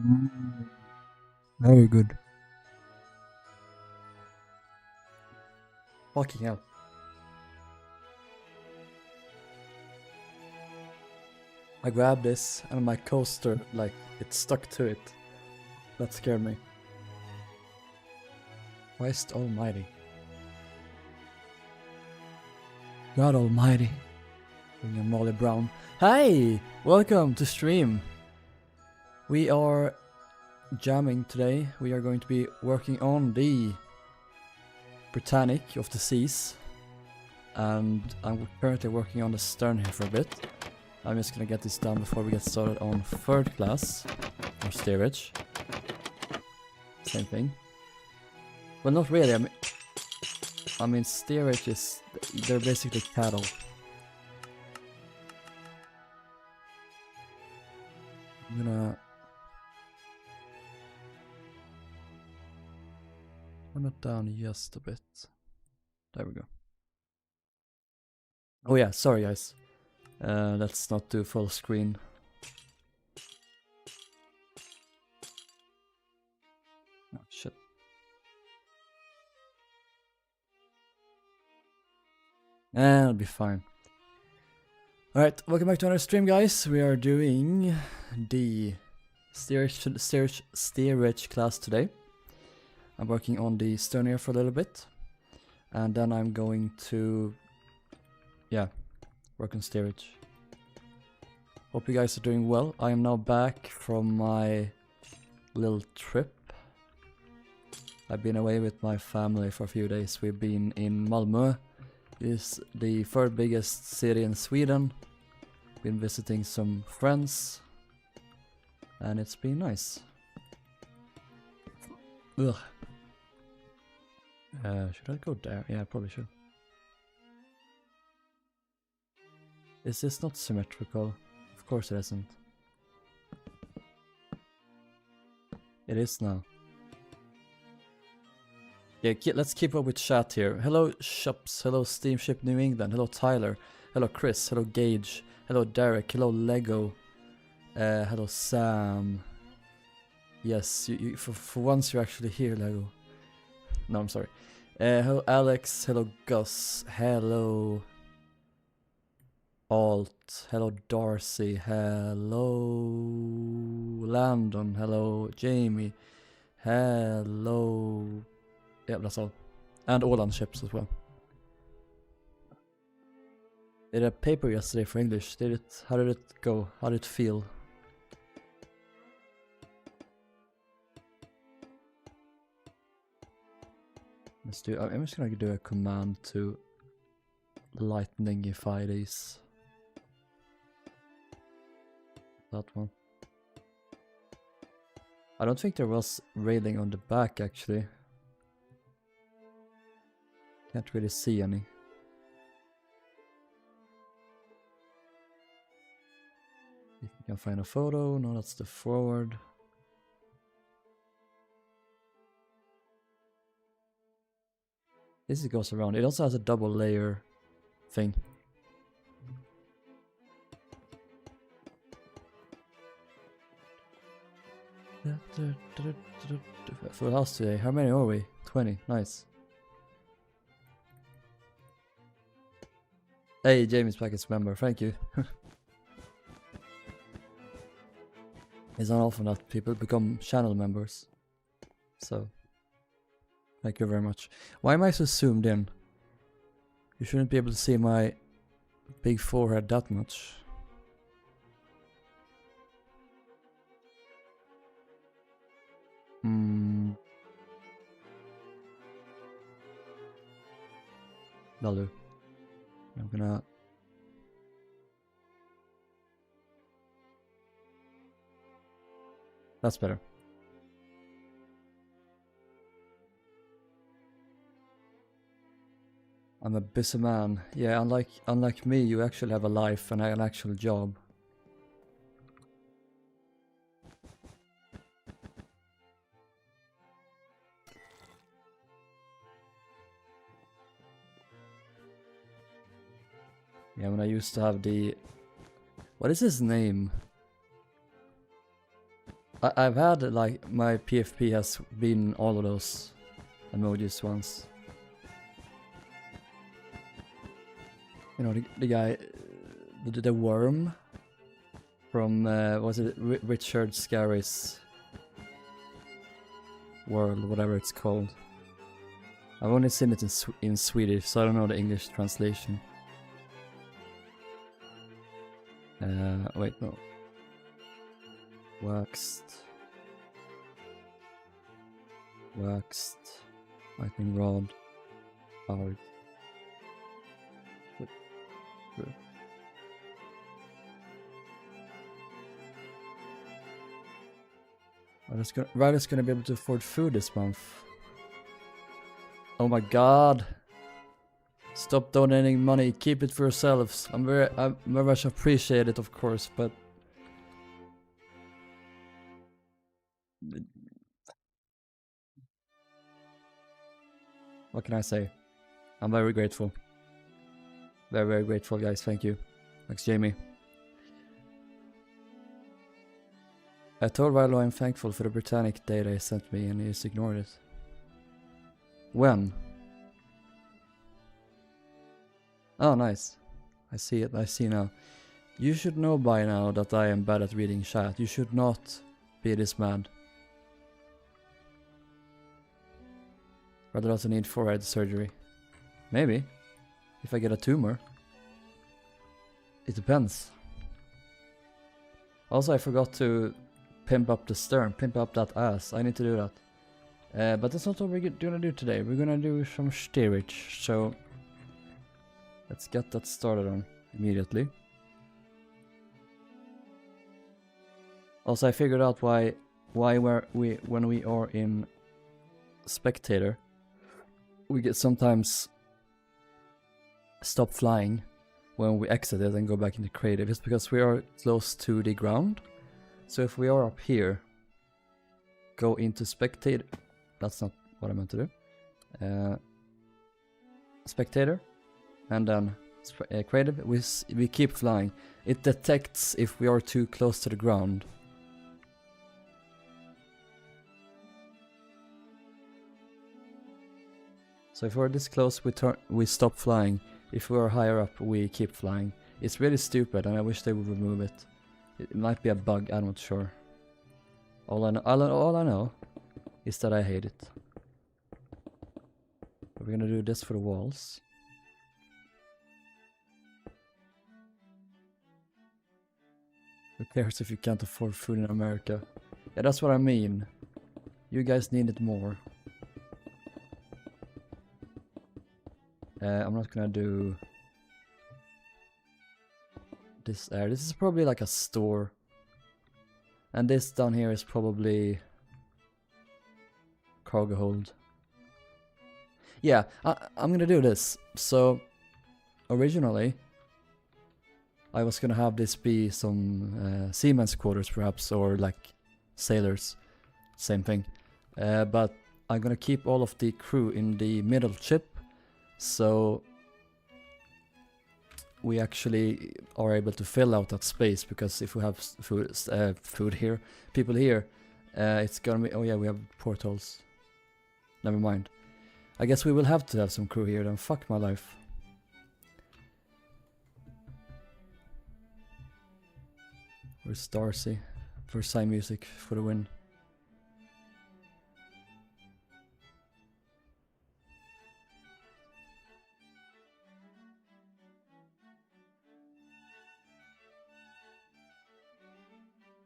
Mm, very good. Fucking hell. I grabbed this and my coaster, like, it stuck to it. That scared me. Christ almighty. God almighty. Bring a Molly Brown. Hey! Welcome to stream. We are jamming today. We are going to be working on the Britannic of the seas. And I'm currently working on the stern here for a bit. I'm just gonna get this done before we get started on third class. Or steerage. Same thing. Well, not really. I mean, steerage is... they're basically cattle. I'm gonna... turn it down just a bit. There we go. Oh yeah, sorry guys. Let's not do full screen. Oh shit. It'll be fine. Alright, welcome back to another stream guys. We are doing the steerage class today. I'm working on the stern here for a little bit. And then I'm going to... yeah, work on steerage. Hope you guys are doing well. I am now back from my little trip. I've been away with my family for a few days. We've been in Malmö. It's the third biggest city in Sweden. Been visiting some friends. And it's been nice. Ugh. Should I go there? Yeah, I probably should. Is this not symmetrical? Of course it isn't. It is now. Yeah, let's keep up with chat here. Hello Shops, hello Steamship New England, hello Tyler, hello Chris, hello Gage, hello Derek, hello Lego, hello Sam. Yes, you for once you're actually here, Lego. No, I'm sorry. Hello Alex, hello Gus, hello Alt, hello Darcy, hello Landon, hello Jamie, hello... yeah, that's all. And all on ships as well. Did a paper yesterday for English. How did it go? How did it feel? Let's do... I'm just gonna do a command to lightningify these. That one. I don't think there was railing on the back actually. Can't really see any. If we can find a photo. No, that's the forward. This goes around. It also has a double layer thing. Full house today. How many are we? 20. Nice. Hey, James Packets member. Thank you. It's not often that people become channel members. So, thank you very much. Why am I so zoomed in? You shouldn't be able to see my big forehead that much. That'll do. I'm gonna... that's better. I'm a busy man. Yeah, unlike me, you actually have a life and an actual job. Yeah, when I used to have the... what is his name? I've had like my PFP has been all of those emojis once. You know, the guy, the worm from was it Richard Scarry's World, whatever it's called. I've only seen it in Swedish, so I don't know the English translation. Wait, no. Waxed, lightning rod, powered. Riley's gonna be able to afford food this month. Oh my god! Stop donating money. Keep it for yourselves. I'm very much appreciate it, of course, but what can I say? I'm very grateful. Very, very grateful, guys. Thank you. Thanks, Jamie. I told Rilhon I'm thankful for the Britannic data he sent me, and he just ignored it. When? Oh, nice. I see it. I see now. You should know by now that I am bad at reading chat. You should not be this mad. Rather also need forehead surgery. Maybe. If I get a tumor. It depends. Also, I forgot to pimp up the stern. Pimp up that ass. I need to do that. But that's not what we're gonna do today. We're gonna do some steerage. So let's get that started on immediately. Also, I figured out why when we are in spectator, we get sometimes stop flying when we exit it and go back into creative. It's because we are close to the ground. So if we are up here, go into spectator. That's not what I meant to do. Spectator, and then creative. We keep flying. It detects if we are too close to the ground. So if we're this close, we stop flying. If we are higher up, we keep flying. It's really stupid, and I wish they would remove it. It might be a bug, I'm not sure. All I know is that I hate it. We're gonna do this for the walls. Who cares if you can't afford food in America? Yeah, that's what I mean. You guys need it more. I'm not gonna do this area. This is probably like a store. And this down here is probably cargo hold. Yeah, I'm gonna do this. So originally I was gonna have this be some seamen's quarters perhaps, or like sailors, same thing. But I'm gonna keep all of the crew in the middle ship, so we actually are able to fill out that space, because if we have food here, people here, it's gonna be, oh yeah, we have portholes. Never mind. I guess we will have to have some crew here then. Fuck my life. Where's Darcy? Versailles music for the win.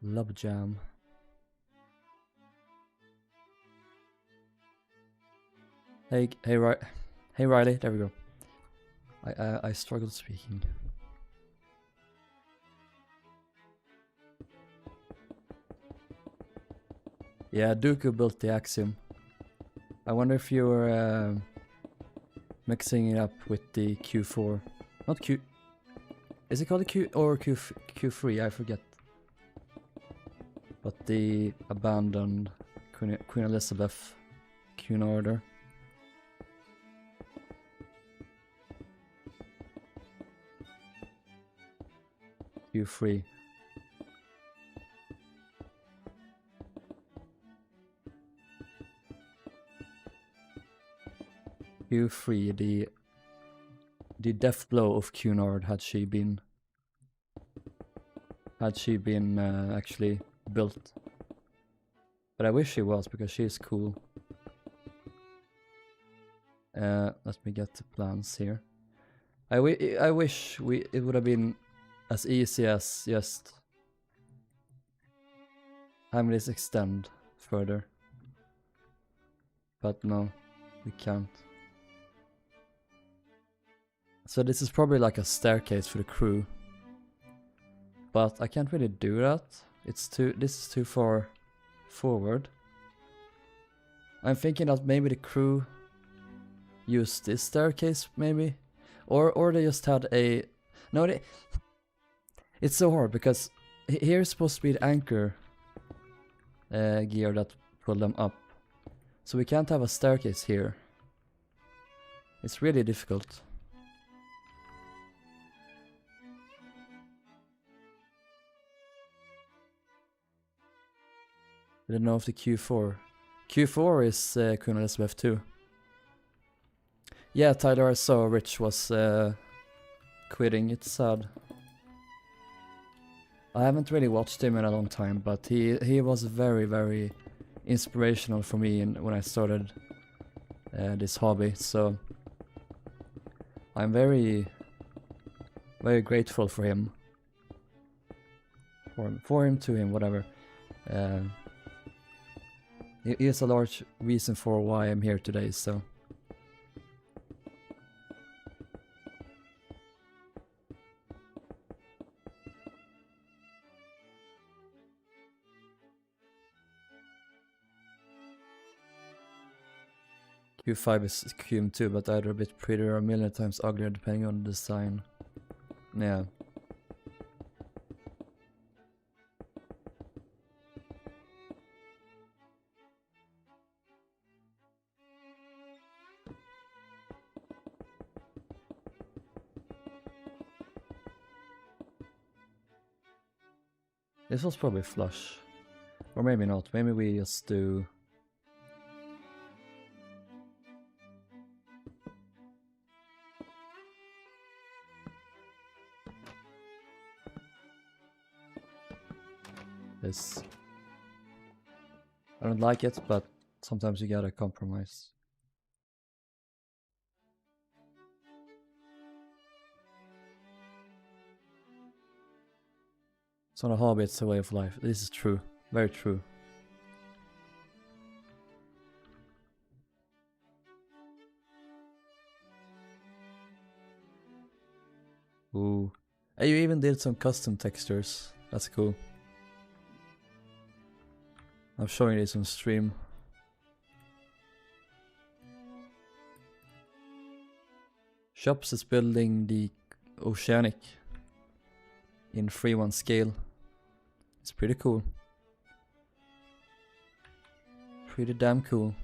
Love jam. Hey Riley, there we go. I struggled speaking. Yeah, Dooku built the Axiom. I wonder if you were mixing it up with the Q4. Not Q... Is it called the Q or Q3? I forget. But the abandoned Queen Elizabeth Queen Order. Q3. Q3, the death blow of Cunard had she been actually built. But I wish she was, because she is cool. Let me get the plans here. I wish it would have been as easy as just having this extend further. But no, we can't. So this is probably like a staircase for the crew. But I can't really do that. This is too far forward. I'm thinking that maybe the crew used this staircase, maybe? Or they just had a... No, it's so hard, because here's supposed to be the anchor gear that pull them up. So we can't have a staircase here. It's really difficult. I don't know if the Q4. Q4 is Queen Elizabeth too. Yeah, Tyler, I saw Rich was quitting. It's sad. I haven't really watched him in a long time, but he was very, very inspirational for me when I started this hobby. So I'm very, very grateful for him. For him, to him, whatever. He is a large reason for why I'm here today, so... Q5 is QM2, but either a bit prettier or a million times uglier depending on the design. Yeah. This was probably flush. Or maybe not. Maybe we just do... this. I don't like it, but sometimes you gotta compromise. It's not a hobby, it's a way of life. This is true. Very true. Ooh. And you even did some custom textures. That's cool. I'm showing this on stream. Shops is building the Oceanic in 3:1 scale. It's pretty cool. Pretty damn cool.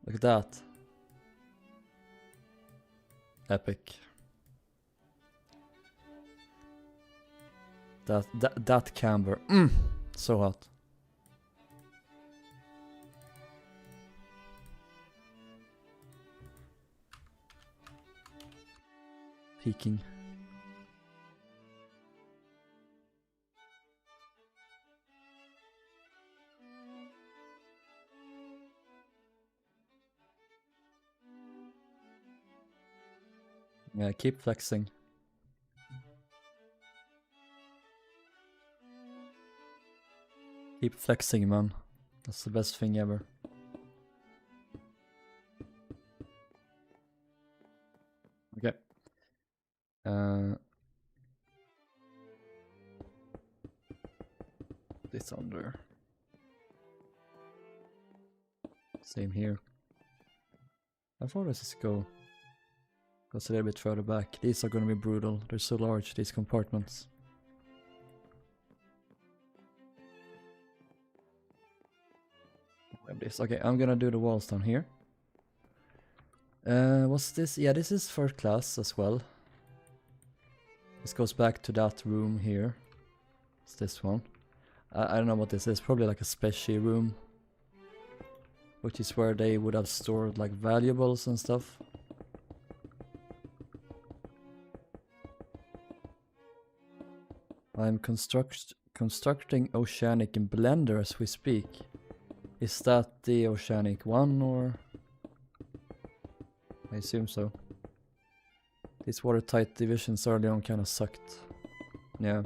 Look at that. Epic. That camber. So hot. Peeking. Yeah, keep flexing. Keep flexing, man. That's the best thing ever. Okay. This under. Same here. How far does this go? Goes a little bit further back. These are gonna be brutal. They're so large, these compartments. This. Okay, I'm gonna do the walls down here. What's this? Yeah, this is first class as well. This goes back to that room here. It's this one. I don't know what this is. Probably like a special room. which is where they would have stored like valuables and stuff. I'm constructing Oceanic in Blender as we speak. Is that the Oceanic one, or? I assume so. These watertight divisions early on kinda sucked. Yeah.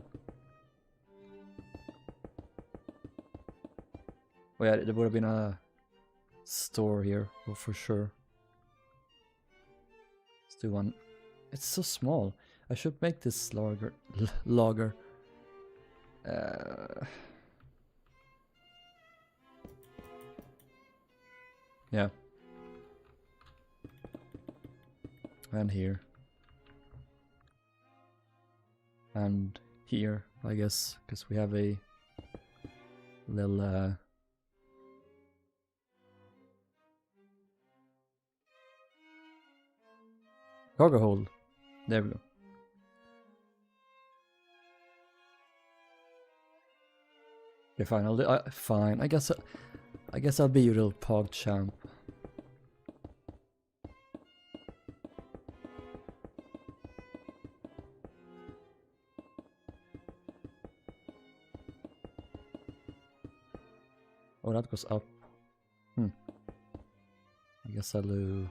Oh yeah, there would have been a store here, for sure. Let's do one. It's so small. I should make this logger. Yeah. And here. And here, I guess, because we have a little cargo hold. There we go. Okay, fine. I'll do. Fine. I guess I'll be your little pog champ. Oh, that goes up. I guess I'll do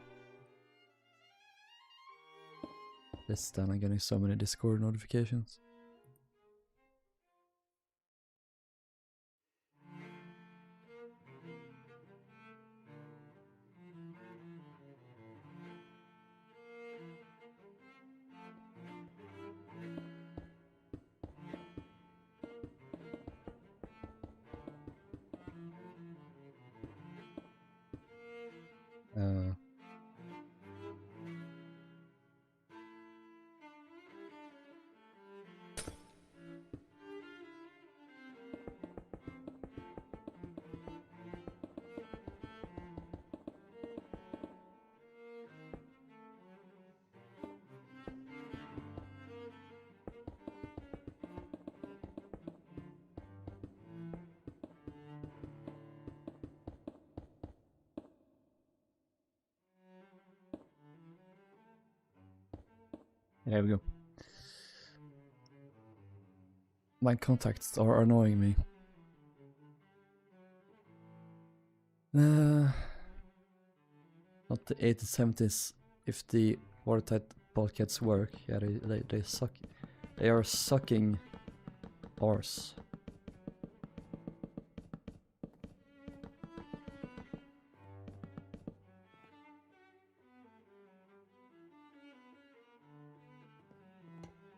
this then. I'm getting so many Discord notifications. There we go. My contacts are annoying me. Not the 80s, 70s. If the watertight bulkheads work, yeah, they suck. They are sucking arse.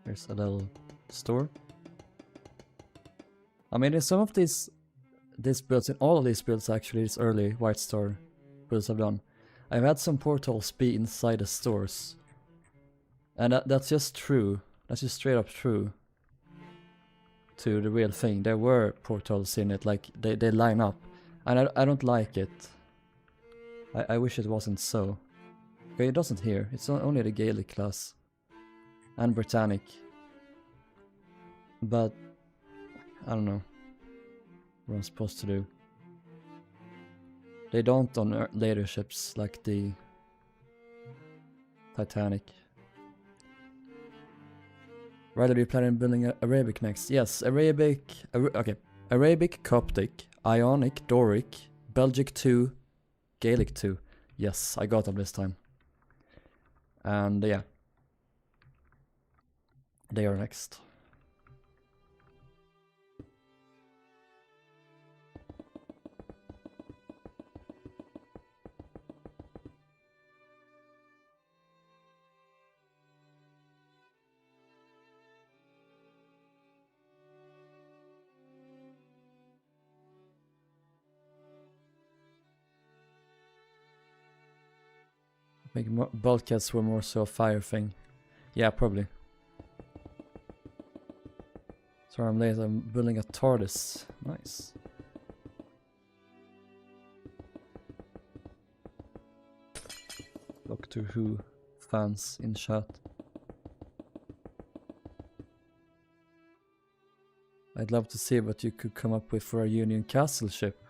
There's a little store. I mean, in some of these builds, in all of these builds actually, these early White Star builds I've done, I've had some portals be inside the stores. And that's just true. That's just straight up true to the real thing. There were portals in it, like they line up. And I don't like it. I wish it wasn't so. Okay, it doesn't here. It's only the Gaelic class. And Britannic. But I don't know what I'm supposed to do. They don't on later ships like the Titanic. Rilhon, are you planning on building Arabic next? Yes, Arabic, okay. Arabic, Coptic, Ionic, Doric, Belgic 2, Gaelic 2. Yes, I got them this time. And yeah. They are next. I think bulkheads were more so a fire thing. Yeah, probably. Sorry I'm late, I'm building a TARDIS. Nice. Doctor Who fans in chat. I'd love to see what you could come up with for a Union Castle ship.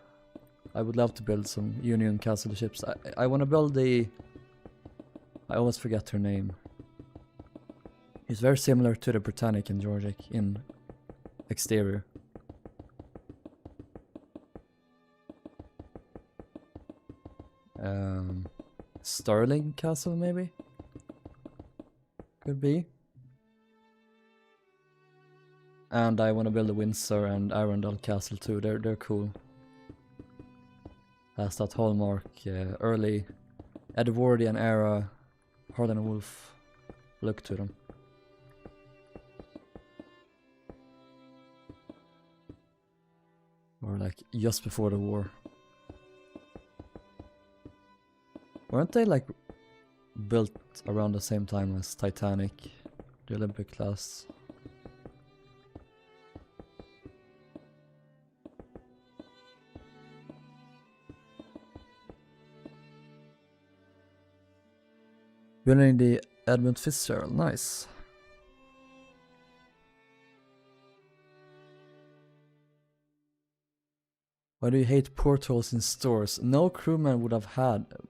I would love to build some Union castle ships. I want to build the... I always forget her name. It's very similar to the Britannic in Georgic in exterior. Sterling Castle maybe? Could be. And I want to build a Windsor and Arundel Castle too. They're cool. Has that hallmark early Edwardian era Harlan and Wolff look to them. Or like just before the war. Weren't they like built around the same time as Titanic, the Olympic class? Building the Edmund Fitzgerald, nice. Why do you hate portholes in stores? No crewman would have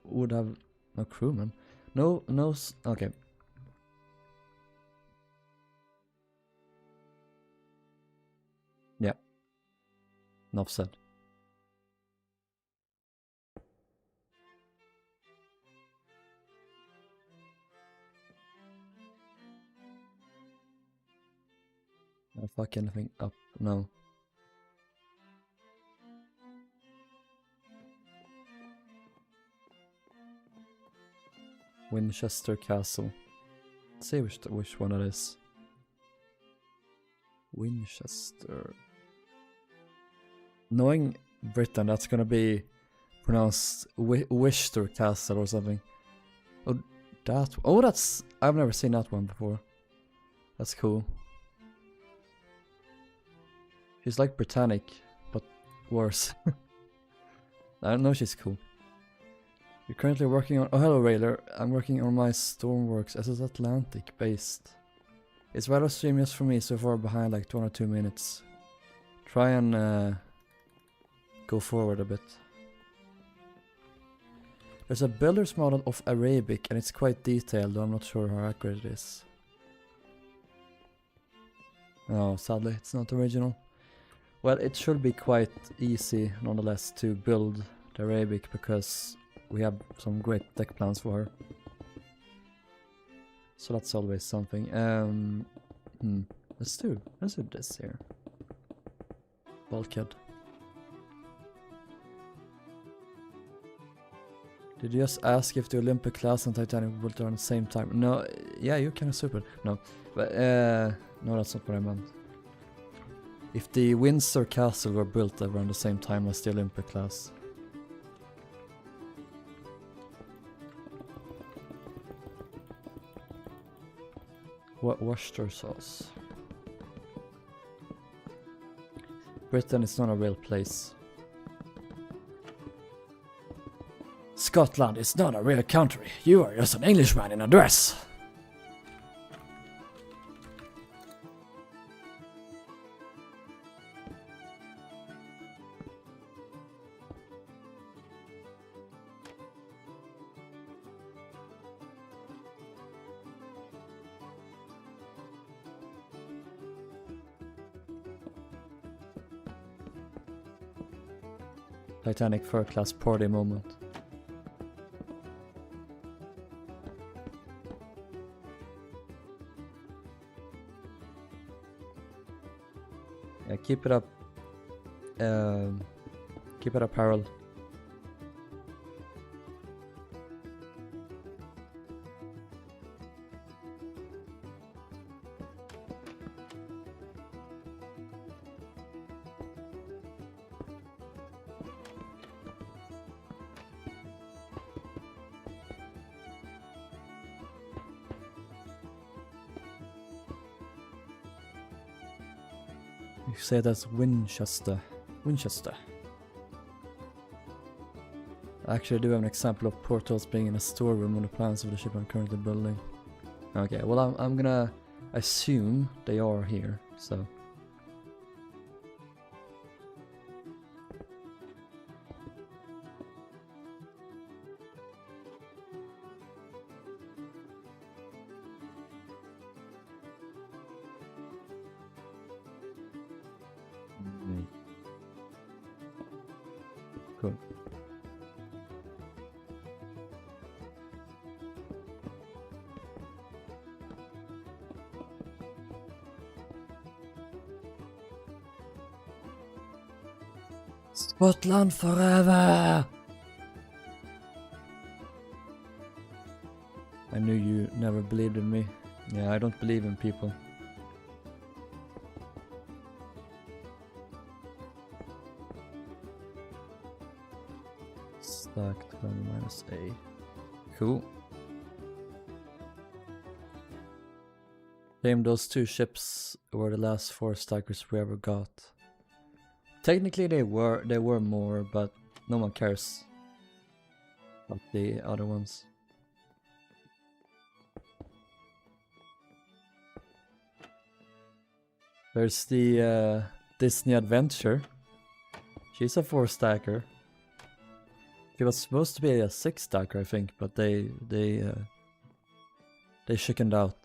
no crewman? Okay. Yeah. Enough said. I fuck anything up? No. Winchester Castle. Let's see which one it is. Winchester. Knowing Britain, that's gonna be pronounced Wister Castle or something. Oh, that's... I've never seen that one before. That's cool. She's like Britannic, but worse. I don't know, she's cool. You're currently working on... Oh, hello, Railer. I'm working on my Stormworks SS Atlantic based. It's rather strenuous for me, so far behind like 1 or 2 minutes. Try and go forward a bit. There's a builder's model of Arabic and it's quite detailed, though I'm not sure how accurate it is. Oh, sadly, it's not original. Well, it should be quite easy, nonetheless, to build the Arabic because we have some great deck plans for her. So that's always something. Let's do this here. Bulkhead. Did you just ask if the Olympic class and Titanic were built around the same time? No, yeah, you're kind of stupid. No, but no, that's not what I meant. If the Windsor Castle were built around the same time as the Olympic class. What Worcester sauce? Britain is not a real place. Scotland is not a real country. You are just an Englishman in a dress. Titanic first class party moment. Yeah, keep it up. Keep it up, Harold. You say that's Winchester. Winchester. I actually do have an example of portals being in a storeroom on the plans of the ship I'm currently building. Okay, well I'm gonna assume they are here, so. Cool. Scotland forever! I knew you never believed in me. Yeah, I don't believe in people. Stack 20 minus A. Cool. Damn, those 2 ships were the last 4 stackers we ever got. Technically they were more, but no one cares about the other ones. There's the Disney Adventure. She's a 4 stacker. She was supposed to be a 6 stacker, I think, but they chickened out.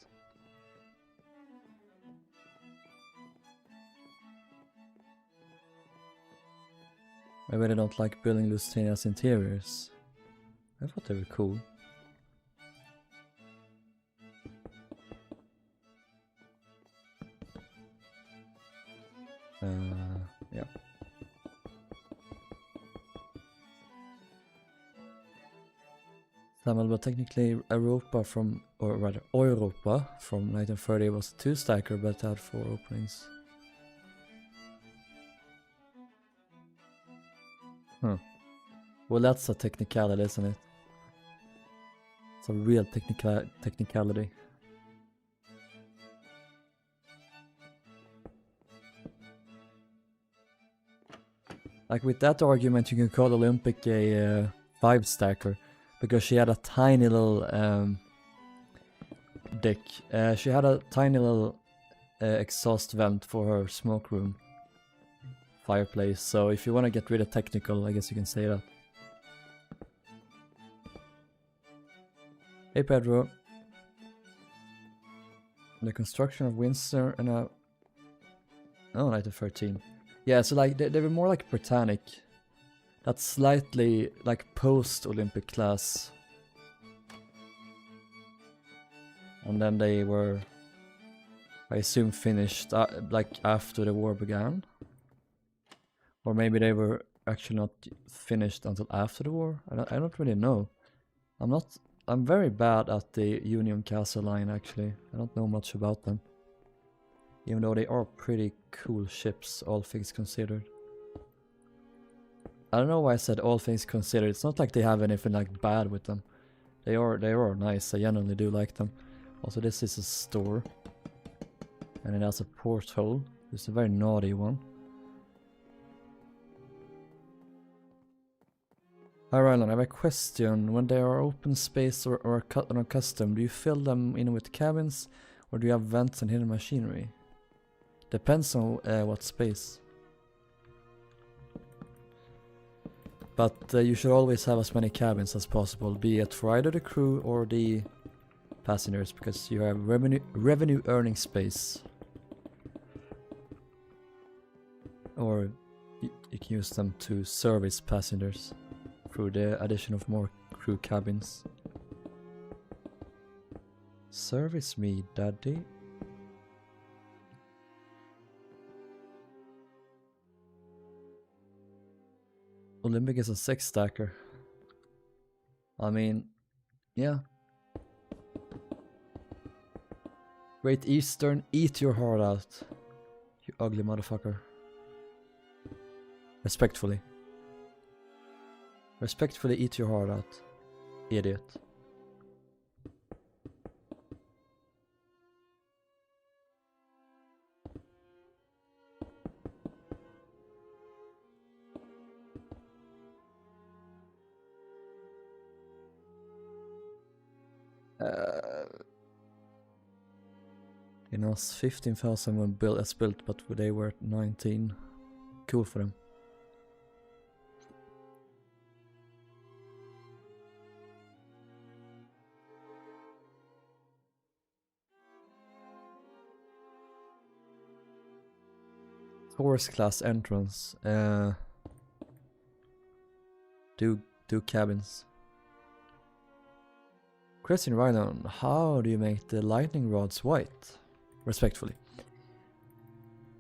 Maybe they don't like building Lusitania's interiors. I thought they were cool. Yeah. Samuel, but technically Europa from, or rather Europa from 1930 was a 2 stacker, but it had 4 openings. Well, that's a technicality, isn't it? It's a real technicality. Like with that argument, you can call Olympic a 5 stacker because she had a tiny little deck. She had a tiny little exhaust vent for her smoke room fireplace. So if you want to get really technical, I guess you can say that. Hey Pedro. The construction of Windsor and a... Oh, 1913. Yeah, so like they were more like Britannic. That's slightly like post-Olympic class. And then they were, I assume, finished like after the war began. Or maybe they were actually not finished until after the war. I don't really know. I'm very bad at the Union Castle line actually. I don't know much about them. Even though they are pretty cool ships, all things considered. I don't know why I said all things considered. It's not like they have anything like bad with them. They are nice. I genuinely do like them. Also, this is a store. And it has a porthole. It's a very naughty one. Hi Rilhon, I have a question. When they are open space or custom, do you fill them in with cabins or do you have vents and hidden machinery? Depends on what space. But you should always have as many cabins as possible, be it for either the crew or the passengers, because you have revenue earning space. Or you can use them to service passengers through the addition of more crew cabins. Service me, daddy. Olympic is a 6 stacker. I mean, yeah. Great Eastern, eat your heart out. You ugly motherfucker. Respectfully. Respectfully eat your heart out. Idiot. You know, 15,000 when built, but they were 19. Cool for them. Taurus class entrance. do cabins. Question Rilhon, how do you make the lightning rods white? Respectfully.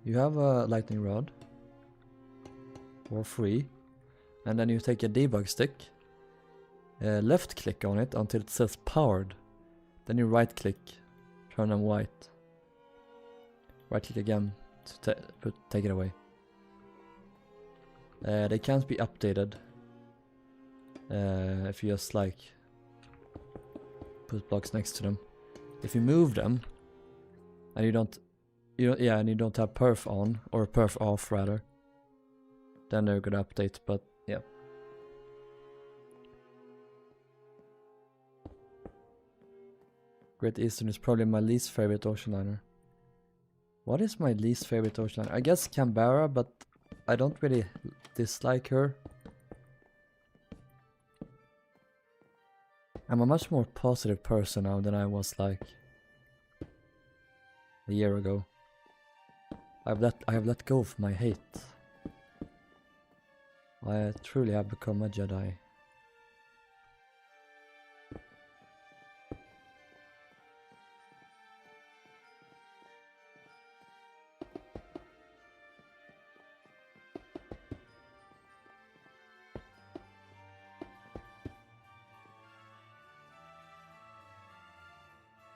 You have a lightning rod. Or free. And then you take a debug stick. Left click on it until it says powered. Then you right click. Turn them white. Right click again to take it away. They can't be updated. If you just like put blocks next to them. If you move them and you don't have perf on or perf off rather, then they're gonna update. But yeah. Great Eastern is probably my least favorite ocean liner. What is my least favorite ocean liner? I guess Canberra, but I don't really dislike her. I'm a much more positive person now than I was like a year ago. I have let go of my hate. I truly have become a Jedi.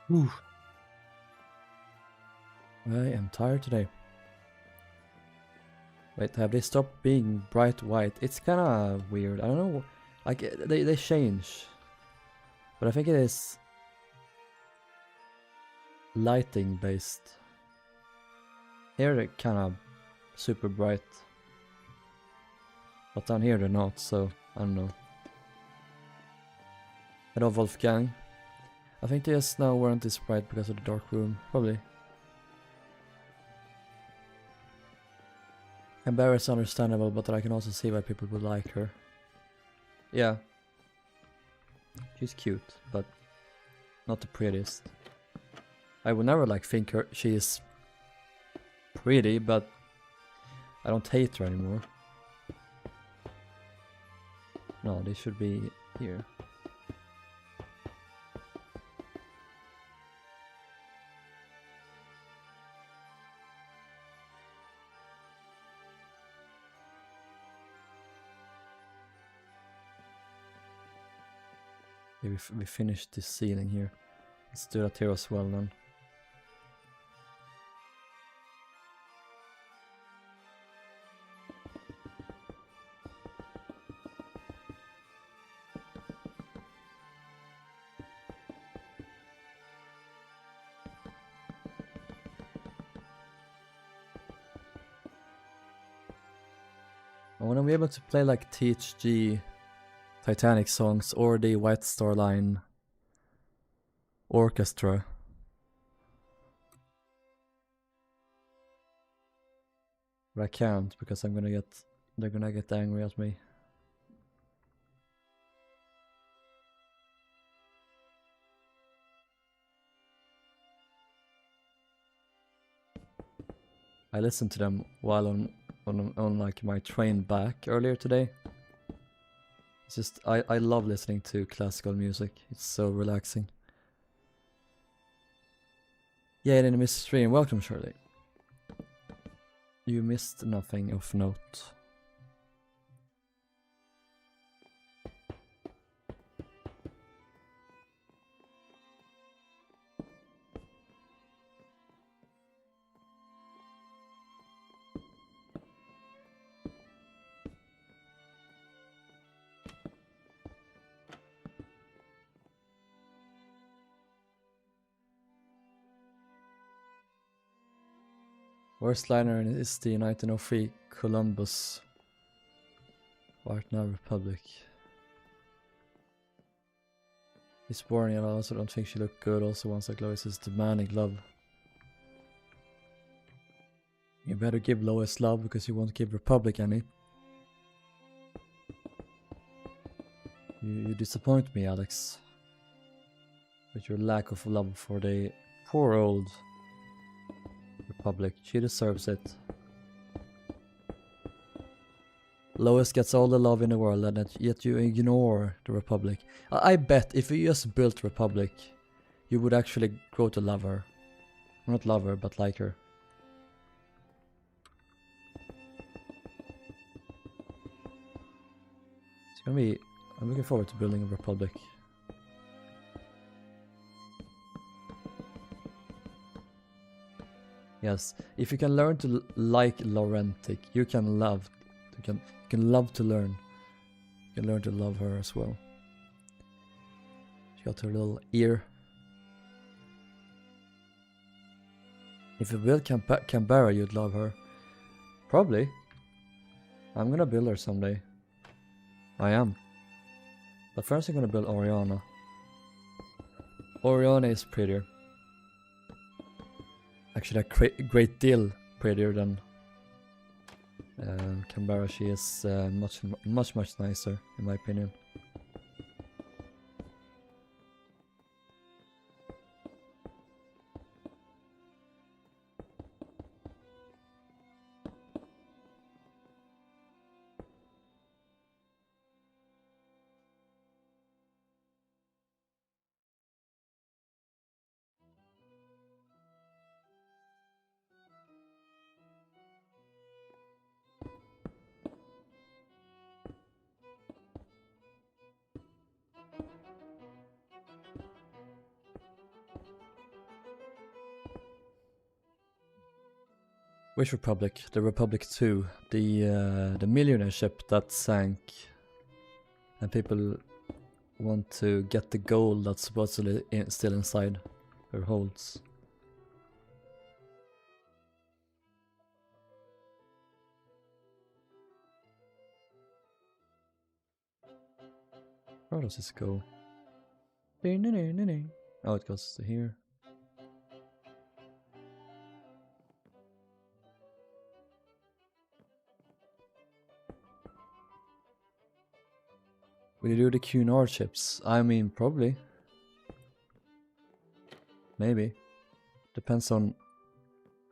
Whew. I am tired today. Wait, have they stopped being bright white? It's kinda weird. I don't know. Like, they change. But I think it is lighting based. Here they're kinda super bright. But down here they're not, so I don't know. Hello Wolfgang. I think they just now weren't this bright because of the dark room, probably. Canberra is understandable, but I can also see why people would like her. Yeah. She's cute, but not the prettiest. I would never like think she is pretty, but I don't hate her anymore. No, they should be here. We finished this ceiling here. Let's do that here as well then. I want to be able to play like THG Titanic songs or the White Star Line orchestra. But I can't because they're gonna get angry at me. I listened to them while on like my train back earlier today. It's just I love listening to classical music. It's so relaxing. Yeah, I didn't miss the stream. Welcome, Shirley. You missed nothing of note. Worst liner is the 1903 Columbus right now Republic. It's boring and I also don't think she looked good. Also once like Lois is demanding love. You better give Lois love because you won't give Republic any. You disappoint me, Alex. With your lack of love for the poor old Republic. She deserves it. Lois gets all the love in the world, and yet you ignore the Republic. I bet if you just built Republic, you would actually grow to love her. Not love her, but like her. It's gonna be... I'm looking forward to building a Republic. Yes, if you can learn to like Laurentic, you can love... You can love to learn. You can learn to love her as well. She got her little ear. If you build Canberra, you'd love her. Probably. I'm gonna build her someday. I am. But first I'm gonna build Oriana. Oriana is prettier. Actually a great deal prettier than Canberra. She is much nicer in my opinion. Which Republic? The Republic 2, the millionaire ship that sank, and people want to get the gold that's supposedly still inside her holds. Where does this go? Oh, it goes to here. Will you do the Cunard ships? I mean, probably. Maybe. Depends on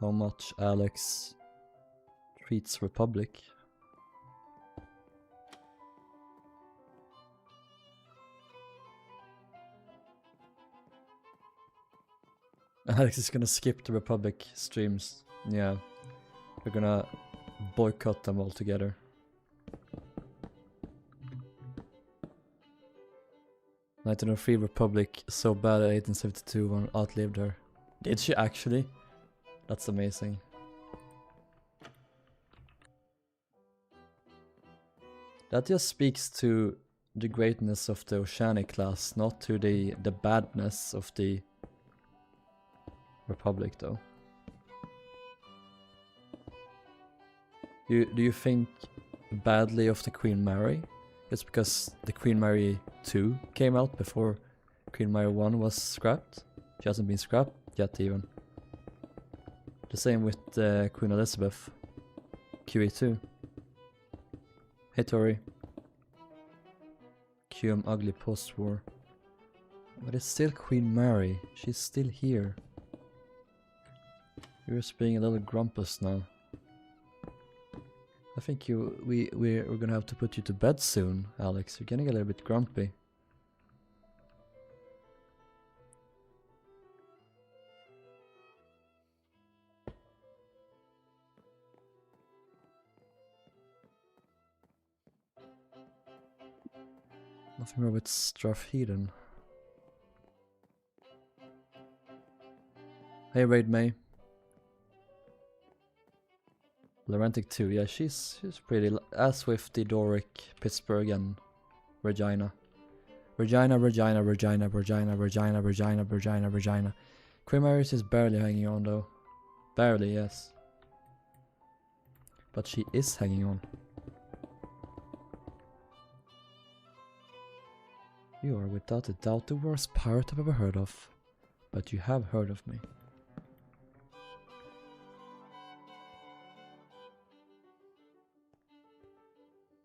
how much Alex treats Republic. Alex is gonna skip the Republic streams. Yeah. We're gonna boycott them altogether. 1903 Republic so bad at 1872 when outlived her. Did she actually? That's amazing. That just speaks to the greatness of the Oceanic class, not to the badness of the Republic though. Do you think badly of the Queen Mary? It's because the Queen Mary 2 came out before Queen Mary 1 was scrapped. She hasn't been scrapped yet even. The same with Queen Elizabeth QE2. Hey Tori. QM ugly post-war. But it's still Queen Mary. She's still here. You're just being a little grumpus now. I think we're gonna have to put you to bed soon, Alex. You're getting a little bit grumpy. Nothing wrong with Strathheden. Hey Raid May. Laurentic 2, yeah, she's pretty, as with the Doric, Pittsburgh and Regina. Regina. Queen Mary's is barely hanging on though. Barely, yes. But she is hanging on. You are without a doubt the worst pirate I've ever heard of. But you have heard of me.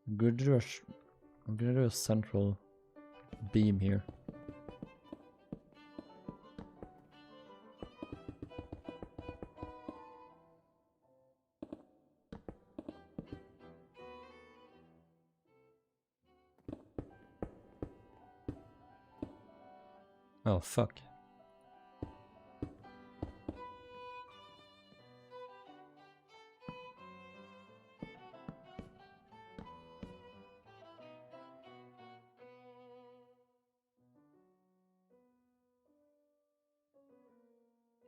I'm gonna do a central beam here. Oh, fuck.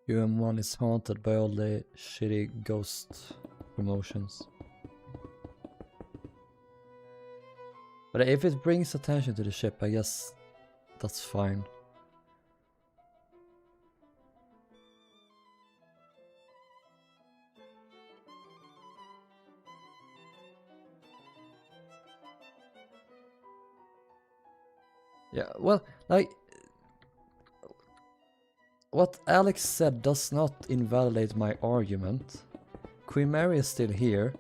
E201 is haunted by all the shitty ghost promotions. But if it brings attention to the ship, I guess that's fine. Yeah, well, like, what Alex said does not invalidate my argument. Queen Mary is still here.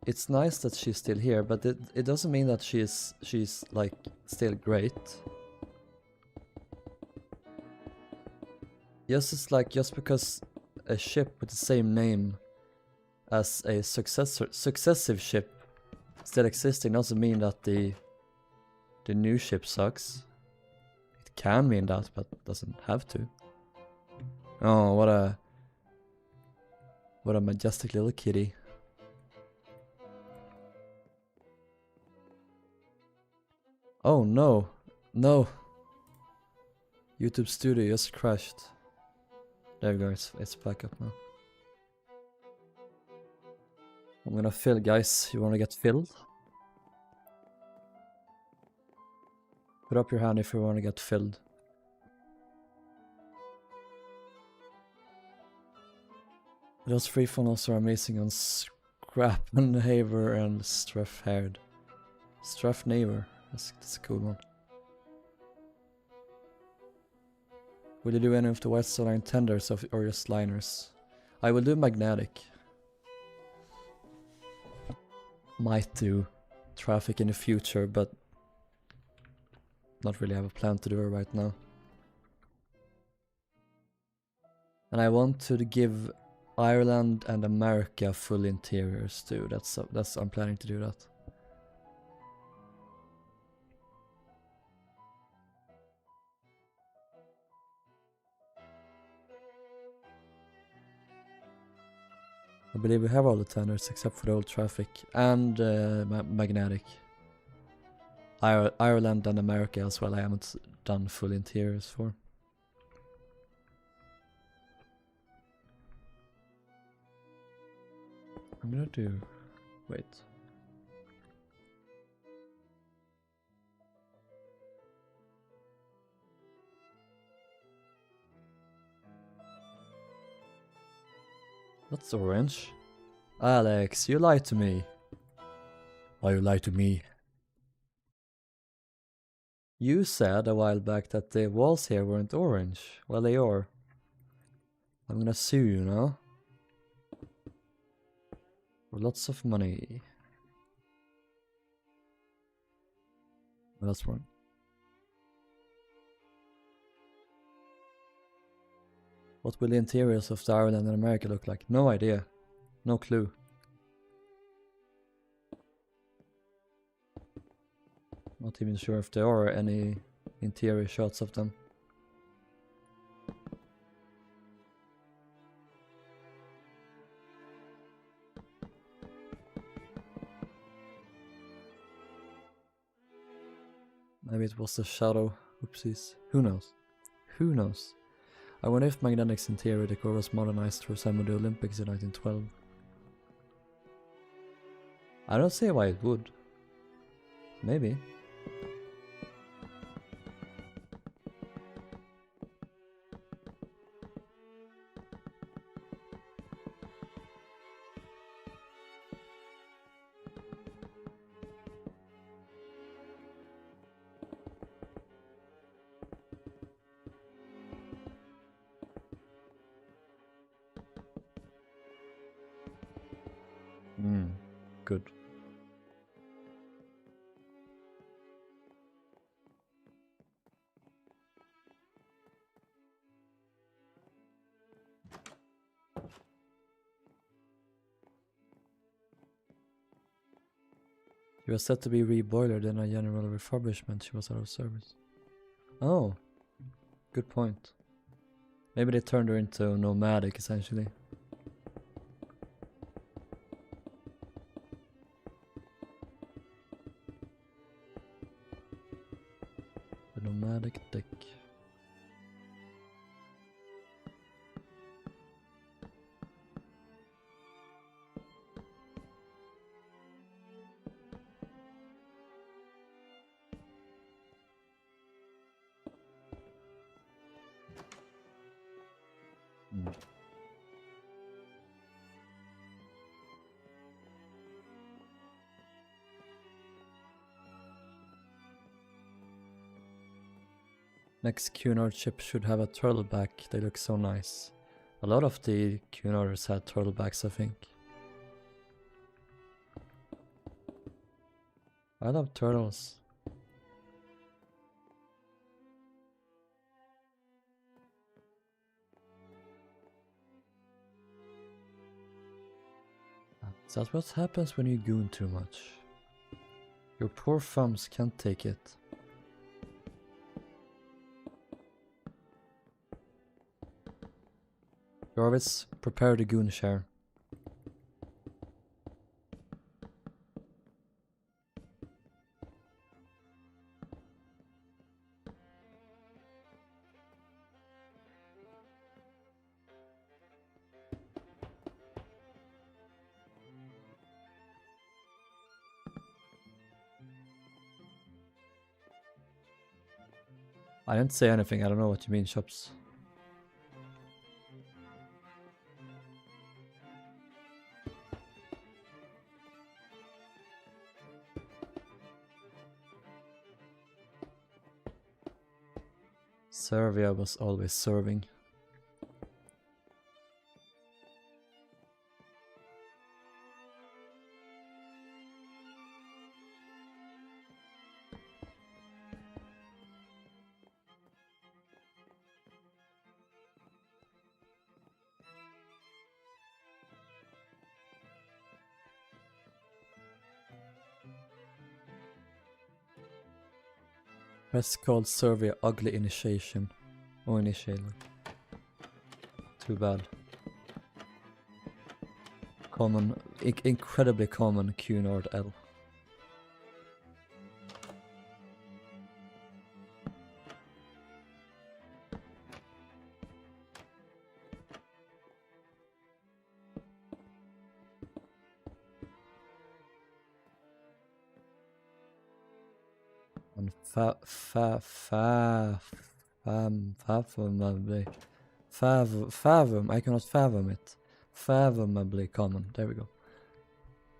It's nice that she's still here, but it doesn't mean that she's like still great. Just because a ship with the same name as a successive ship still existing doesn't mean that the new ship sucks. It can mean that, but doesn't have to. Oh, what a majestic little kitty. Oh no, no. YouTube Studio just crashed. There we go, it's back up now. I'm gonna fill, guys. You wanna get filled? Put up your hand if you wanna get filled. Those free funnels are amazing on Scrappenhaver and Straffhaired. Straffnaver, that's a cool one. Will you do any of the White Star Line tenders or just liners? I will do magnetic. Might do traffic in the future, but not really have a plan to do it right now. And I want to give Ireland and America full interiors too. That's I'm planning to do that. I believe we have all the tenders except for the old traffic and magnetic. Ireland and America as well. I haven't done full interiors for. I'm gonna do. Wait. That's orange. Alex, you lied to me. Why you lied to me? You said a while back that the walls here weren't orange. Well, they are. I'm gonna sue you now. For lots of money. Well, that's wrong. What will the interiors of the Ireland and America look like? No idea. No clue. Not even sure if there are any interior shots of them. Maybe it was the shadow. Oopsies. Who knows? Who knows? I wonder if Magnetic's interior decor was modernized to resemble the Olympics in 1912. I don't see why it would. Maybe. Good. She was set to be reboilered in a general refurbishment. She was out of service. Oh. Good point. Maybe they turned her into nomadic, essentially. The nomadic dick. Next Cunard ship should have a turtleback. They look so nice. A lot of the Cunarders had turtlebacks, I think. I love turtles. That's what happens when you goon too much. Your poor thumbs can't take it. Jarvis, prepare the goon share. I didn't say anything, I don't know what you mean, shops. Servia was always serving. Press called Servia ugly initiation. Oh, initiator. Too bad. Common, incredibly common Cunard L. And fathom, I cannot fathom it. Fathomably common, there we go.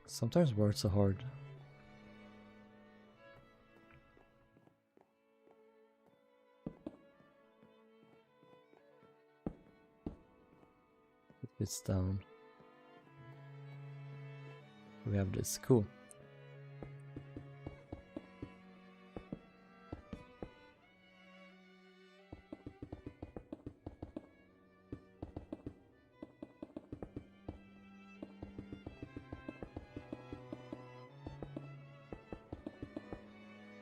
Sometimes words are hard. It's down. We have this, cool.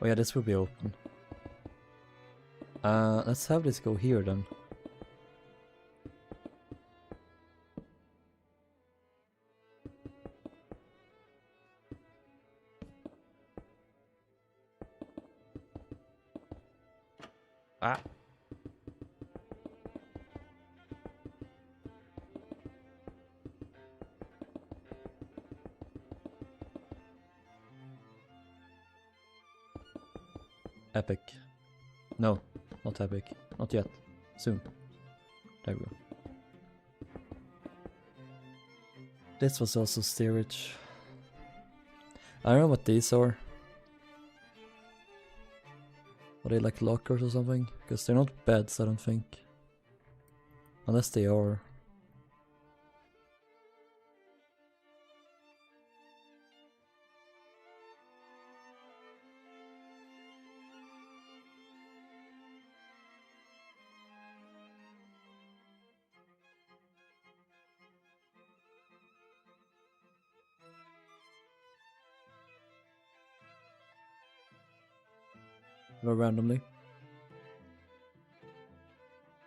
Oh yeah, this will be open. Let's have this go here then. Ah. Epic. No, not epic. Not yet. Soon. There we go. This was also steerage. I don't know what these are. Are they like lockers or something? Because they're not beds, I don't think. Unless they are. Or randomly.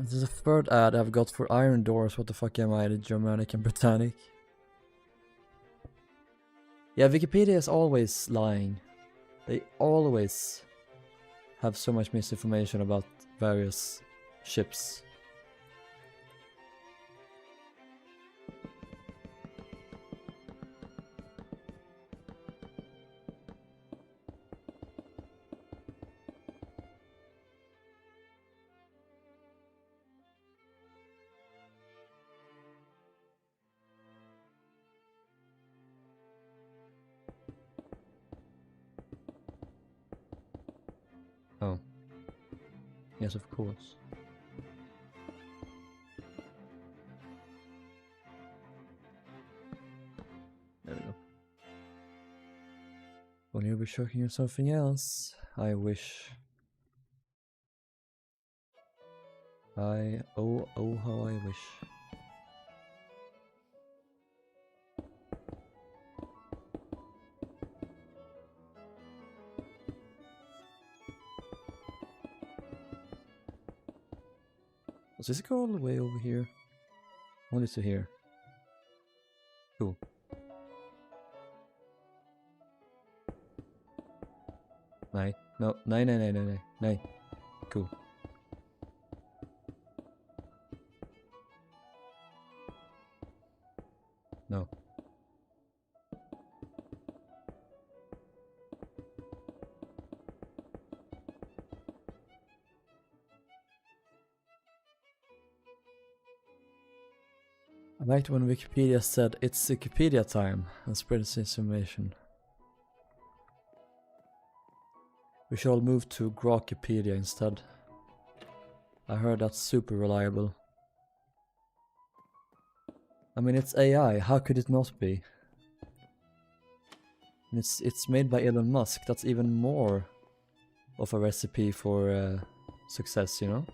This is the third ad I've got for iron doors. What the fuck am I, the Germanic and Britannic? Yeah, Wikipedia is always lying. They always have so much misinformation about various ships. Oh. Yes, of course. There we go. When you'll be shocking you something else, I wish. Oh how I wish. Does this go all the way over here? Only to here. Cool. Nej. No. Nej. Cool. No. I liked when Wikipedia said it's Wikipedia time and spread its information. We should all move to Grokpedia instead. I heard that's super reliable. I mean, it's AI, how could it not be? And it's made by Elon Musk, that's even more of a recipe for success, you know?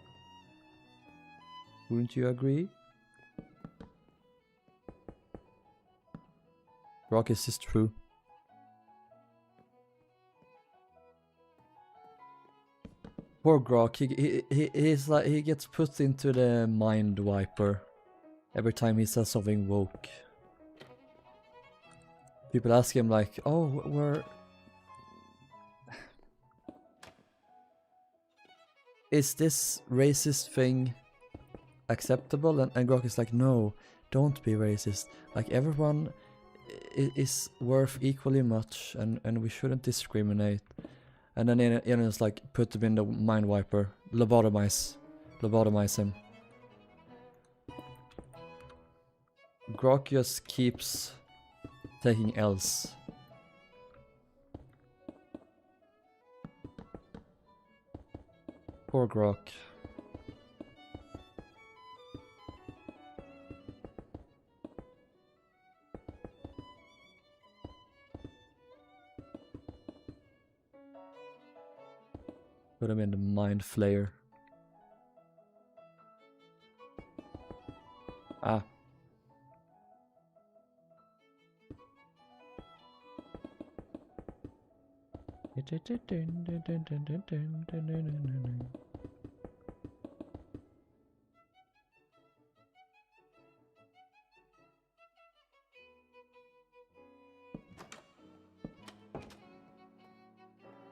Wouldn't you agree? Grok is just true. Poor Grok, he's like, he gets put into the mind wiper every time he says something woke. People ask him like, oh, where... Is this racist thing acceptable? And Grok is like, no, don't be racist. Like, everyone is worth equally much and we shouldn't discriminate. And then Elon's like, put him in the mind wiper, lobotomize him. Grok just keeps taking L's. Poor Grok. Put him in the mind flayer. Ah.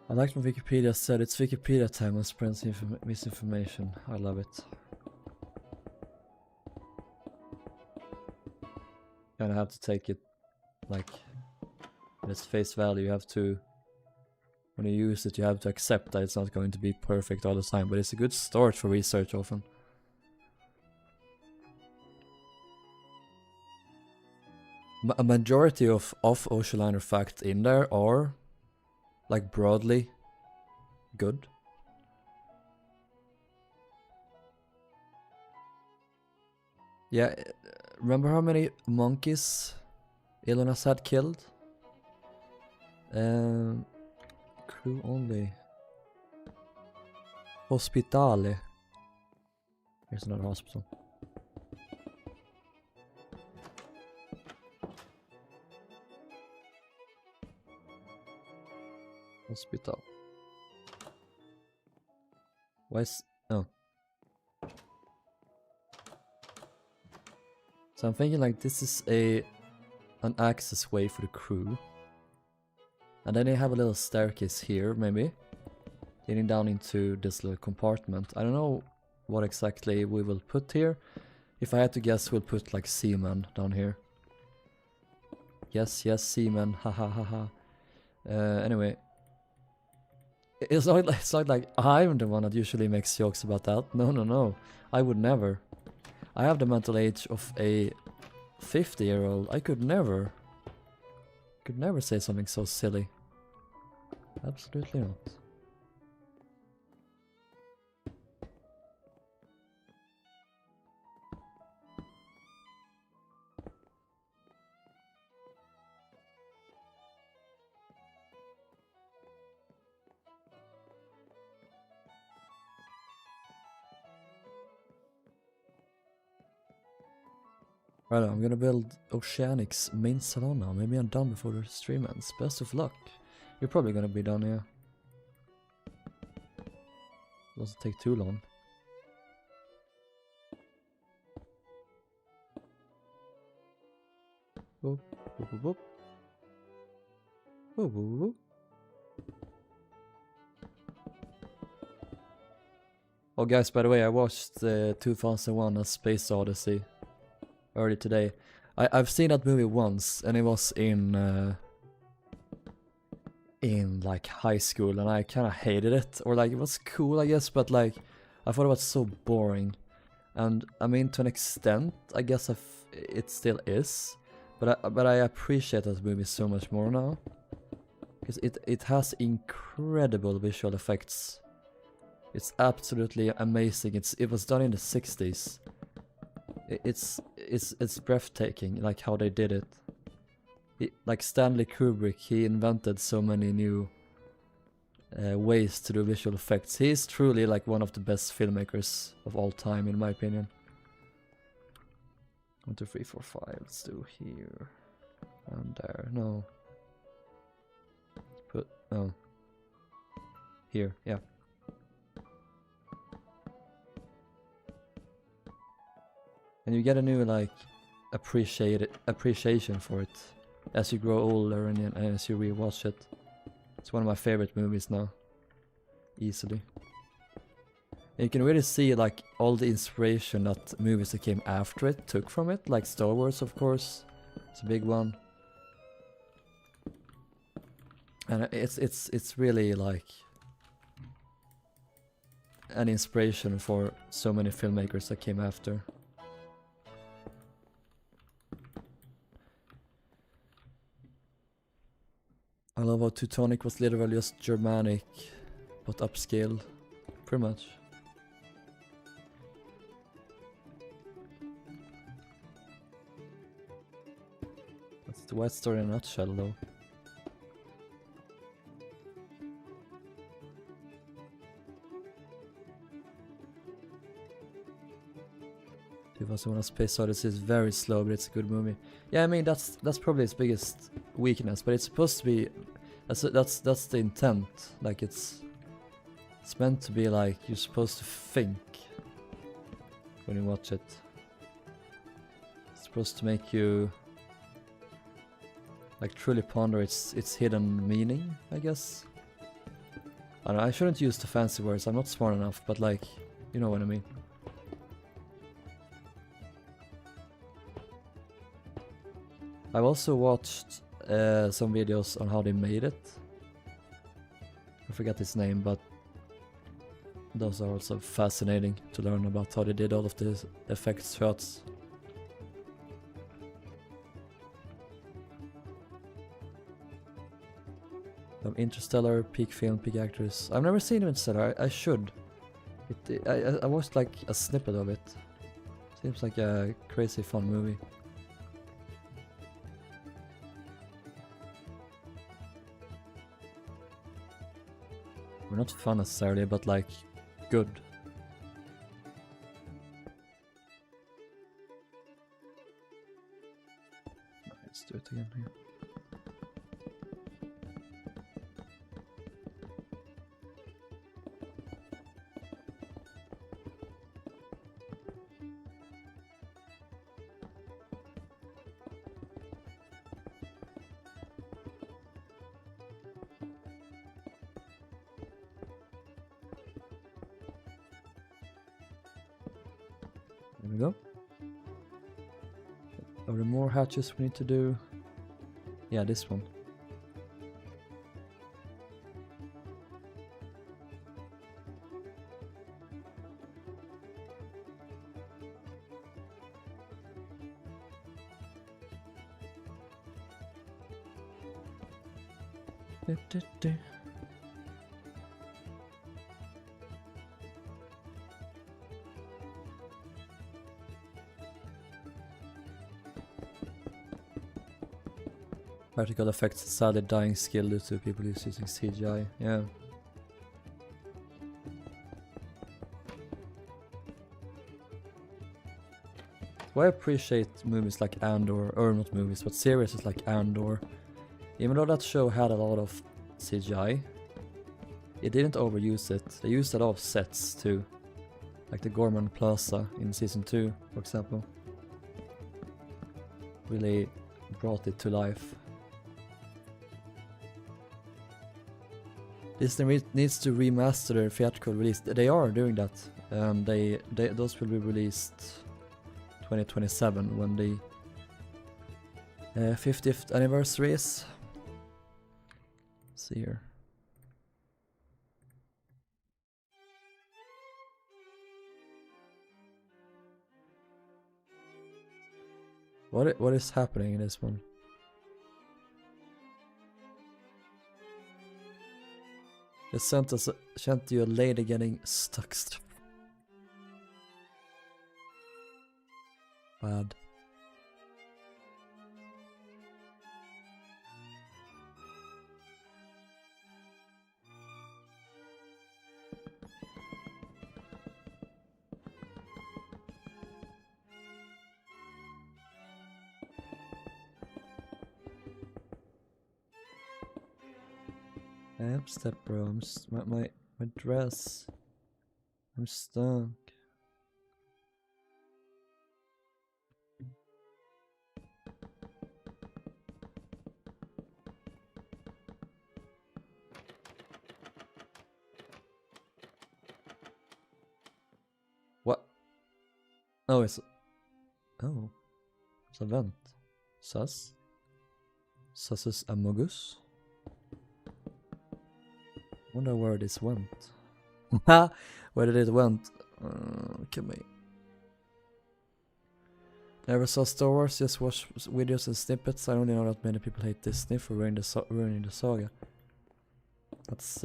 I liked when Wikipedia said it's Wikipedia time and spreads misinformation. I love it. And I have to take it like at its face value. You have to, when you use it, you have to accept that it's not going to be perfect all the time, but it's a good start for research often. A majority of Oceanliner facts in there are like broadly good. Yeah, remember how many monkeys Elon has had killed? Crew only. Hospitale. Here's another hospital. Hospital. Why is... Oh. So I'm thinking like this is an access way for the crew. And then they have a little staircase here, maybe. Leading down into this little compartment. I don't know what exactly we will put here. If I had to guess, we'll put like seamen down here. Yes, seamen, ha ha ha ha. Anyway. It's not like I'm the one that usually makes jokes about that. No. I would never. I have the mental age of a 50-year-old. I could never say something so silly. Absolutely not. Right, I'm gonna build Oceanic's main salon now. Maybe I'm done before the stream ends. Best of luck. You're probably gonna be done, yeah. Doesn't take too long. Whoop, whoop, whoop, whoop. Whoop, whoop, whoop. Oh guys, by the way, I watched 2001 A Space Odyssey early today. I've seen that movie once, and it was in like high school, and I kind of hated it. Or like it was cool, I guess, but like I thought it was so boring. And I mean, to an extent, I guess it still is. But I appreciate that movie so much more now, because it has incredible visual effects. It's absolutely amazing. It was done in the 60s. It's breathtaking, like how they did it. Like Stanley Kubrick, he invented so many new ways to do visual effects. He's truly like one of the best filmmakers of all time, in my opinion. 1, 2, 3, 4, 5. Let's do here and there. No. Let's put here. Yeah. And you get a new like appreciation for it as you grow older and as you rewatch it. It's one of my favorite movies now, easily. And you can really see like all the inspiration that movies that came after it took from it, like Star Wars, of course. It's a big one. And it's really like an inspiration for so many filmmakers that came after. I love how Teutonic was literally just Germanic, but upscaled, pretty much. That's the White Story in a nutshell, though. A Space Odyssey is very slow, but it's a good movie. Yeah, I mean that's probably its biggest weakness, but it's supposed to be. That's the intent. Like it's meant to be like you're supposed to think when you watch it. It's supposed to make you like truly ponder its hidden meaning, I guess. I don't know, I shouldn't use the fancy words. I'm not smart enough, but like you know what I mean. I've also watched some videos on how they made it. I forget his name, but those are also fascinating to learn about how they did all of the effects shots. Interstellar, peak film, peak actors. I've never seen Interstellar. I should. I watched like a snippet of it. Seems like a crazy fun movie. Not fun necessarily, but like good. Let's do it again here. There we go. Are there more hatches we need to do? Yeah, this one. Practical effects sadly dying skill due to people using CGI. Yeah. Well, I appreciate movies like Andor, or not movies, but series like Andor. Even though that show had a lot of CGI, it didn't overuse it. They used a lot of sets too. Like the Gorman Plaza in season 2, for example. Really brought it to life. Disney needs to remaster their theatrical release. They are doing that. Those will be released 2027 when the 50th anniversary is. Let's see here. What is happening in this one? It sent you a lady getting stuck. Bad. Step bro, my dress. I'm stuck. What? Oh, it's a vent. Sus is Amogus. Wonder where this went. Where did it went? Can we? Never saw Star Wars, just watch videos and snippets. I only know that many people hate Disney for ruining the saga. That's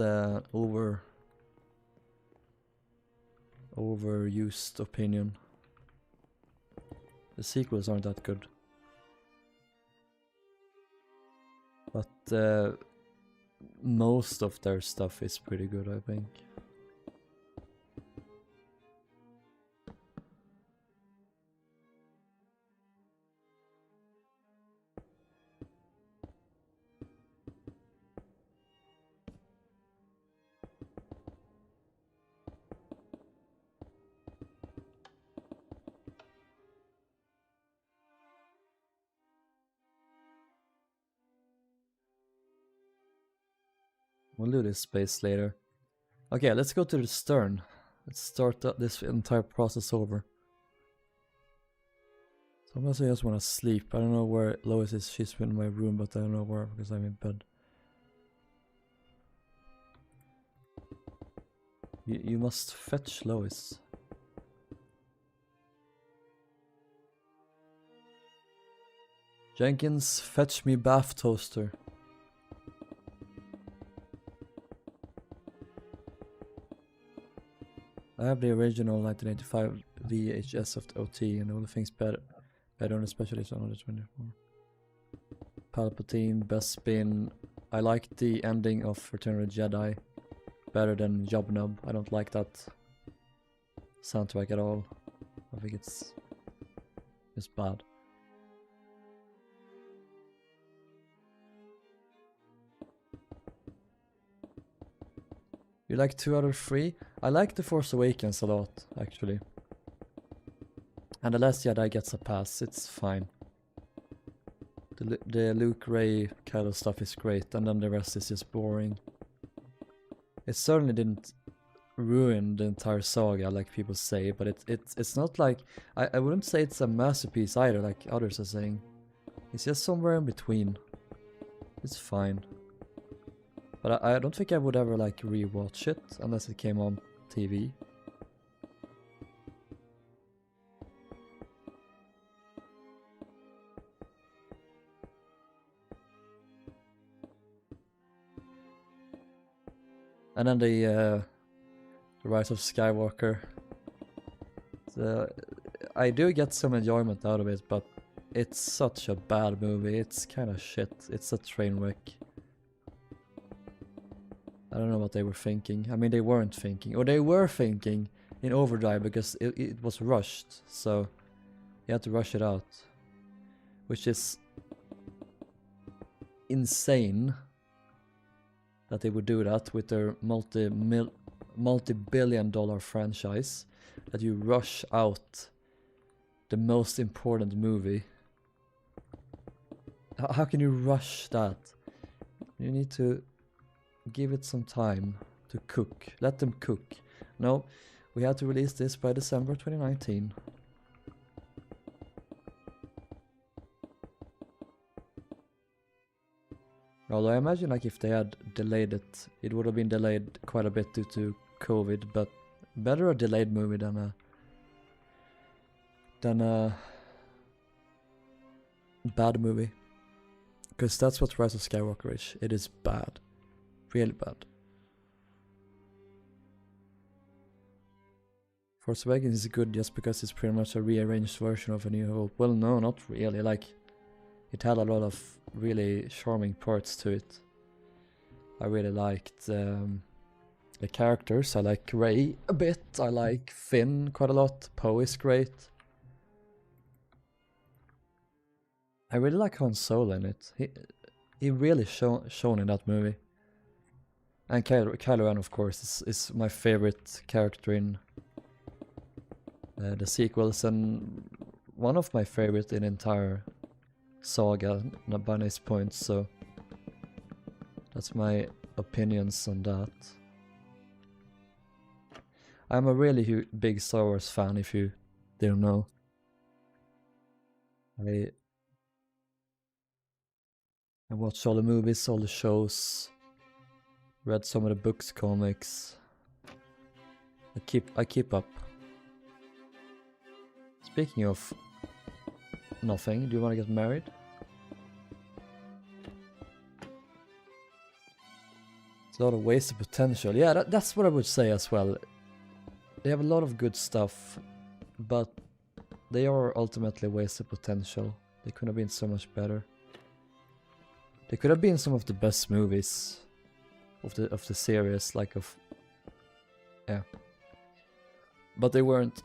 overused opinion. The sequels aren't that good. But most of their stuff is pretty good, I think. We'll do this space later. Okay, let's go to the stern. Let's start this entire process over. Sometimes I just want to sleep. I don't know where Lois is. She's in my room, but I don't know where because I'm in bed. You must fetch Lois. Jenkins, fetch me bath toaster. I have the original 1985 VHS of the OT and all the things better on, especially on the 24. Palpatine, best spin. I like the ending of Return of the Jedi better than Job Nub. I don't like that soundtrack at all. I think it's bad. You like 2 out of 3? I like The Force Awakens a lot, actually. And The Last Jedi gets a pass, it's fine. The Luke, Rey, Kylo stuff is great, and then the rest is just boring. It certainly didn't ruin the entire saga like people say, but it's not like I wouldn't say it's a masterpiece either like others are saying. It's just somewhere in between. It's fine. But I don't think I would ever like rewatch it unless it came on TV. And then the Rise of Skywalker. I do get some enjoyment out of it, but it's such a bad movie. It's kind of shit. It's a train wreck. I don't know what they were thinking. I mean, they weren't thinking. Or they were thinking in overdrive because it was rushed. So you had to rush it out. Which is insane that they would do that with their multi-billion-dollar franchise. That you rush out the most important movie. How can you rush that? You need to give it some time to cook. Let them cook. No, we had to release this by December 2019. Although I imagine like if they had delayed it, it would have been delayed quite a bit due to COVID, but better a delayed movie than a bad movie. Because that's what Rise of Skywalker is. It is bad. Really bad. Force Awakens is good just because it's pretty much a rearranged version of A New Hope. Well, no, not really. Like, it had a lot of really charming parts to it. I really liked the characters. I like Rey a bit. I like Finn quite a lot. Poe is great. I really like Han Solo in it. He really shown in that movie. And Kylo Ren, of course, is my favorite character in the sequels, and one of my favorite in the entire saga by this point, so that's my opinions on that. I'm a really big Star Wars fan, if you didn't know. I watched all the movies, all the shows, read some of the books, comics. I keep up. Speaking of nothing, do you want to get married? It's a lot of wasted potential. Yeah, that's what I would say as well. They have a lot of good stuff, but they are ultimately wasted potential. They could have been so much better. They could have been some of the best movies of the series, like yeah. But they weren't.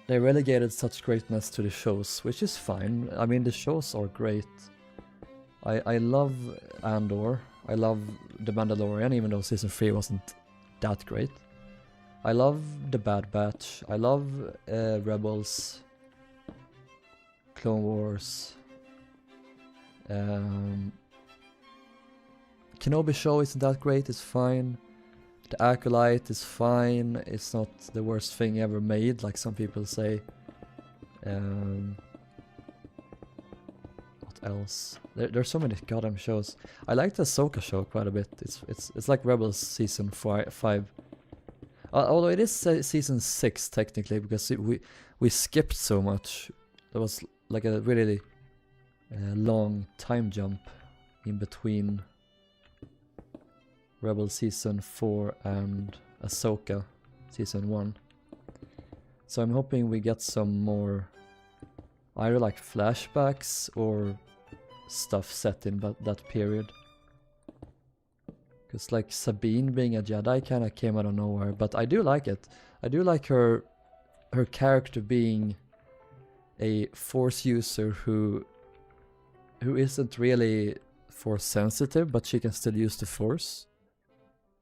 They relegated such greatness to the shows, which is fine. I mean, the shows are great. I love Andor. I love The Mandalorian, even though season 3 wasn't that great. I love The Bad Batch. I love Rebels, Clone Wars. Kenobi show isn't that great, it's fine. The Acolyte is fine, it's not the worst thing ever made, like some people say. What else? There's so many goddamn shows. I like the Ahsoka show quite a bit. It's like Rebels season 5. Although it is season 6 technically, because we skipped so much. There was like a really long time jump in between Rebel season 4 and Ahsoka season 1. So I'm hoping we get some more either like flashbacks or stuff set in that period. Because like Sabine being a Jedi kind of came out of nowhere, but I do like it. I do like her character being a Force user who isn't really Force sensitive, but she can still use the Force.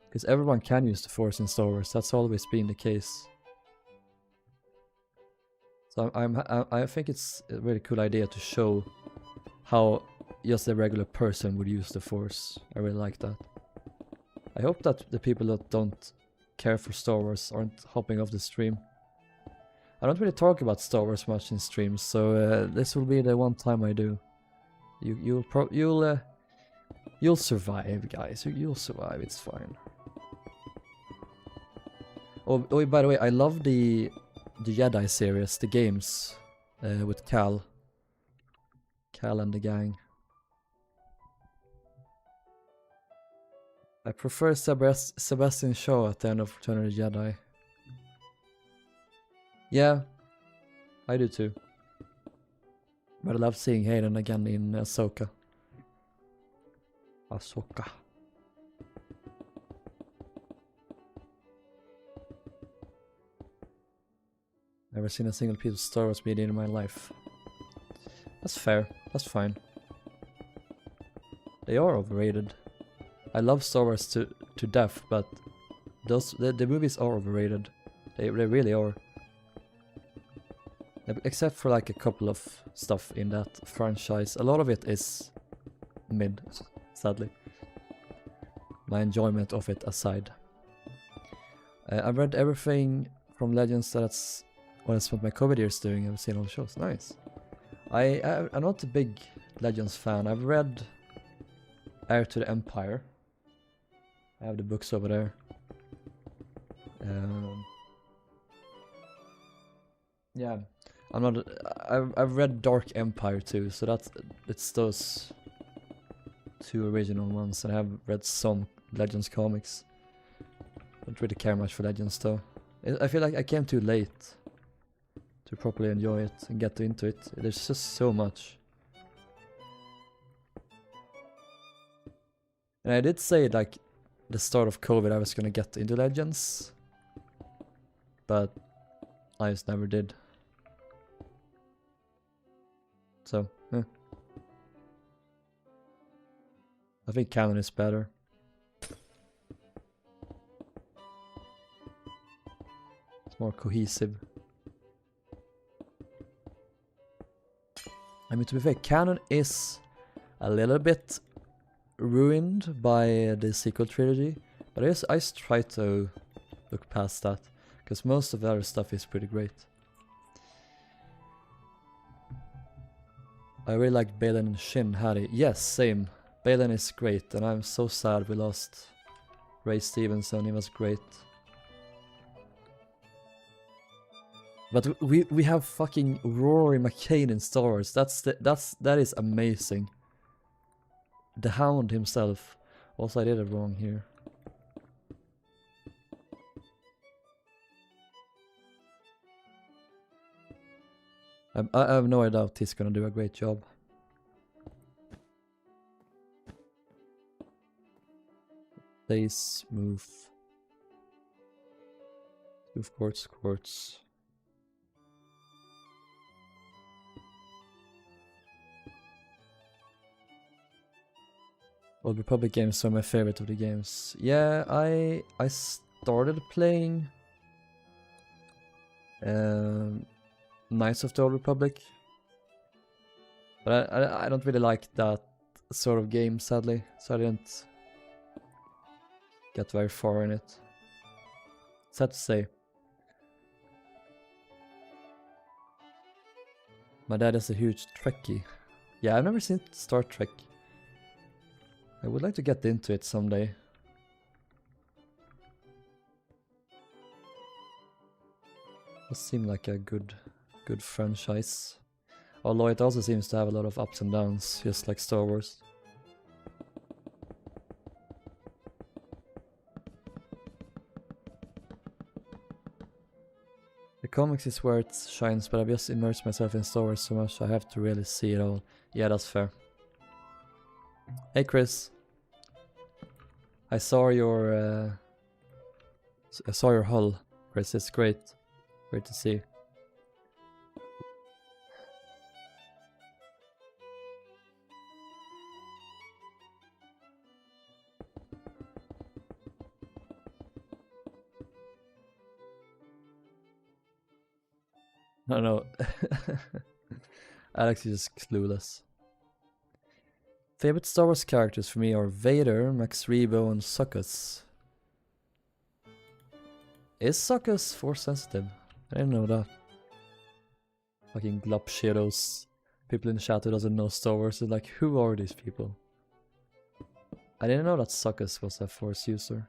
Because everyone can use the Force in Star Wars, that's always been the case. So I think it's a really cool idea to show how just a regular person would use the Force. I really like that. I hope that the people that don't care for Star Wars aren't hopping off the stream. I don't really talk about Star Wars much in streams, so this will be the one time I do. You'll survive, guys. You'll survive. It's fine. Oh, by the way, I love the Jedi series, the games, with Cal and the gang. I prefer Sebastian Shaw at the end of Return of the Jedi. Yeah, I do too. But I love seeing Hayden again in Ahsoka. Never seen a single piece of Star Wars media in my life. That's fair. That's fine. They are overrated. I love Star Wars to death, but the movies are overrated. They really are. Except for like a couple of stuff in that franchise. A lot of it is mid, sadly. My enjoyment of it aside. I've read everything from Legends. That's what I spent my COVID years doing. I've seen all the shows. Nice. I'm not a big Legends fan. I've read Heir to the Empire. I have the books over there. Yeah. I've read Dark Empire too, so it's those two original ones, and I have read some Legends comics. Don't really care much for Legends though. I feel like I came too late to properly enjoy it and get into it. There's just so much. And I did say like the start of COVID I was gonna get into Legends, but I just never did. So, I think canon is better. It's more cohesive. I mean, to be fair, canon is a little bit ruined by the sequel trilogy, but I just try to look past that, because most of the other stuff is pretty great. I really like Balin and Shin Hattie. Yes, same. Balin is great, and I'm so sad we lost Ray Stevenson. He was great. But we have fucking Rory McCain in Star Wars. That is amazing. The Hound himself. Also, I did it wrong here. I have no doubt he's gonna do a great job. Place, move. Move quartz. Old Republic games are my favorite of the games. Yeah, I started playing Knights of the Old Republic, but I don't really like that sort of game, sadly, so I didn't get very far in it. Sad to say. My dad is a huge Trekkie. Yeah, I've never seen Star Trek. I would like to get into it someday. It seemed like a good franchise. Although it also seems to have a lot of ups and downs, just like Star Wars. The comics is where it shines, but I've just immersed myself in Star Wars so much I have to really see it all. Yeah, that's fair. Hey Chris. I saw your hull, Chris. It's great. Great to see. I don't know. Alex is just clueless. Favorite Star Wars characters for me are Vader, Max Rebo, and Suckus. Is Suckers force sensitive? I didn't know that. Fucking glop shadows. People in the chat who doesn't know Star Wars is like, who are these people? I didn't know that Suckers was a force user.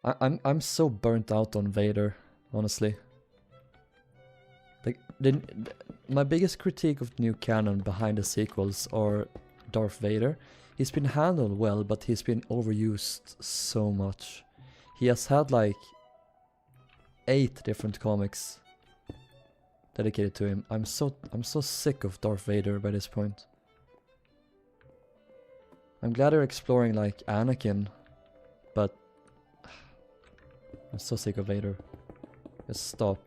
I'm so burnt out on Vader, honestly. Like my biggest critique of new canon behind the sequels are Darth Vader. He's been handled well, but he's been overused so much. He has had like 8 different comics dedicated to him. I'm so sick of Darth Vader by this point. I'm glad they're exploring like Anakin, but I'm so sick of Vader. Just stop.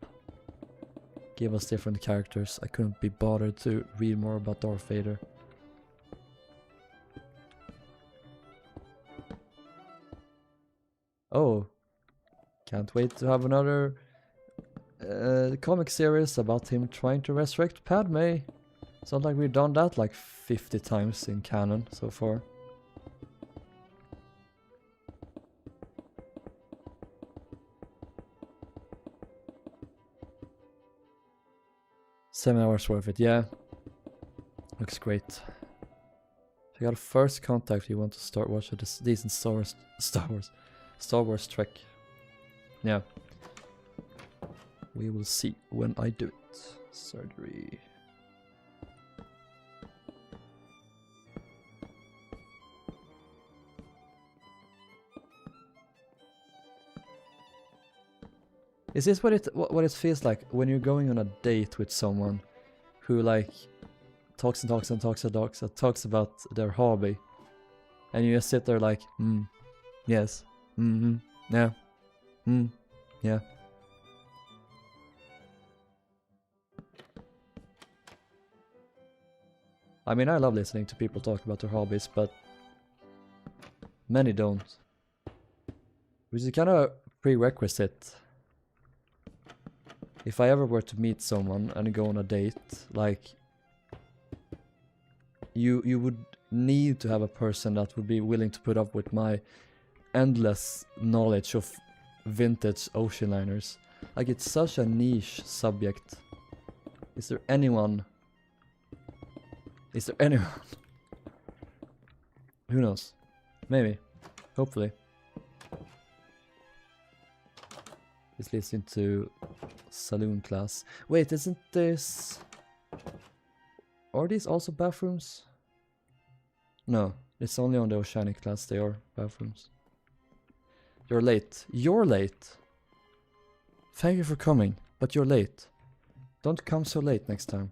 Give us different characters. I couldn't be bothered to read more about Darth Vader. Oh, can't wait to have another comic series about him trying to resurrect Padme. Sounds like we've done that like 50 times in canon so far. Seven hours worth it, yeah. Looks great. If you got a first contact, you want to start watching this decent Star Wars Trek. Yeah. We will see when I do it. Surgery. Is this what it feels like when you're going on a date with someone who like talks about their hobby, and you just sit there like, yes, yeah, yeah. I mean, I love listening to people talk about their hobbies, but many don't. Which is kind of a prerequisite. If I ever were to meet someone and go on a date, like, you would need to have a person that would be willing to put up with my endless knowledge of vintage ocean liners. Like, it's such a niche subject. Is there anyone? Who knows? Maybe. Hopefully. This leads into saloon class. Wait, isn't this... Are these also bathrooms? No, it's only on the Oceanic class they are bathrooms. You're late. You're late! Thank you for coming, but you're late. Don't come so late next time.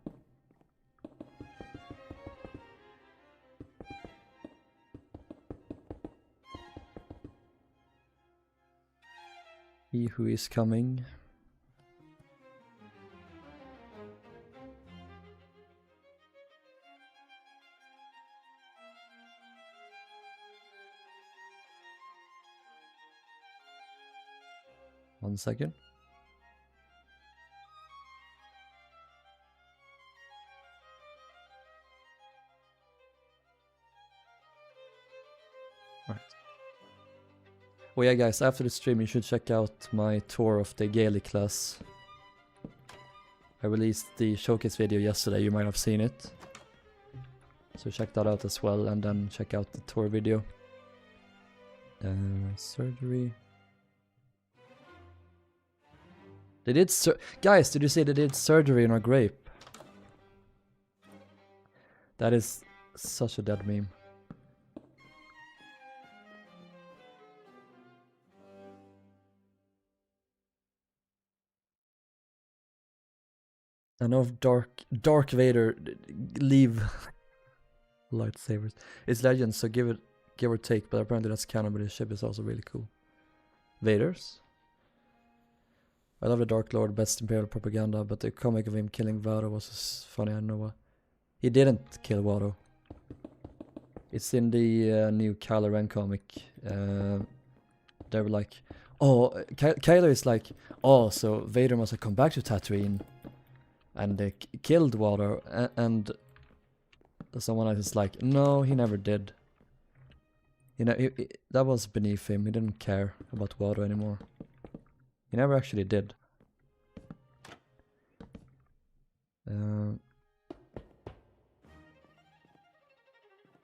He who is coming. One second. Right. Well, yeah, guys, after the stream you should check out my tour of the Gaelic class. I released the showcase video yesterday, you might have seen it. So check that out as well, and then check out the tour video. Surgery. They did guys, did you see they did surgery on a grape? That is such a dead meme. I know of Dark Vader leave lightsabers. It's legend, so give or take, but apparently that's canon, but his ship is also really cool. Vader's? I love the Dark Lord, best Imperial propaganda, but the comic of him killing Watto was just funny, I don't know why. He didn't kill Watto. It's in the new Kylo Ren comic. They were like, oh, Kylo is like, oh, so Vader must have come back to Tatooine and they killed Watto, and someone else is like, no, he never did. You know, that was beneath him. He didn't care about Wado anymore. He never actually did.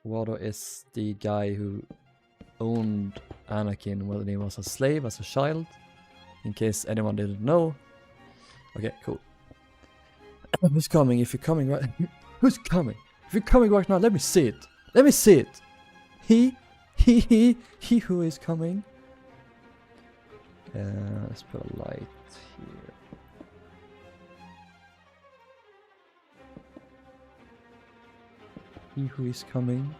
Wado is the guy who owned Anakin when he was a slave as a child. In case anyone didn't know. Okay, cool. Who's coming? If you're coming right... Who's coming? If you're coming right now, let me see it. Let me see it. He who is coming. Let's put a light here. He who is coming.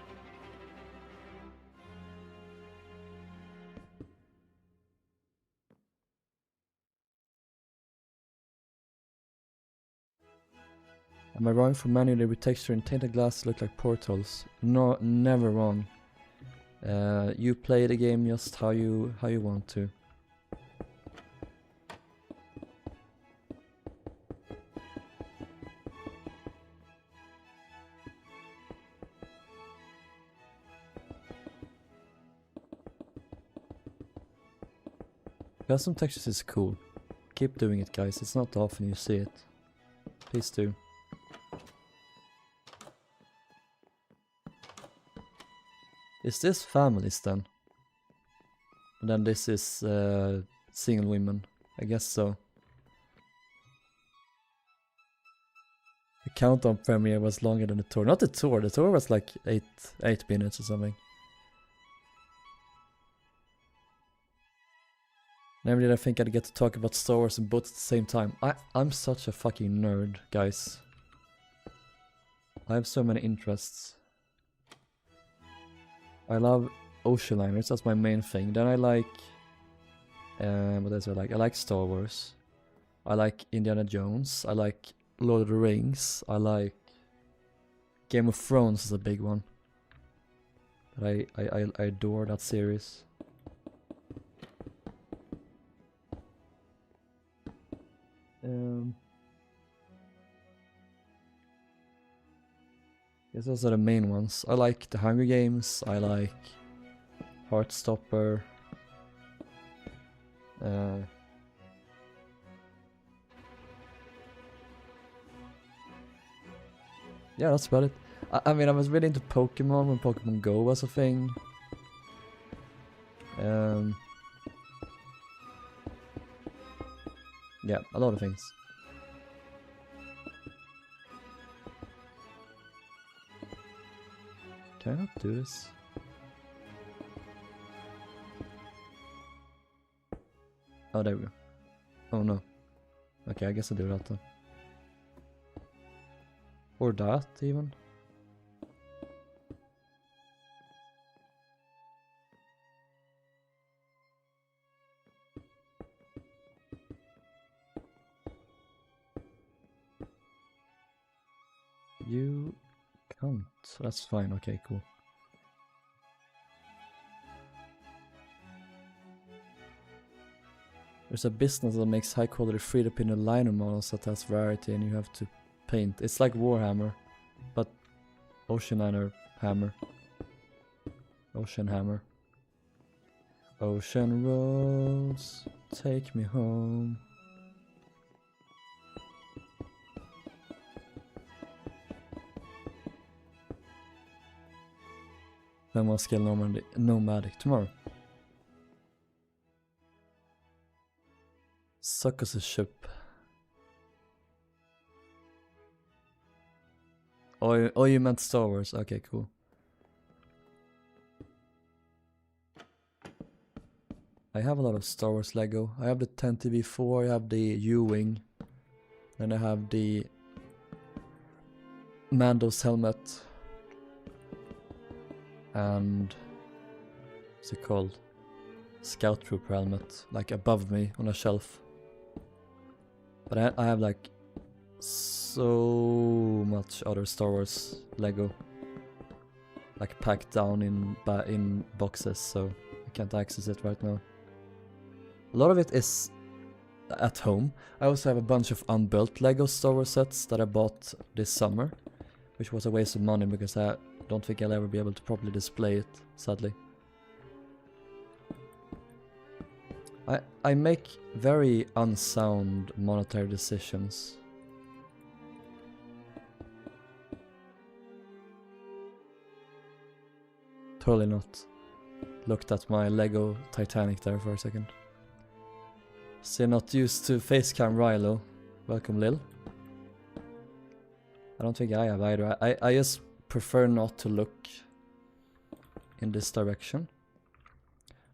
Am I wrong for manually with texture and tainted glass look like portals? No, never wrong. You play the game just how you want to. Custom textures is cool. Keep doing it, guys. It's not often you see it. Please do. Is this families then? And then this is single women. I guess so. The countdown premiere was longer than the tour. Not the tour. The tour was like 8 minutes or something. Never did I think I'd get to talk about Star Wars and both at the same time. I'm such a fucking nerd, guys. I have so many interests. I love ocean liners, that's my main thing. Then I like... what else I like? I like Star Wars. I like Indiana Jones. I like Lord of the Rings. I like... Game of Thrones is a big one. I adore that series. Yes, those are the main ones. I like the Hunger Games. I like Heartstopper. Yeah, that's about it. I mean, I was really into Pokemon when Pokemon Go was a thing. Yeah, a lot of things. Can I not do this? Oh, there we go. Oh no. Okay, I guess I'll do that then. Or that, even. You can't. That's fine. Okay, cool. There's a business that makes high quality 3D printed liner models that has variety and you have to paint. It's like Warhammer, but Ocean Liner Hammer. Ocean Hammer. Ocean rolls, take me home. Then we'll scale nomadic tomorrow. Suckers' ship. Oh, you meant Star Wars. Okay, cool. I have a lot of Star Wars Lego. I have the 10TV4, I have the U-Wing. Then I have the Mando's helmet. And what's it called? Scout Trooper helmet, like above me on a shelf. But I have like so much other Star Wars Lego, like packed down in boxes, so I can't access it right now. A lot of it is at home. I also have a bunch of unbuilt Lego Star Wars sets that I bought this summer. Which was a waste of money because I don't think I'll ever be able to properly display it, sadly. I make very unsound monetary decisions. Totally not. Looked at my Lego Titanic there for a second. Still not used to facecam Rilhon. Welcome, Lil. I don't think I have either. I just prefer not to look in this direction.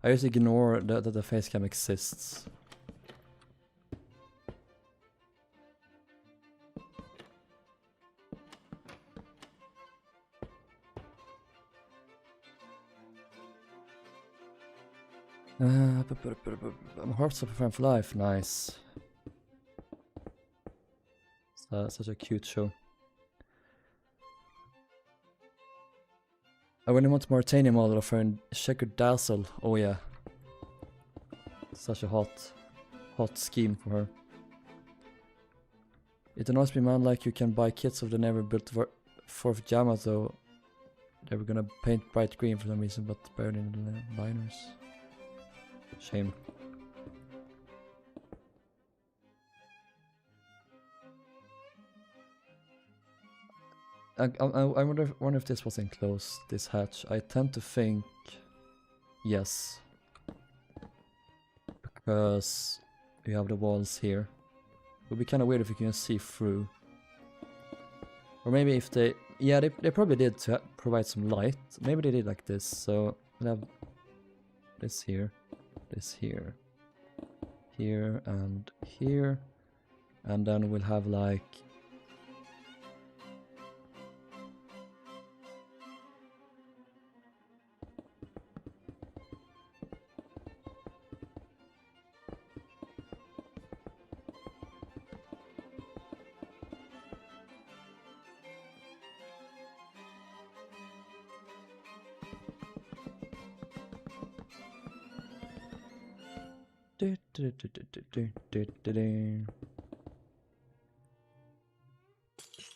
I just ignore that the facecam exists. I'm Hearts of a Friend for Life, nice. Such a cute show. I really want Mauritania model of her in Checkered Dazzle. Oh yeah. Such a hot scheme for her. It annoys me, man, like you can buy kits of the never built 4th Yamato. They were gonna paint bright green for some reason, but buried in the liners. Shame. I wonder if this was enclosed, this hatch. I tend to think yes. Because you have the walls here. It would be kind of weird if you can see through. Or maybe if they... Yeah, they probably did to provide some light. Maybe they did like this, so we'll have this here, here, and here. And then we'll have like...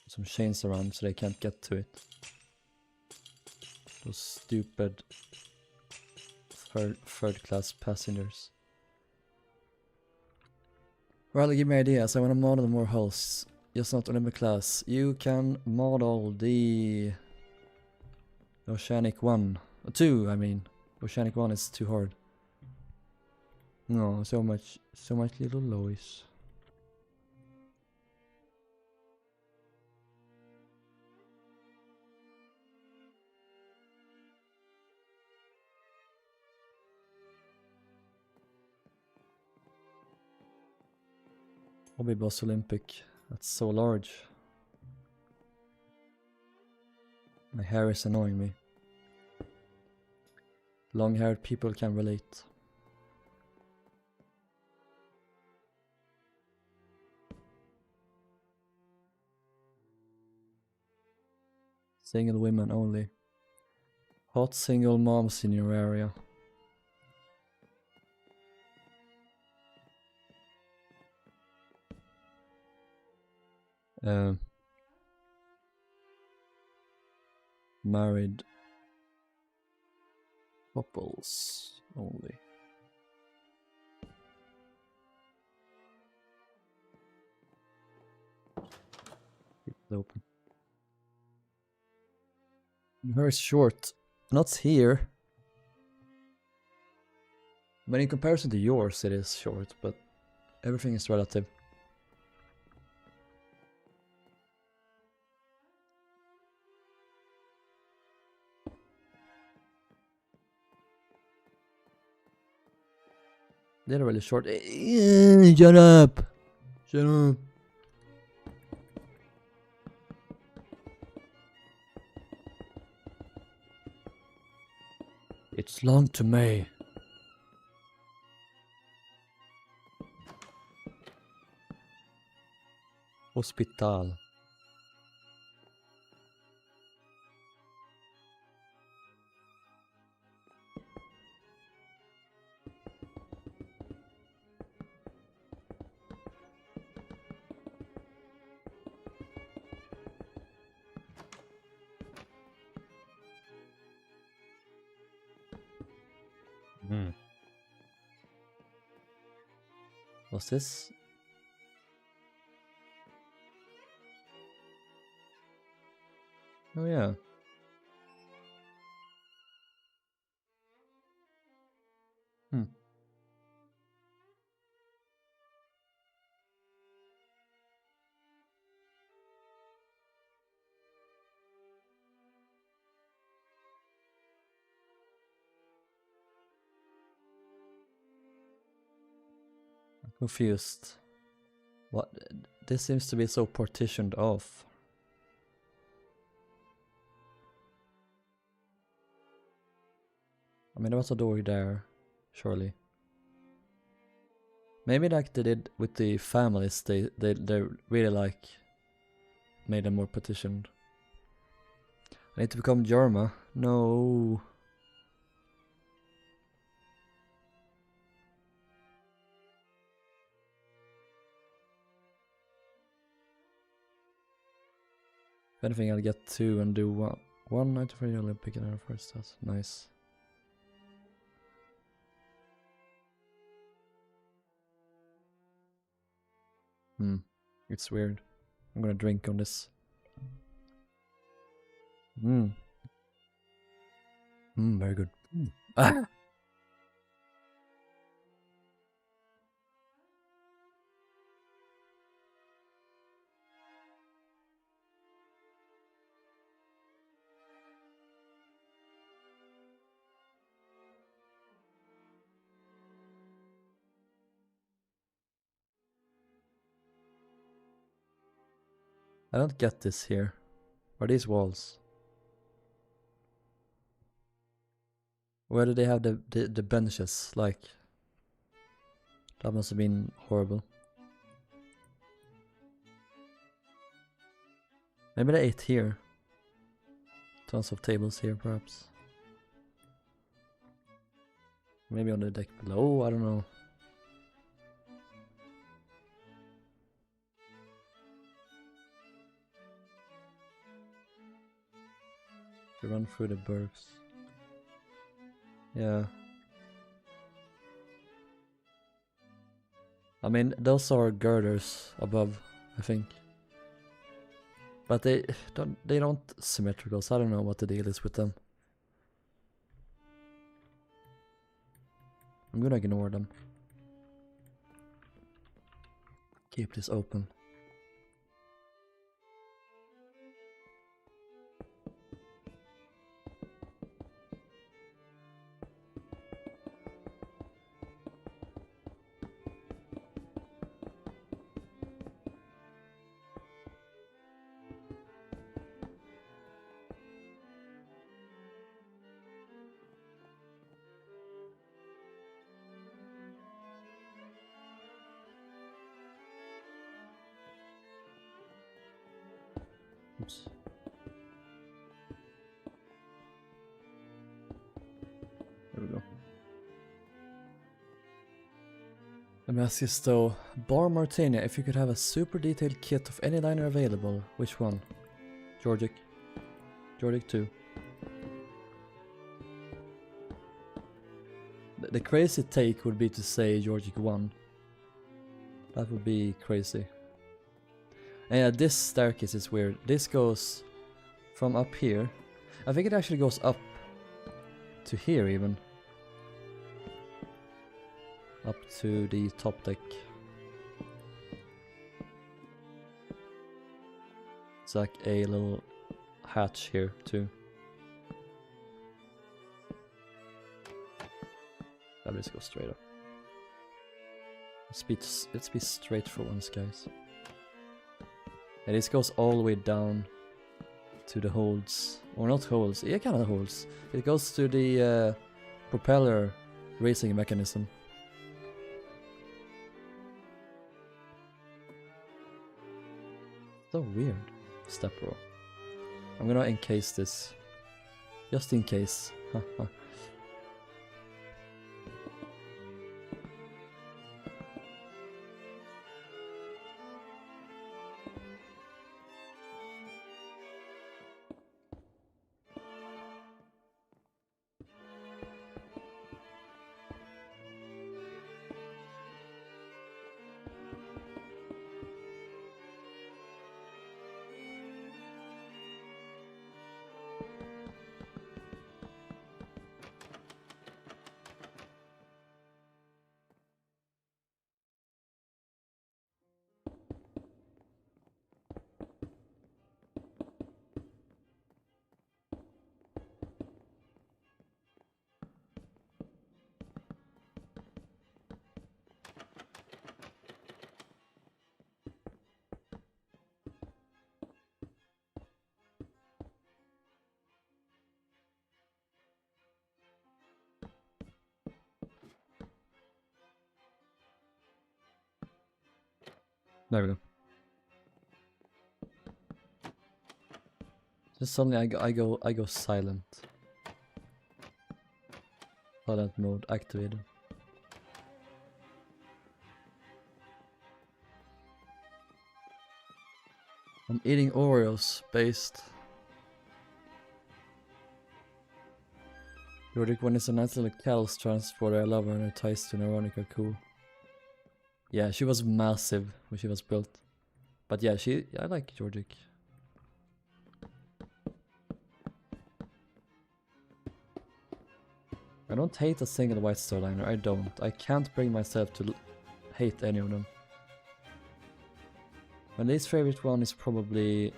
some chains around so they can't get to it. Those stupid third class passengers. Rather give me ideas. I want to model more hulls. Just not Olympic class. You can model the Oceanic 1. 2, I mean. Oceanic 1 is too hard. No, so much little Lois. Hobby Boss Olympic. That's so large. My hair is annoying me. Long-haired people can relate. Single women only. Hot single moms in your area. Married couples only. Keep it open. Very short. Not here. But in comparison to yours, it is short, but everything is relative. They're really short. Shut up! Shut up! It's long to me. Hospital. Mm. What's this? Oh yeah. Hmm. I'm confused. What? This seems to be so partitioned off. I mean, there was a door there, surely. Maybe like they did with the families, they really like made them more partitioned. I need to become Jorma. No. If anything, I'll get 2 and do 1. 1 night for you, pick another first. That's nice. It's weird. I'm gonna drink on this. Very good. Ah! I don't get this here. What are these walls? Where do they have the benches? Like, that must have been horrible. Maybe they ate here. Tons of tables here, perhaps. Maybe on the deck below, I don't know. We run through the bergs. Yeah. I mean, those are girders above, I think. But they don't symmetrical, so I don't know what the deal is with them. I'm gonna ignore them. Keep this open. Oops. There we go. Let me ask this though. Bar Martini, if you could have a super detailed kit of any liner available, which one? Georgic. Georgic 2. The crazy take would be to say Georgic 1. That would be crazy. And yeah, this staircase is weird. This goes from up here. I think it actually goes up to here even. Up to the top deck. It's like a little hatch here too. Let me just go straight up. Let's be straight for once, guys. And this goes all the way down to the holds. Or not holds, yeah, kind of holds. It goes to the propeller racing mechanism. So weird. Step row. I'm gonna encase this. Just in case. There we go. Just suddenly I go silent. Silent mode activated. I'm eating Oreos based. Nordic one is a nice little cattle transporter. I love her and her ties to Neuronic are cool. Yeah, she was massive when she was built. But yeah, I like Georgic. I don't hate a single White Star Liner, I don't. I can't bring myself to hate any of them. My least favorite one is probably...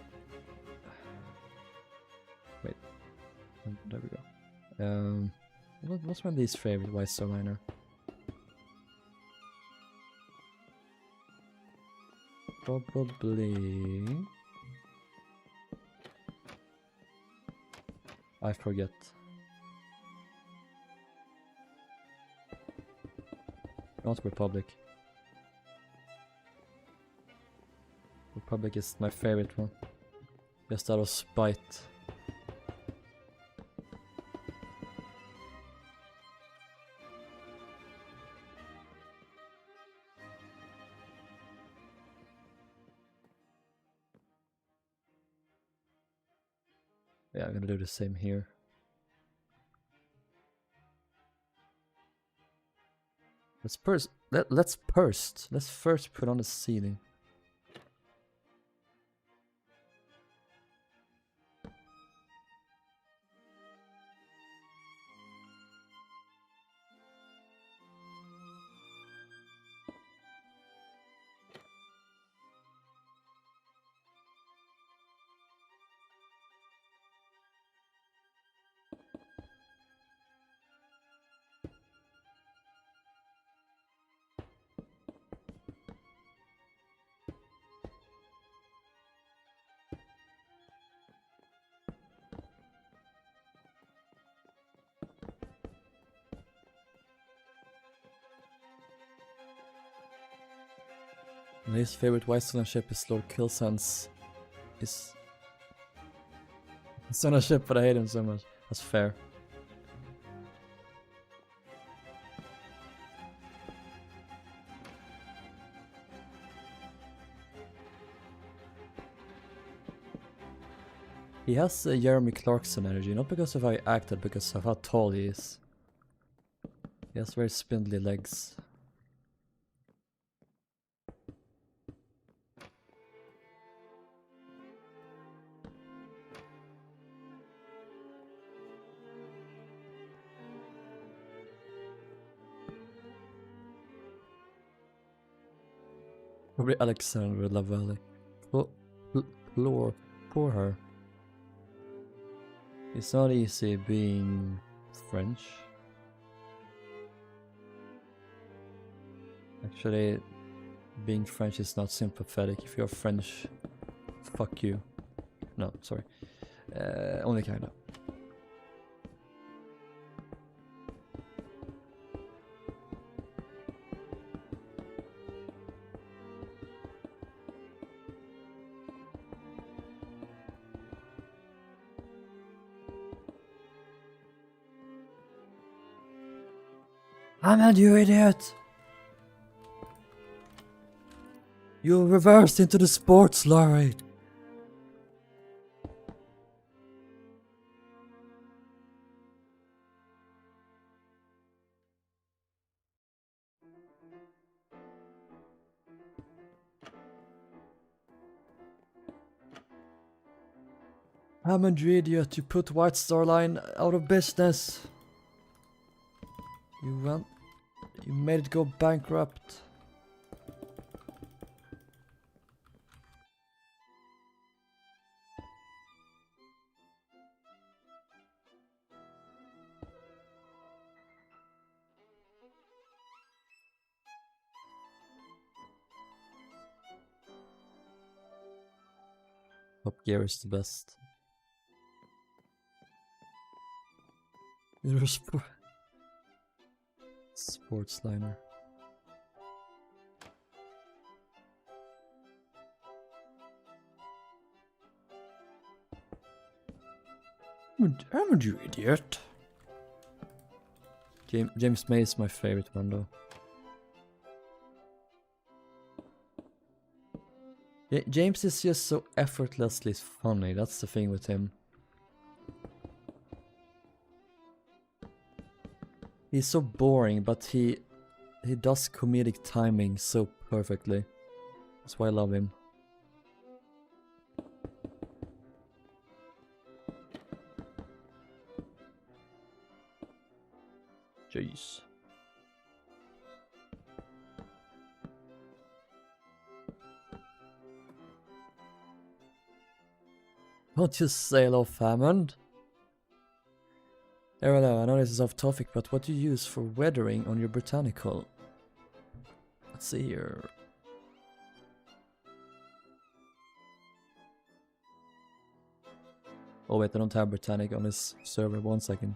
Wait. There we go. What's my least favorite White Star Liner? Probably... I forget. Not Republic. Republic is my favorite one. Just out of spite. Yeah, I'm gonna do the same here. Let's first put on the ceiling. My least favorite White Star ship is Lord Kilsan's. It's on a ship, but I hate him so much. That's fair. He has Jeremy Clarkson energy, not because of how he acted, because of how tall he is. He has very spindly legs. Probably Alexandra Lavallee. Poor her. It's not easy being French. Actually, being French is not sympathetic. If you're French, fuck you. No, sorry. Only kinda. Ahmed, you idiot! You reversed into the sports lorry! Ahmed, you idiot! You put White Star Line out of business! You made it go bankrupt. Top Gear is the best. You're a sports liner. Haven't you, idiot? James May is my favorite one, though. James is just so effortlessly funny. That's the thing with him. He's so boring, but he does comedic timing so perfectly. That's why I love him. Jeez. Don't just sail off, Hammond. Hello, I know this is off topic, but what do you use for weathering on your Britannic hull? Let's see here. Oh wait, I don't have Britannic on this server. 1 second.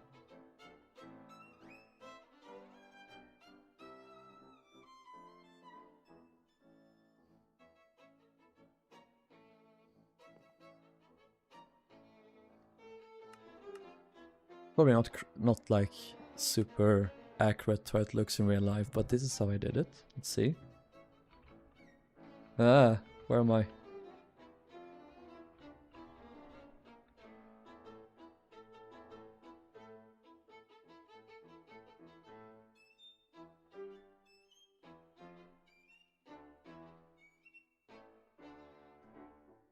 Probably not like super accurate how it looks in real life, but this is how I did it. Let's see. Ah, where am I?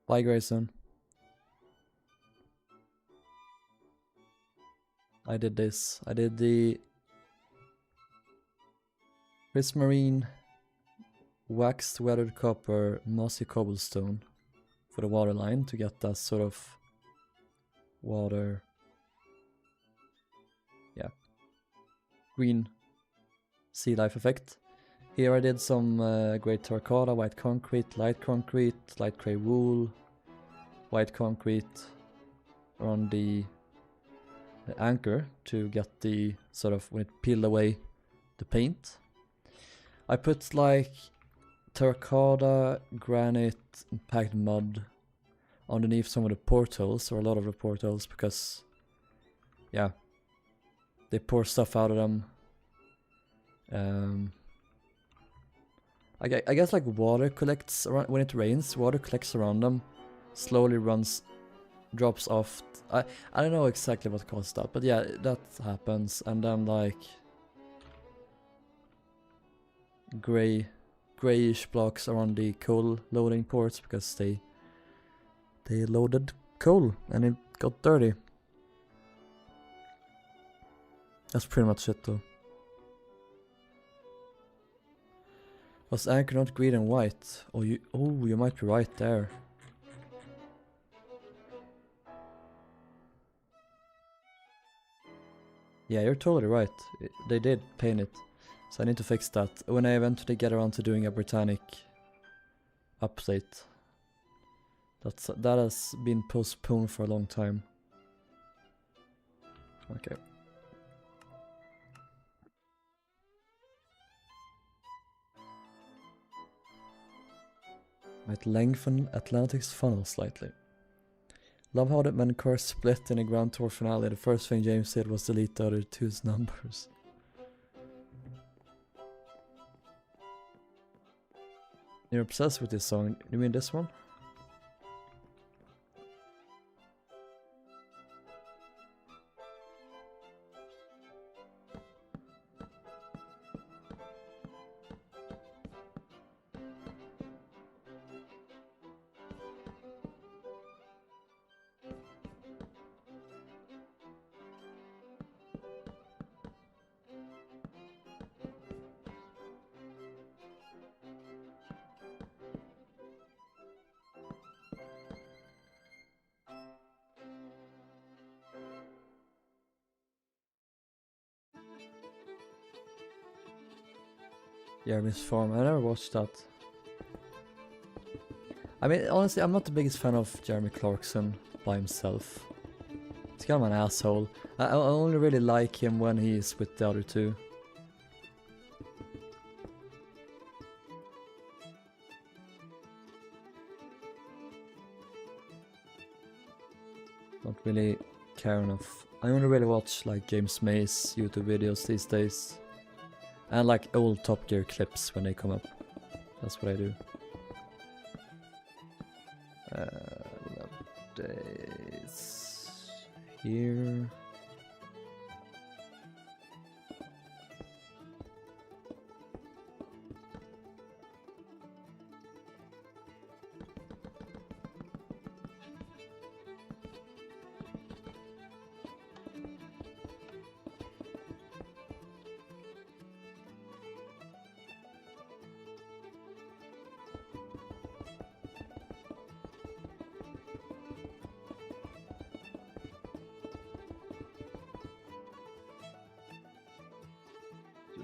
Bye, Grayson. I did this. I did the prismarine waxed weathered copper mossy cobblestone for the water line to get that sort of water, yeah, green sea life effect. Here I did some great terracotta, white concrete, light grey wool, white concrete on the anchor to get the sort of, when it peeled away the paint. I put like terracotta, granite, and packed mud underneath some of the portholes, or a lot of the portholes, because yeah, they pour stuff out of them. I guess like water collects around when it rains. Water collects around them, slowly drops off. I don't know exactly what caused that, but yeah, that happens. And then like grayish blocks around the coal loading ports, because they loaded coal and it got dirty. That's pretty much it though. Was anchor not green and white? Oh, you might be right there. Yeah, you're totally right. They did paint it. So I need to fix that when I eventually get around to doing a Britannic update. That has been postponed for a long time. Okay. Might lengthen Atlantic's funnel slightly. Love how that when cars split in a Grand Tour finale, the first thing James did was delete the other two's numbers. You're obsessed with this song. You mean this one? Jeremy's Farm. I never watched that. I mean, honestly, I'm not the biggest fan of Jeremy Clarkson by himself. He's kind of an asshole. I only really like him when he's with the other two. Don't really care enough. I only really watch like James May's YouTube videos these days. And like old Top Gear clips when they come up. That's what I do. Updates here.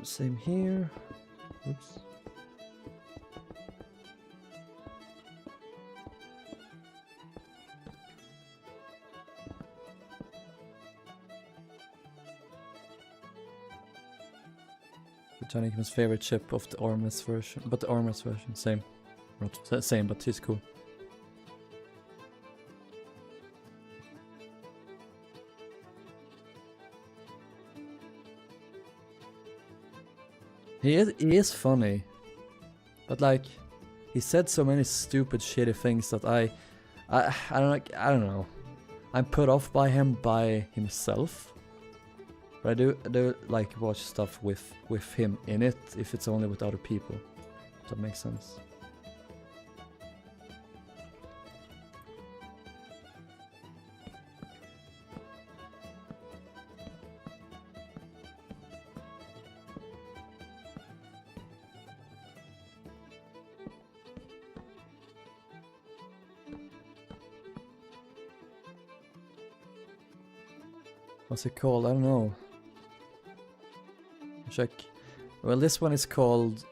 Same here. Oops. Britannic is my favorite ship of the Armor's version, but the Armor's version, same. Not same, but he's cool. He is funny, but like he said so many stupid shitty things that I don't know. I'm put off by him by himself. But I do like watch stuff with him in it if it's only with other people. If that makes sense. What's it called? I don't know. Check. Well, this one is called...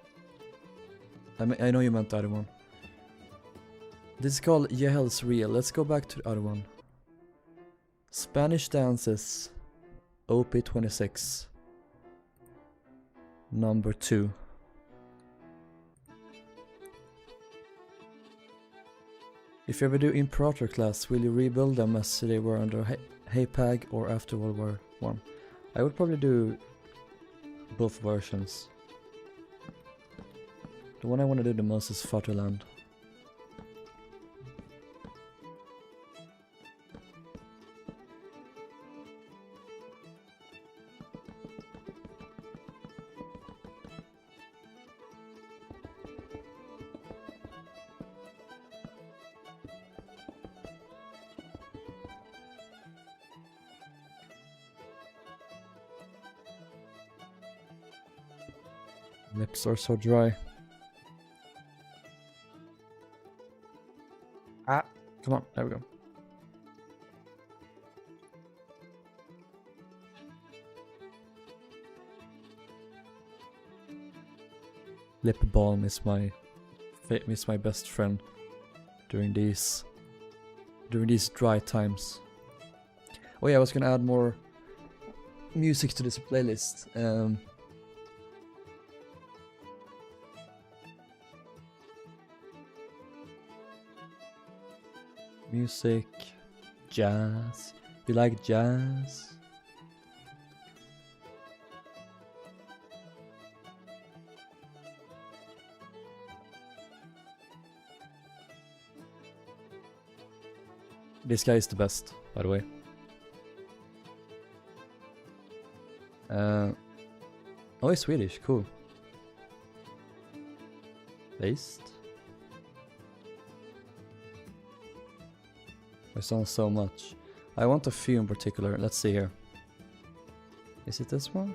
I know you meant the other one. This is called Yehel's Real. Let's go back to the other one. Spanish Dances. OP26. Number 2. If you ever do Imperator class, will you rebuild them as they were under Haypag or after World War I? I would probably do both versions. The one I want to do the most is Fatherland. Lips are so dry. Ah, come on, there we go. Lip balm is my best friend during these dry times. Oh yeah, I was gonna add more music to this playlist. Music, jazz. You like jazz? This guy is the best, by the way. Oh, he's Swedish, cool. Based. I saw so much. I want a few in particular. Let's see here. Is it this one?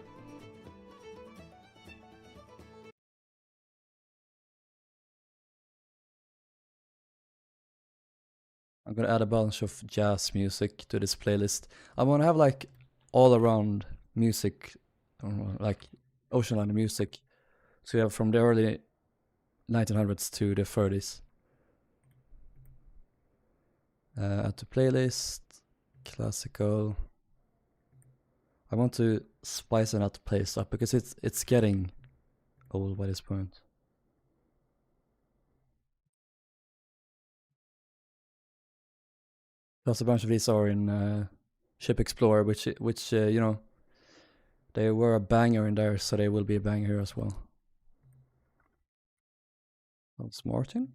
I'm gonna add a bunch of jazz music to this playlist. I wanna have like all around music, I don't know, like ocean liner music. So you have from the early 1900s to the 30s. Add to playlist, classical. I want to spice it up the place up because it's getting old by this point. Plus a bunch of these are in Ship Explorer, which you know, they were a banger in there, so they will be a banger here as well. That's Martin.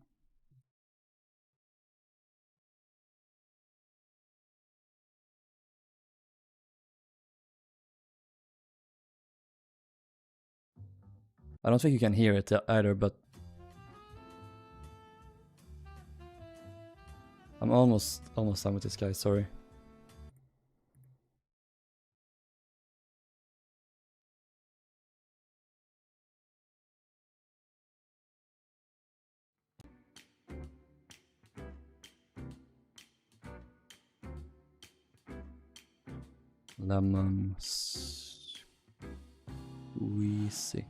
I don't think you can hear it either, but I'm almost done with this guy, sorry. Lemon squeezy.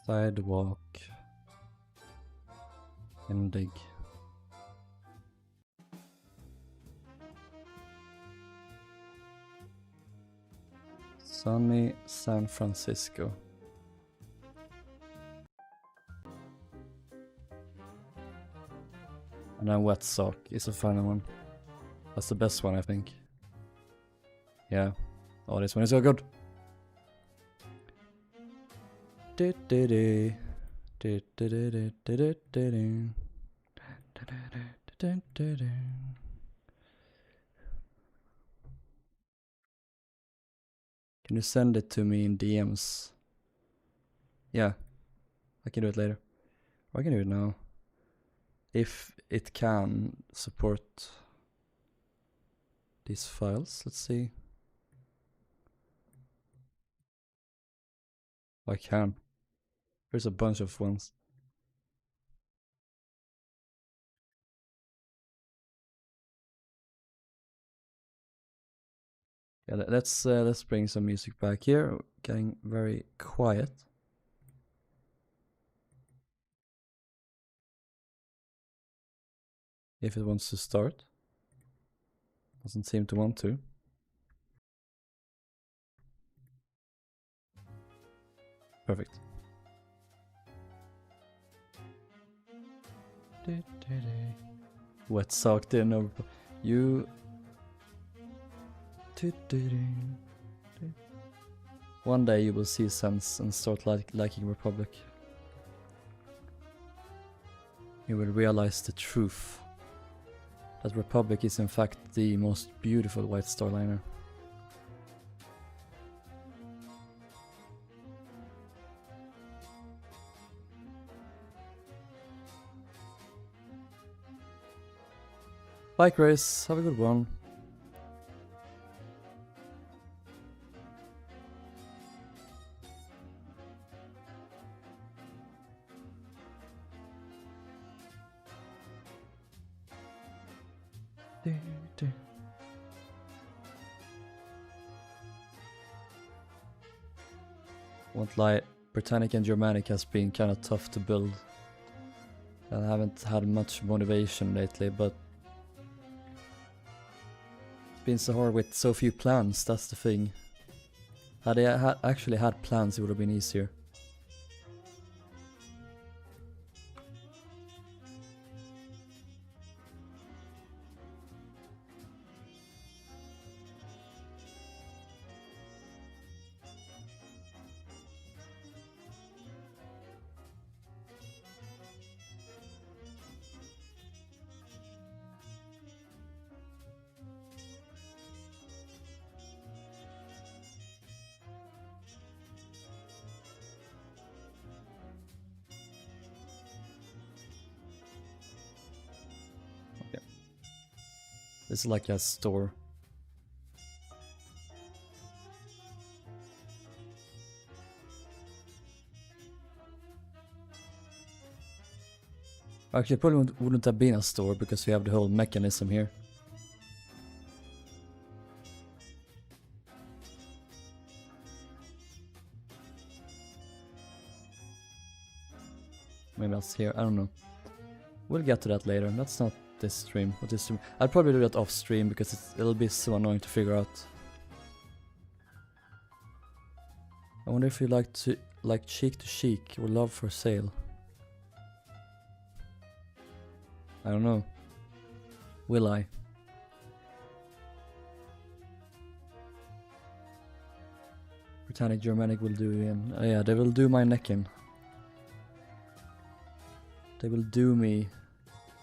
Sidewalk. Endig. Sunny San Francisco. And then Wet Sock is the final one. That's the best one, I think. Yeah. Oh, this one is so good. Can you send it to me in DMs? Yeah. I can do it later. Or I can do it now. If it can support these files, let's see. I can. There's a bunch of ones. Yeah, let's bring some music back here. Getting very quiet. If it wants to start. Doesn't seem to want to. Perfect. Wet Sock didn't know. You. One day you will see sense and start liking Republic. You will realize the truth. That Republic is in fact the most beautiful White Star liner. Bye Chris, have a good one. Won't lie, Britannic and Germanic has been kinda tough to build. I haven't had much motivation lately, but it's been so hard with so few plans, that's the thing. Had I actually had plans, it would have been easier. This is like a store. Actually, it probably wouldn't have been a store because we have the whole mechanism here. Maybe that's here, I don't know. We'll get to that later, that's not this stream. What is stream? I'll probably do that off stream because it'll be so annoying to figure out. I wonder if you like Cheek to Chic or Love for Sale. I don't know. Will I? Britannic, Germanic will do in. Yeah, they will do my neck in. They will do me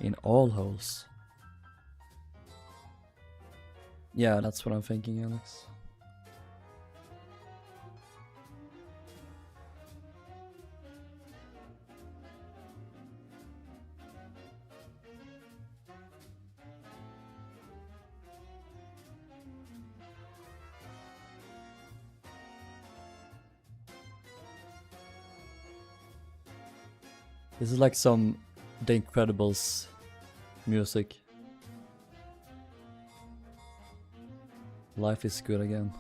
in all holes. Yeah, that's what I'm thinking, Alex. This is like some The Incredibles music. Life is good again.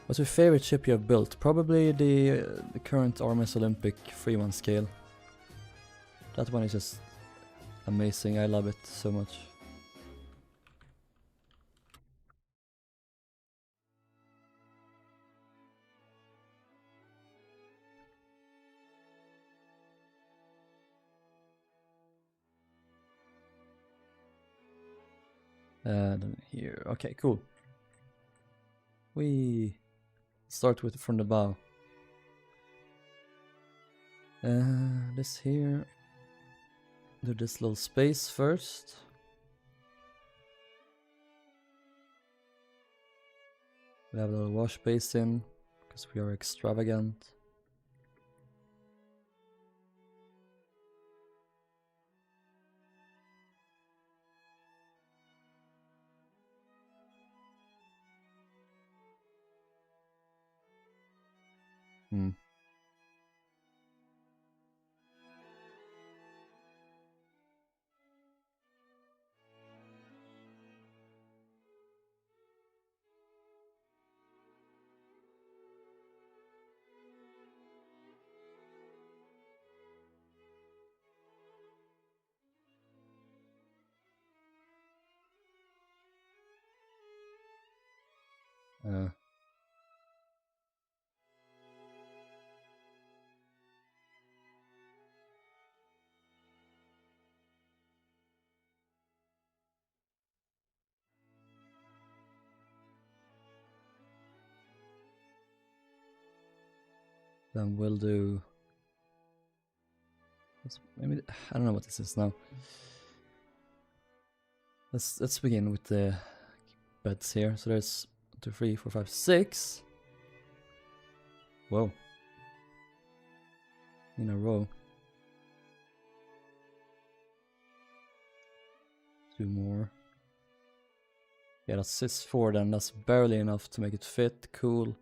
What's your favorite ship you have built? Probably the current Armis Olympic 3-1 scale. That one is just amazing. I love it so much. Then here. Okay, cool. We start with from the bow. This here. Do this little space first. We have a little wash basin because we are extravagant. Then we'll do. Maybe I don't know what this is now. Let's begin with the beds here. So there's 1, 2, 3, 4, 5, 6. Whoa. In a row. 2 more. Yeah, that's 4 then. That's barely enough to make it fit. Cool.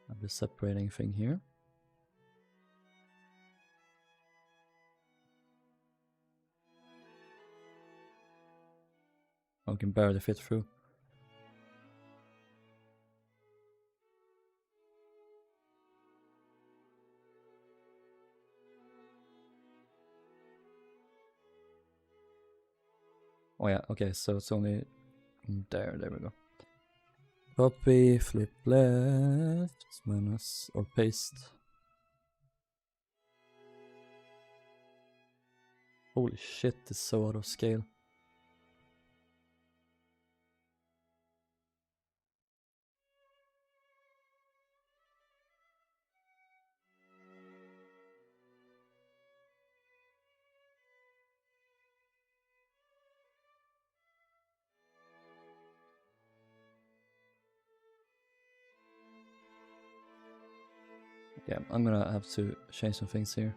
Have the separating thing here. I can barely fit through. Oh yeah, okay, so it's only there we go. Copy, flip left, minus, or paste. Holy shit, it's so out of scale. Yeah, I'm gonna have to change some things here.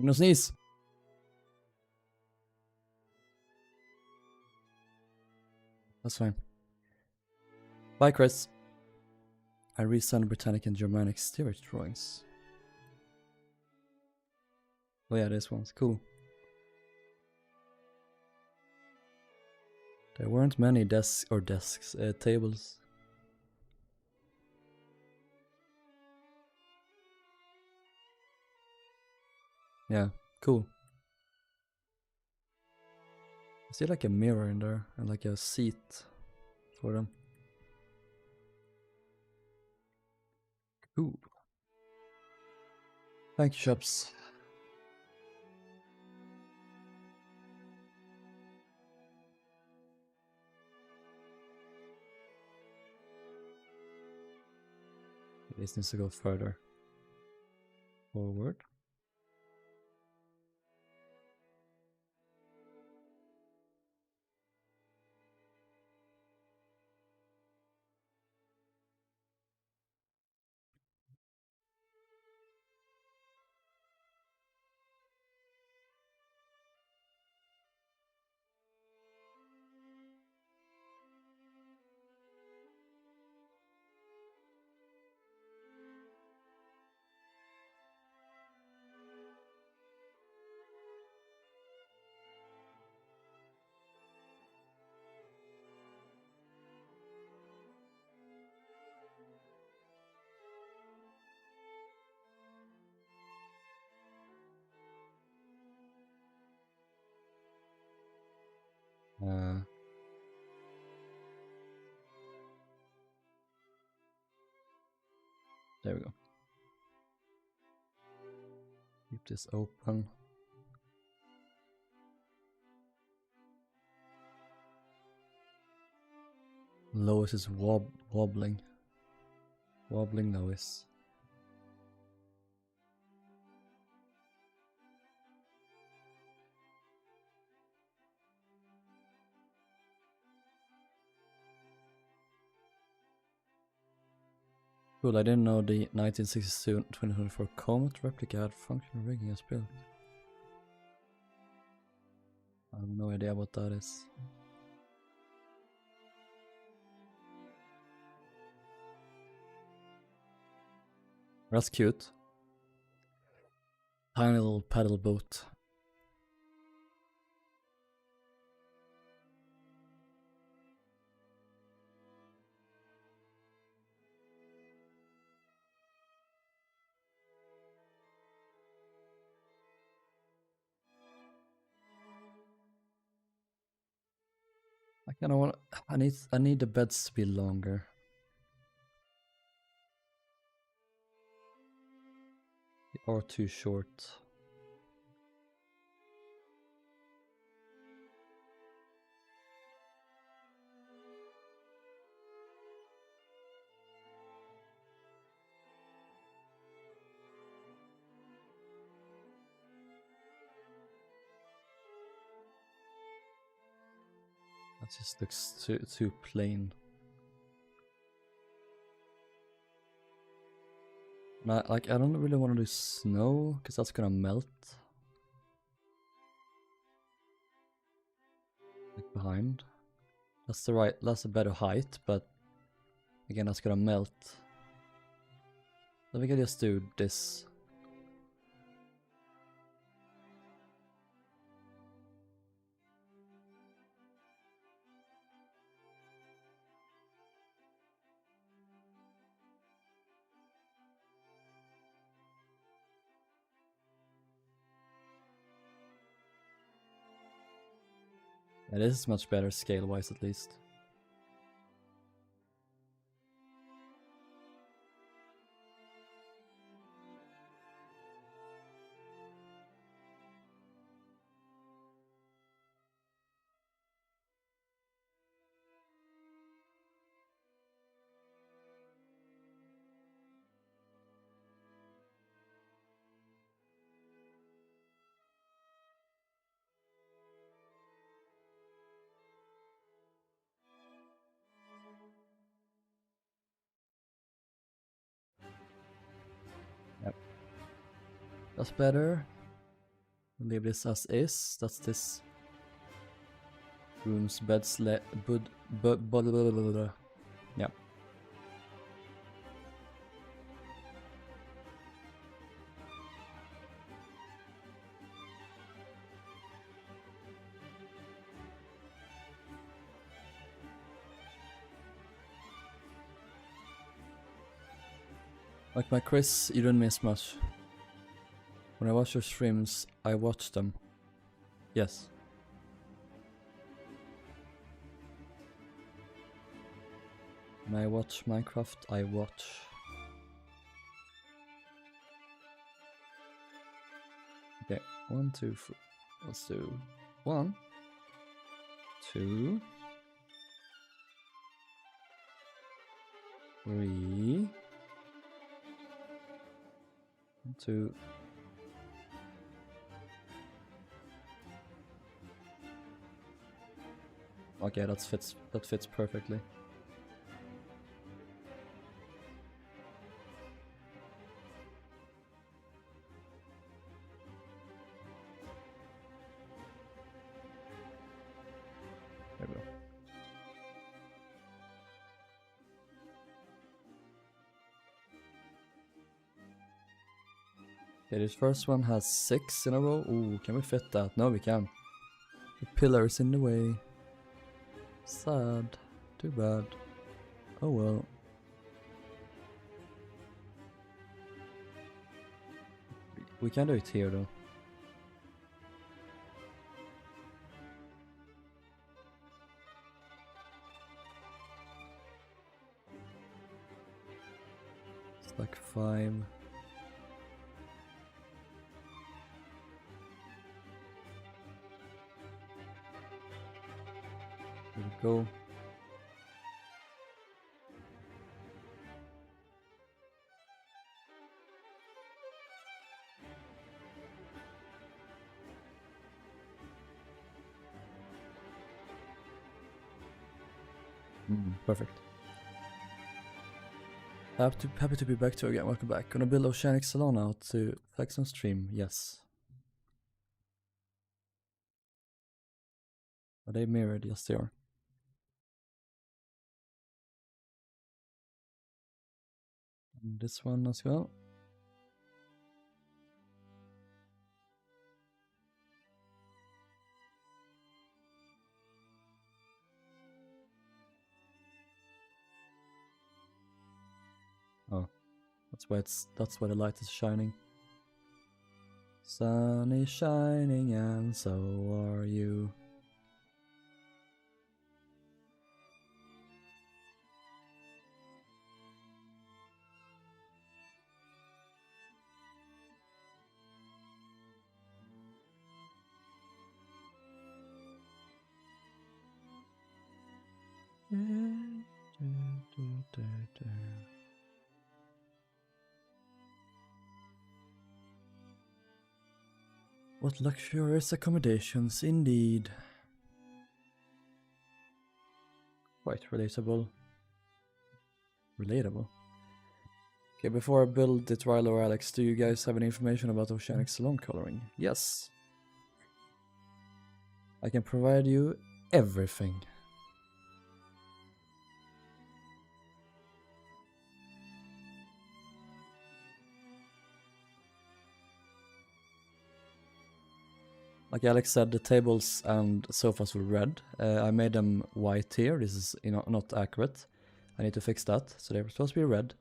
No sneeze. That's fine. Bye, Chris. I resend Britannic and Germanic steerage drawings. Oh yeah, this one's cool. There weren't many tables. Yeah, cool. I see like a mirror in there and like a seat for them. Cool. Thank you, Shops. This needs to go further forward. There we go. Keep this open. Lois is wobbling. Wobbling Lois. Cool, I didn't know the 1962-2024 Comet replica had functional rigging as built. I have no idea what that is. That's cute. Tiny little paddle boat. I kinda want. I need the beds to be longer. They are too short. That just looks too plain. I don't really want to do snow because that's gonna melt. Like behind. That's a better height, but again that's gonna melt. Then we can just do this. Yeah, this is much better scale-wise at least. Yep. That's better. Leave this as is. That's this room's bed yeah. Like my Chris, you don't miss much. When I watch your streams, I watch them. Yes. When I watch Minecraft, I watch. Okay, 1, 2, 3. Let's do 1, 2, 3, 2. Okay, that fits perfectly. There we go. Okay, this first one has 6 in a row. Ooh, can we fit that? No, we can. The pillar is in the way. Sad. Too bad. Oh well. We can do it here though. It's like 5. There we go. Perfect. Happy to be back to again. Welcome back. Gonna build Oceanic Salon now to flex on stream. Yes. Are they mirrored? Yes, they are. And this one as well. Oh, that's why the light is shining. Sun is shining and so are you. What luxurious accommodations indeed. Quite relatable. Okay, before I build it, Rilhon or Alex, do you guys have any information about Oceanic Salon coloring? Yes. I can provide you everything. Like Alex said, the tables and sofas were red. I made them white here. This is not accurate. I need to fix that. So they were supposed to be red.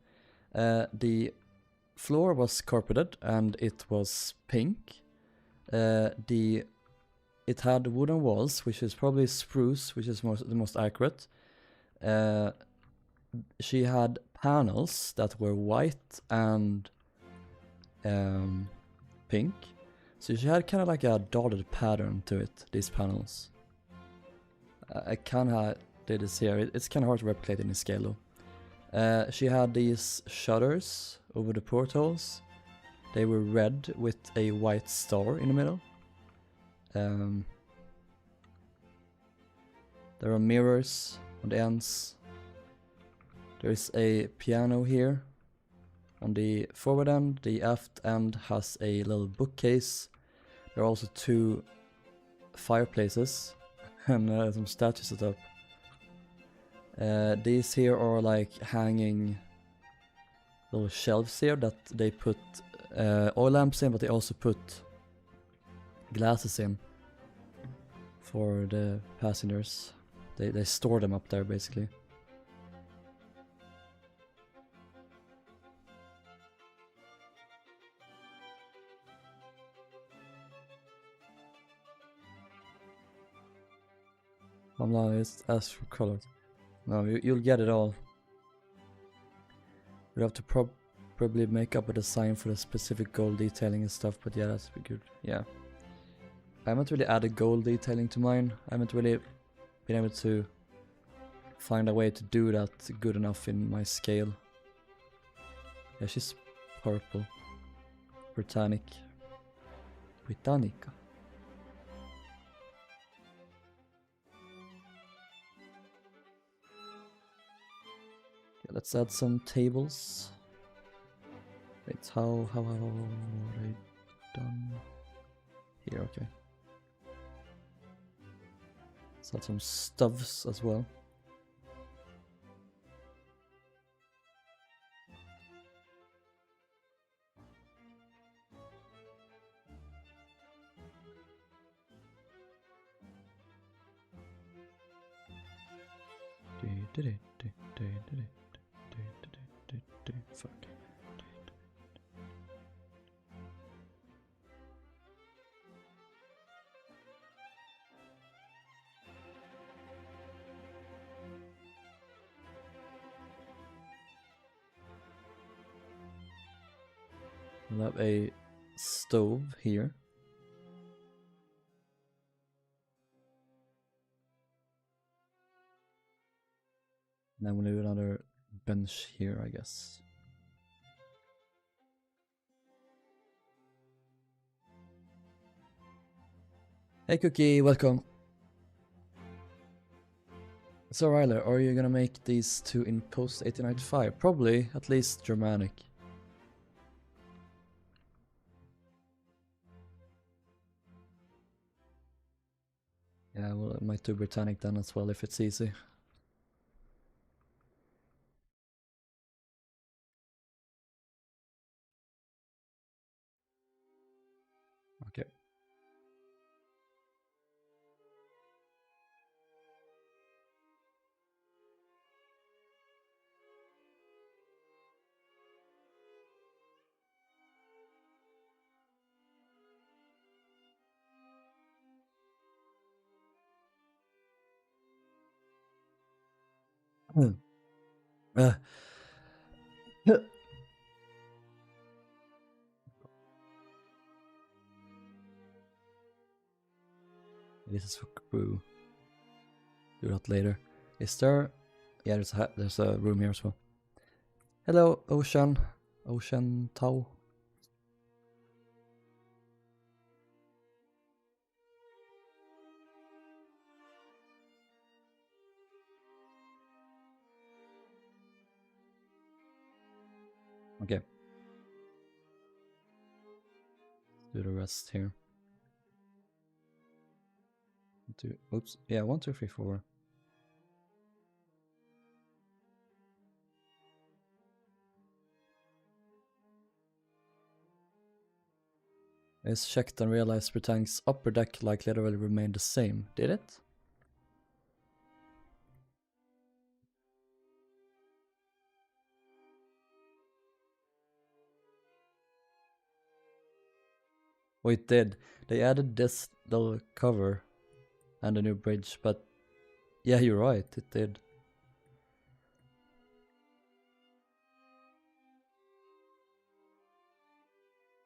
The floor was carpeted and it was pink. It had wooden walls, which is probably spruce, which is the most accurate. She had panels that were white and pink. So she had kind of like a dotted pattern to it, these panels. I kind of did this here. It's kind of hard to replicate in the scale though. She had these shutters over the portholes. They were red with a white star in the middle. There are mirrors on the ends. There's a piano here. On the forward end, the aft end has a little bookcase. There are also 2 fireplaces and some statues set up. These here are like hanging little shelves here that they put oil lamps in, but they also put glasses in for the passengers. They store them up there basically. I'm not just ask for colors. No, you'll get it all. We have to probably make up a design for the specific gold detailing and stuff, but yeah, that's good. Yeah. I haven't really added gold detailing to mine. I haven't really been able to find a way to do that good enough in my scale. Yeah, she's purple. Britannic. Britannica. Okay, let's add some tables. Wait, how are they done? Here, okay. Let's add some stuffs as well. Fuck. We'll have a stove here. And then we'll do another bench here, I guess. Hey Cookie, welcome. So Rilhon, are you gonna make these 2 in post 1895? Probably, at least Germanic. Yeah, well, I might do Britannic then as well if it's easy. Okay. Uh, this is for crew. Do that later. Is there? Yeah, there's a room here as well. Hello, Ocean. Ocean Tau. Okay. Do the rest here. Oops. Yeah, 1, 2, 3, 4. I just checked and realized Britannic's upper deck like literally remained the same. Did it? Oh, it did. They added this little cover and a new bridge, but yeah, you're right, it did.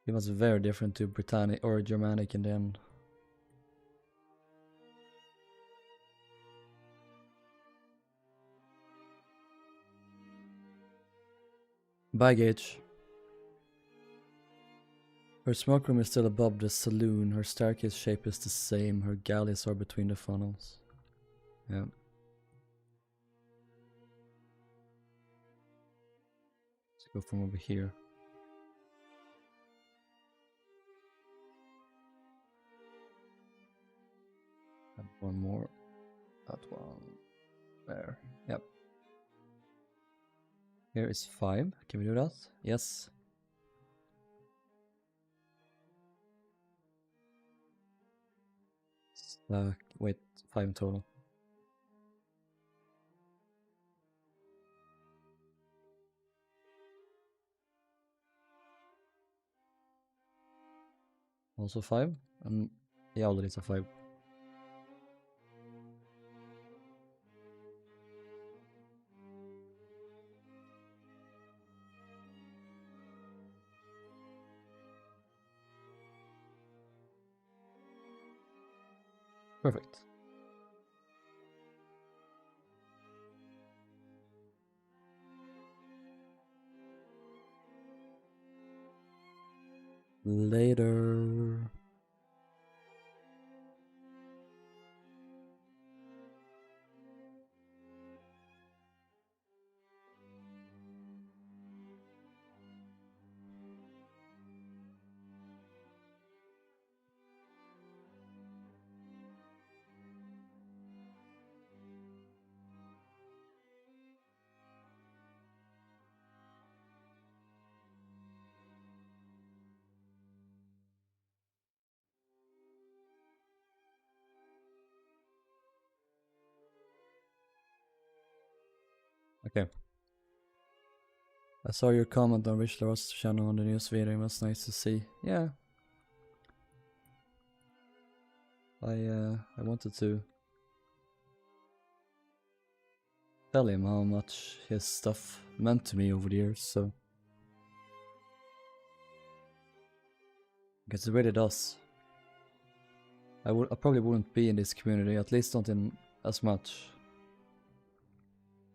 It was very different to Britannic or Germanic in the end. Baggage. Her smoke room is still above the saloon. Her staircase shape is the same. Her galleys are between the funnels. Yeah. Let's go from over here. One more. That one. There. Yep. Here is 5. Can we do that? Yes. Wait, 5 in total. Also 5? And yeah, all these are 5. Perfect. Later. Okay. I saw your comment on Richler's channel on the news video. It was nice to see. Yeah. I wanted to tell him how much his stuff meant to me over the years, so. Because it really does. I probably wouldn't be in this community, at least not in as much,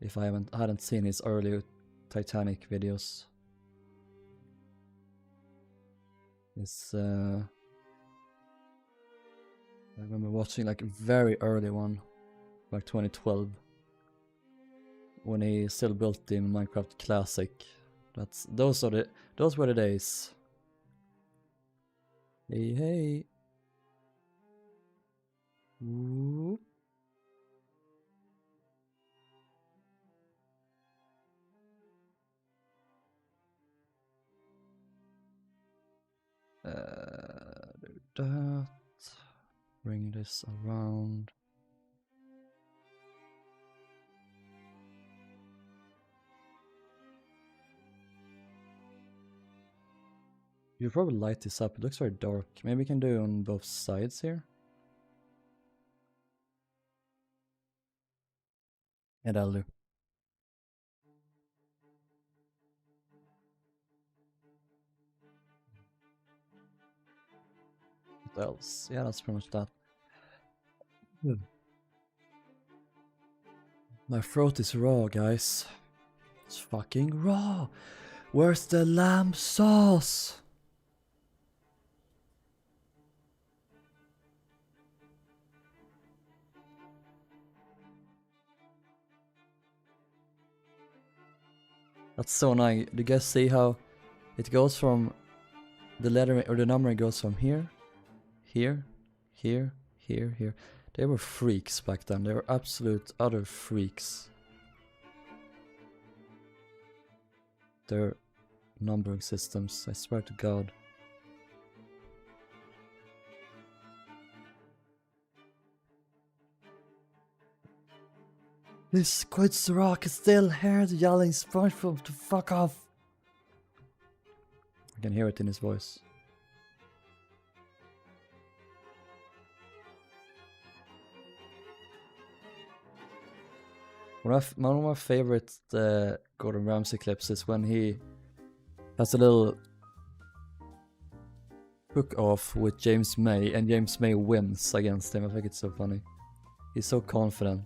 if I hadn't seen his early Titanic videos. It's I remember watching like a very early one, like 2012, when he still built in Minecraft Classic. Those were the days. Hey hey. Ooh. Do that. Bring this around. You probably light this up. It looks very dark. Maybe we can do it on both sides here. Yeah, that'll do. What else? Yeah, that's pretty much that. My throat is raw, guys. It's fucking raw. Where's the lamb sauce? That's so annoying. Do you guys see how it goes from the letter or the numbering goes from here, here, here, here, here. They were freaks back then. They were absolute utter freaks. Their numbering systems, I swear to God. This quits rock is still here, the yelling SpongeBob to fuck off. I can hear it in his voice. One of my favorite Gordon Ramsay clips is when he has a little hook off with James May and James May wins against him. I think it's so funny. He's so confident.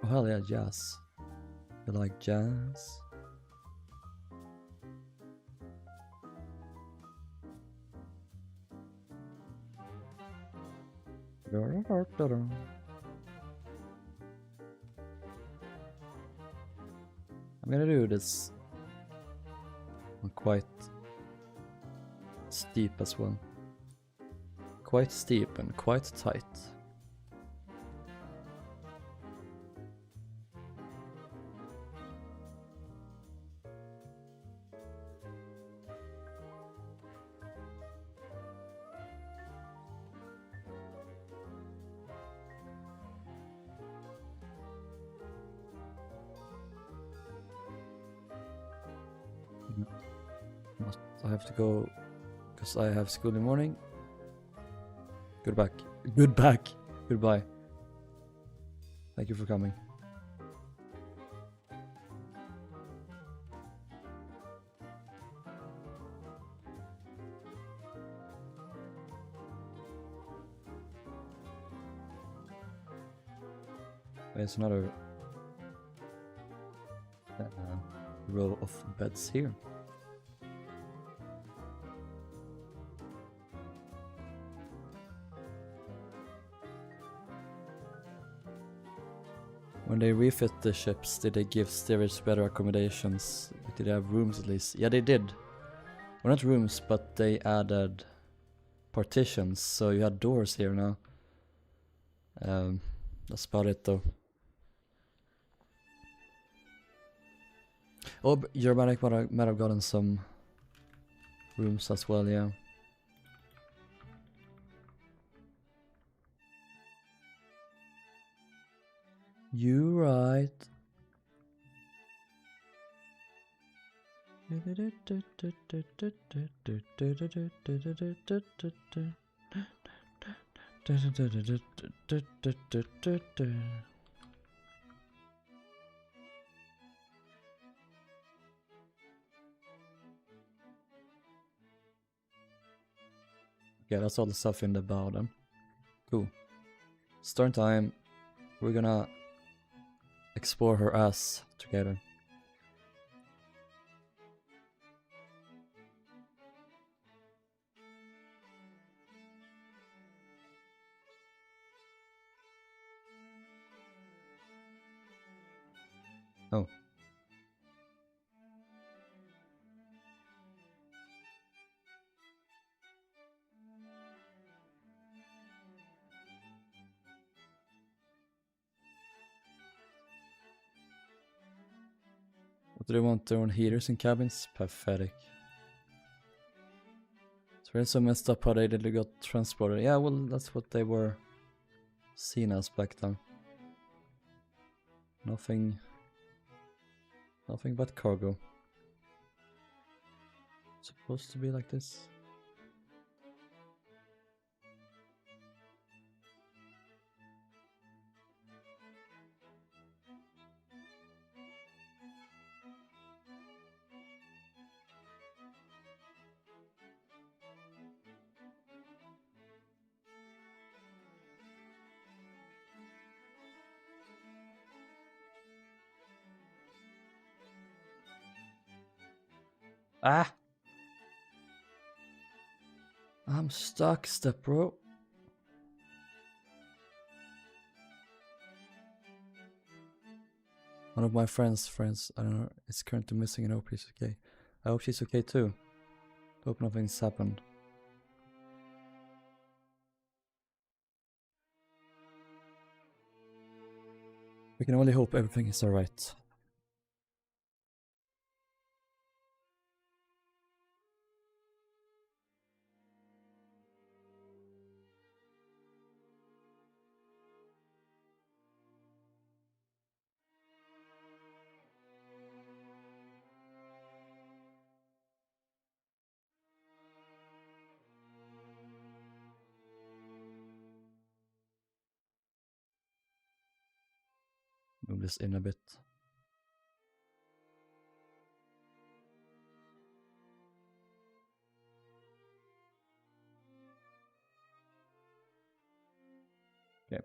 Oh hell yeah, jazz. You like jazz? I'm gonna do this quite steep as well. quite steep and quite tight. I have to go because I have school in the morning. Goodbye. Goodbye. Thank you for coming. There's another row of beds here. When they refit the ships, did they give steerage better accommodations? Did they have rooms at least? Yeah, they did. Well, not rooms, but they added partitions, so you had doors here now. That's about it though. Oh, Germanic might have gotten some rooms as well, yeah. You right. Yeah, that's all the stuff in the bottom. Cool. Start time. We're gonna explore her ass together. Oh. What do they want? Their own heaters in cabins? Pathetic. So it's so messed up how they literally got transported. Yeah, well, that's what they were seen as back then. Nothing but cargo. Supposed to be like this. Ah! I'm stuck, step bro. One of my friends, I don't know, is currently missing and I hope he's okay. I hope she's okay too. Hope nothing's happened. We can only hope everything is alright. Move this in a bit. Okay.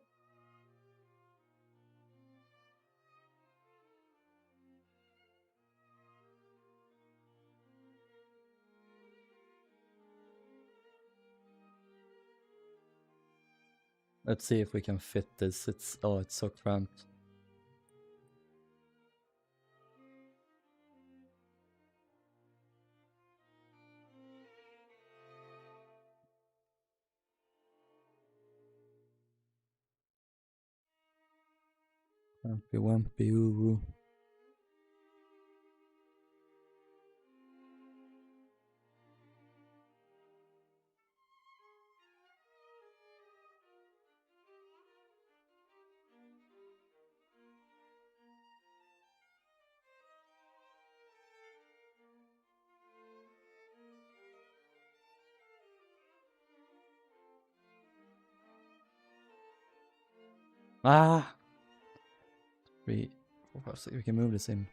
Let's see if we can fit this. It's so cramped. Wampy wampy woo. Ah! 3, 4, 5, 6. We can move this in.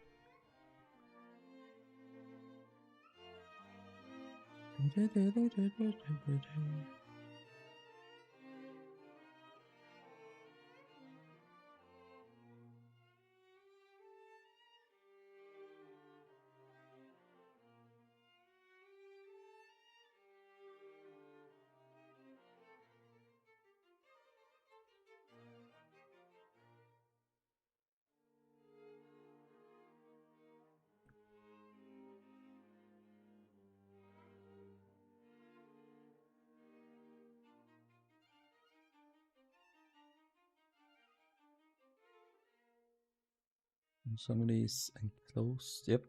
Some of these enclosed. Yep.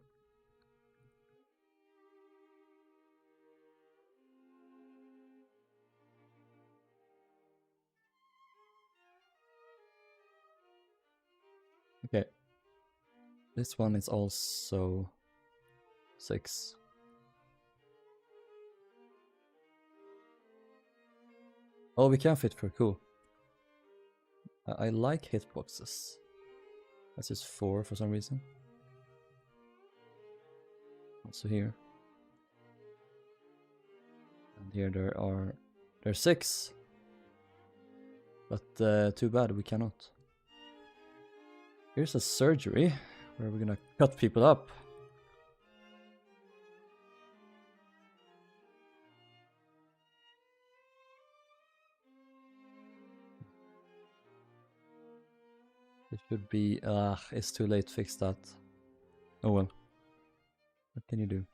Okay. This one is also 6. Oh, we can fit for cool. I like hitboxes. That's just 4 for some reason. Also here. And here there's 6. But too bad we cannot. Here's a surgery where we're gonna cut people up. It should be, it's too late to fix that. Oh well. What can you do?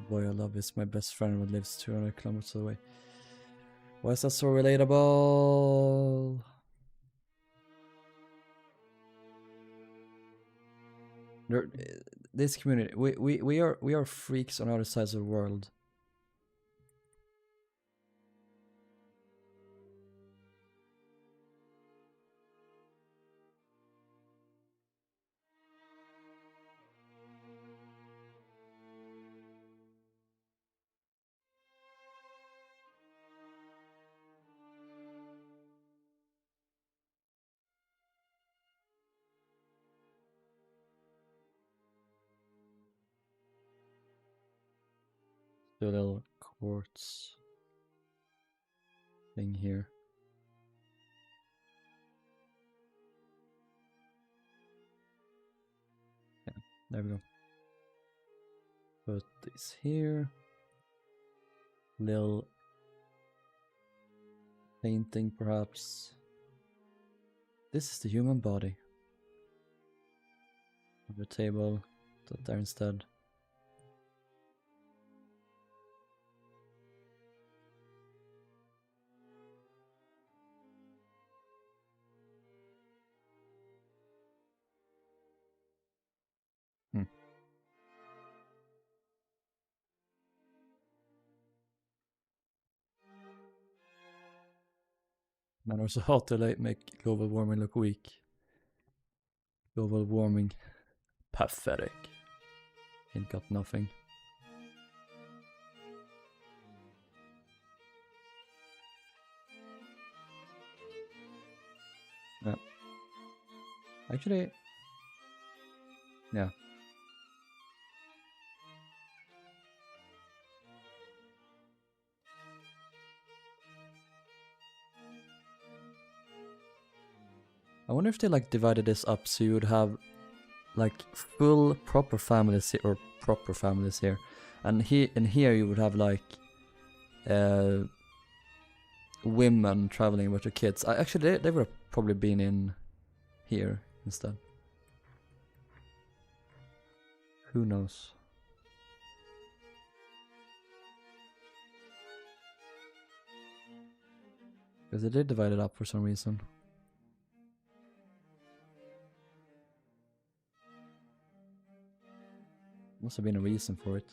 Boy, I love is my best friend who lives 200 kilometers away. Why is that so relatable? This community, we are freaks on other sides of the world. The little quartz thing here. Yeah, there we go. Put this here. Little painting perhaps. This is the human body. On the table, put there instead. Man, also how to make global warming look weak. Global warming, pathetic. Ain't got nothing. Yeah. Actually, yeah. I wonder if they like divided this up so you would have like full proper families here, or proper families here, And here you would have like women traveling with their kids. Actually, they would have probably been in here instead. Who knows? Because they did divide it up for some reason. Must have been a reason for it.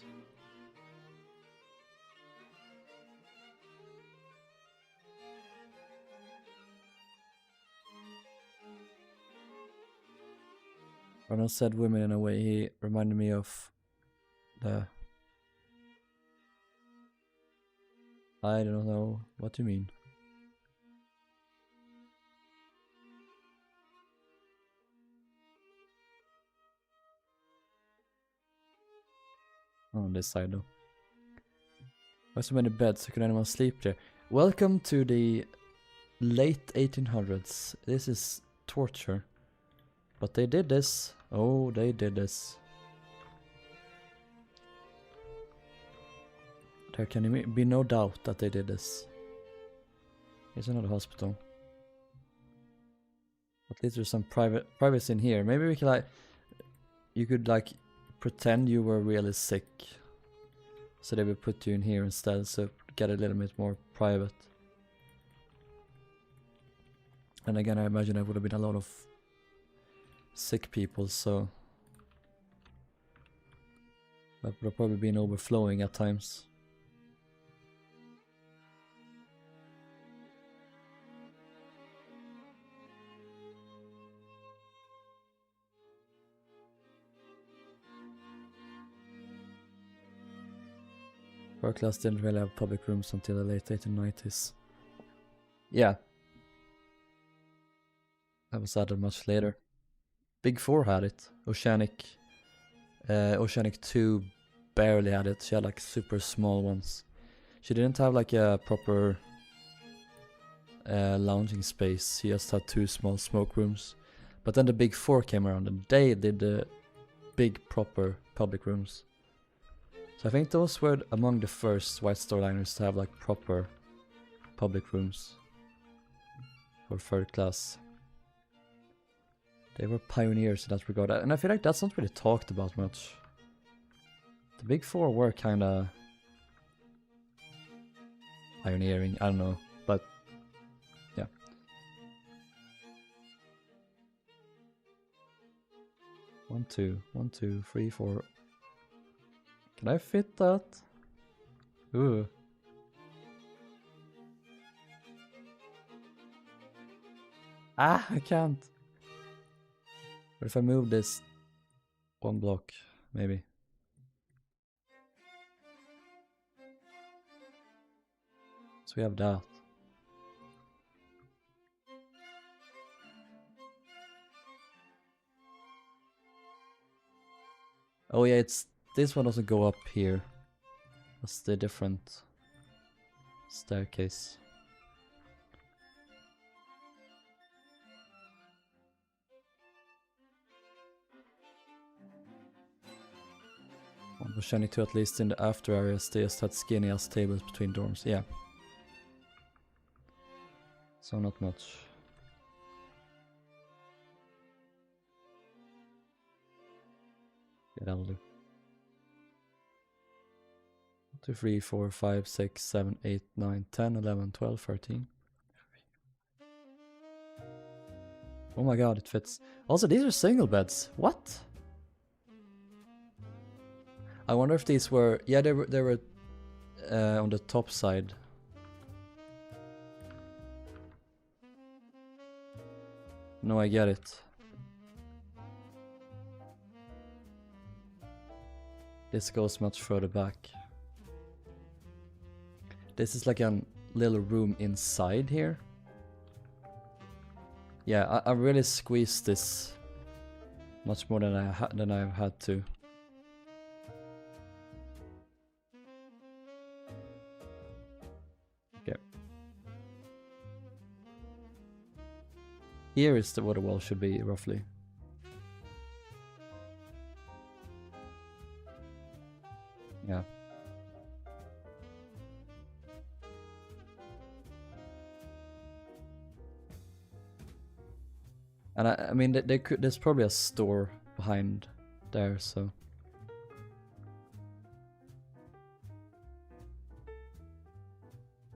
Arnold said women in a way, he reminded me of the... I don't know what you mean. On this side though. Why so many beds? Could anyone sleep there? Welcome to the late 1800s. This is torture. But they did this. Oh, they did this. There can be no doubt that they did this. Here's another hospital. At least there's some privacy in here. Maybe we can like... You could like pretend you were really sick. So they would put you in here instead, so get a little bit more private. And again, I imagine there would have been a lot of sick people, so that would have probably been overflowing at times. Our class didn't really have public rooms until the late 1890s. Yeah. That was added much later. Big 4 had it. Oceanic 2 barely had it. She had like super small ones. She didn't have like a proper lounging space. She just had 2 small smoke rooms. But then the Big 4 came around and they did the big proper public rooms. So I think those were among the first White Star liners to have like proper public rooms for 3rd class. They were pioneers in that regard, and I feel like that's not really talked about much. The Big 4 were kinda pioneering, I don't know, but yeah. One, two, 3, 4. Can I fit that? Ooh. Ah, I can't. But if I move this 1 block, maybe. So we have that. Oh yeah, it's this one doesn't go up here. That's the different staircase. Britannic 2, at least in the after areas, they just had skinny ass tables between dorms. Yeah. So not much. Yeah, that'll do. 2, 3, 4, 5, 6, 7, 8, 9, 10, 11, 12, 13. Oh my god, it fits. Also, these are single beds. What? I wonder if these were... Yeah, they were on the top side. No, I get it. This goes much further back. This is like a little room inside here. Yeah, I really squeezed this much more than I've had to. Okay. Here is what the wall should be, roughly. Yeah. And I mean, they could. There's probably a store behind there, so.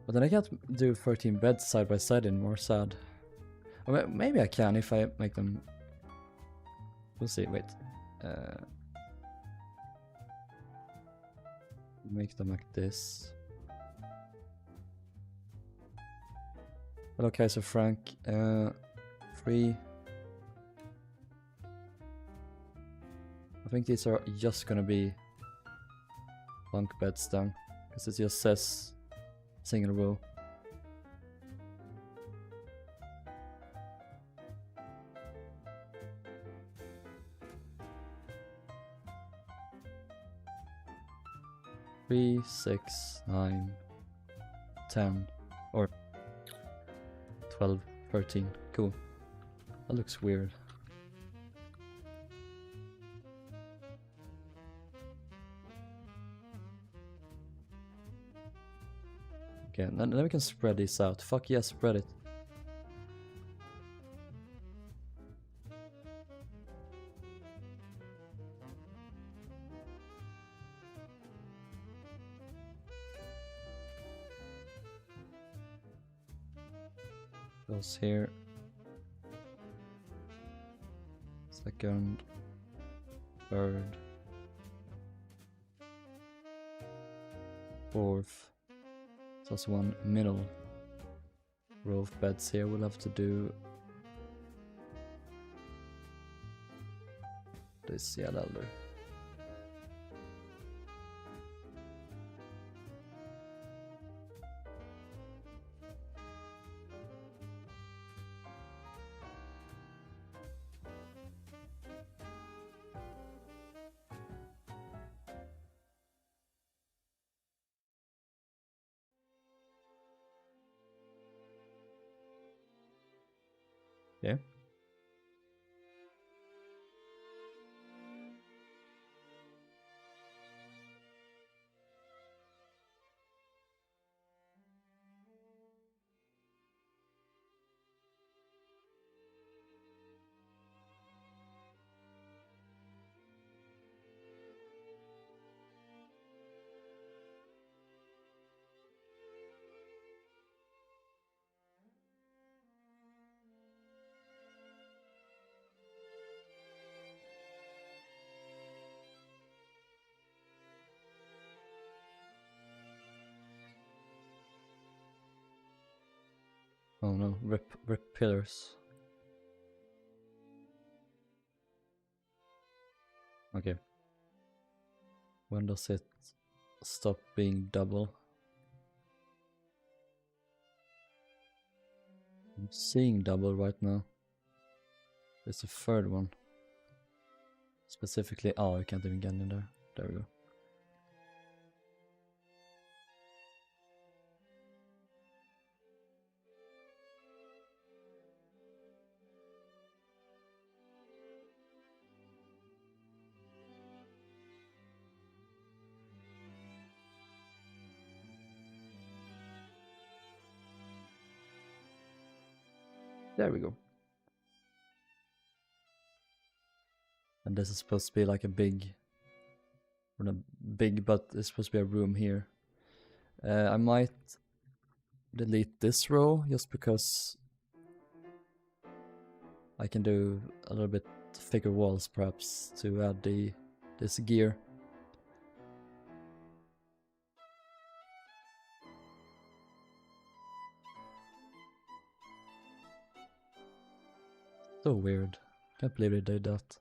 But then I can't do 13 beds side by side anymore. Sad. Or maybe I can if I make them. We'll see. Wait. Make them like this. Hello, Kaiser Frank. 3. I think these are just gonna be bunk beds then, because it just says single row. Three, 6, 9, 10, or 12, 13. Cool. That looks weird. Okay, then we can spread these out. Fuck yeah, spread it. Goes here. Second. Third. Fourth. There's also one middle row of beds here. We'll have to do this, yeah, that'll do. Yeah. Oh no, rip pillars. Okay. When does it stop being double? I'm seeing double right now. There's a third one. Specifically, oh, I can't even get in there. There we go. There we go. And this is supposed to be like a big, or not big, but it's supposed to be a room here. I might delete this row just because I can do a little bit thicker walls perhaps to add this gear. So weird. Can't believe they did that.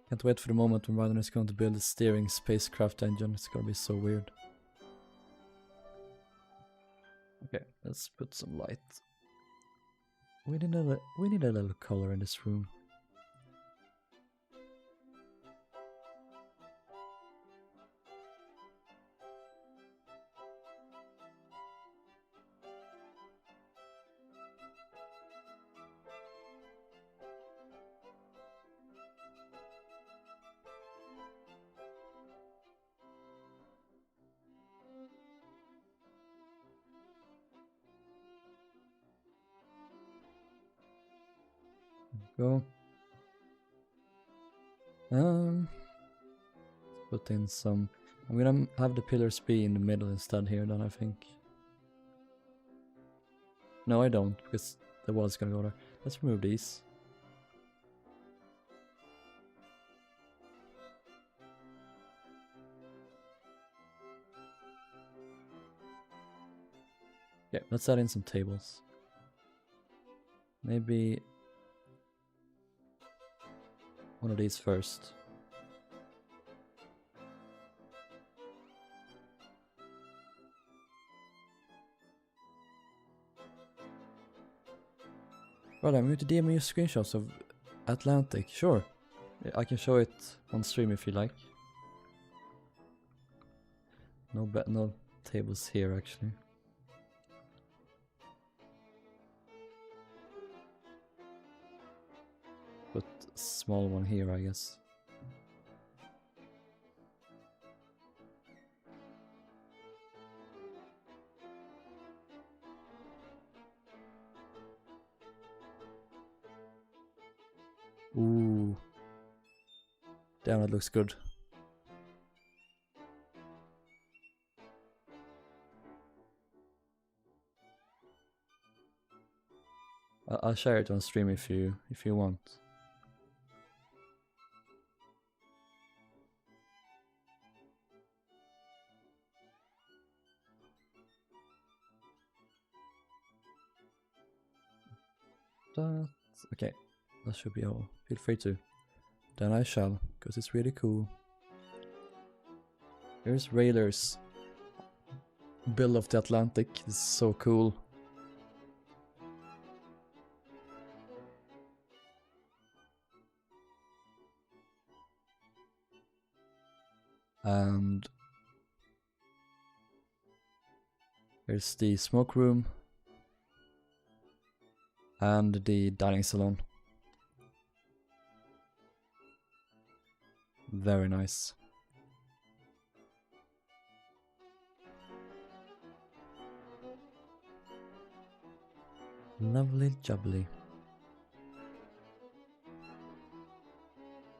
Can't wait for the moment when Rilhon is going to build a steering spacecraft engine. It's gonna be so weird. Okay, let's put some light. We need a little color in this room. Go. Put in some. I'm gonna have the pillars be in the middle instead here then, I think. No, I don't, because the wall's gonna go there. Let's remove these. Okay, let's add in some tables. Maybe one of these first. Well, I'm going to DM you screenshots of Atlantic. Sure, I can show it on stream if you like. No tables here actually. Put a small one here, I guess. Ooh. Damn, that looks good. I'll share it on stream if you want. That's okay. That should be all. Feel free to. Then I shall, because it's really cool. Here's Railer's Bill of the Atlantic. This is so cool. And here's the smoke room and the dining salon. Very nice. Lovely jubbly.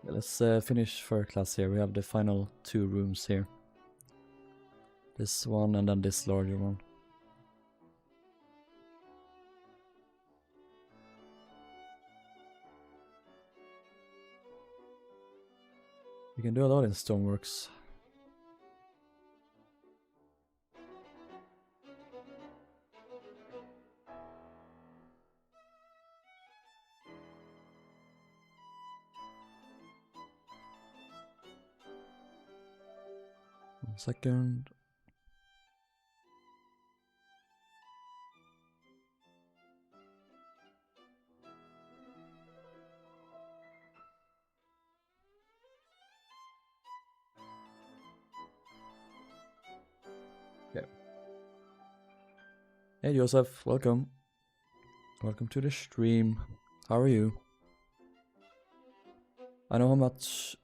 Let's finish first class here. We have the final 2 rooms here. This one and then this larger one. You can do a lot in stoneworks. One second. Okay. Hey Joseph, welcome. Welcome to the stream. How are you? I know how much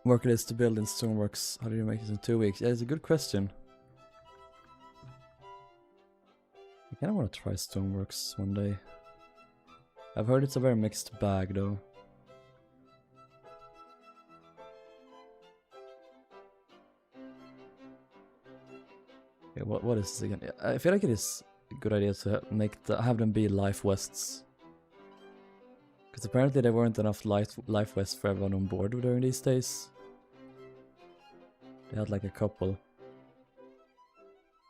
work it is to build in stoneworks. How do you make it in 2 weeks? Yeah, it's a good question. I kinda wanna try stoneworks one day. I've heard it's a very mixed bag though. Yeah, what is this again? I feel like it is a good idea to have them be life vests. Because apparently there weren't enough life vests for everyone on board during these days. They had like a couple.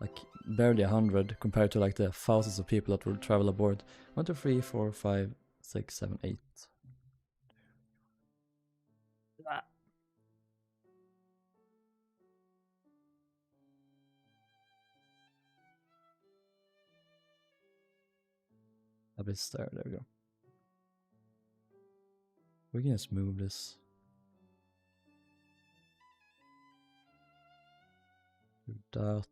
Like barely 100 compared to like the thousands of people that would travel aboard. 1, 2, 3, 4, 5, 6, 7, 8. A bit there, there we go. We can just move this. Do that.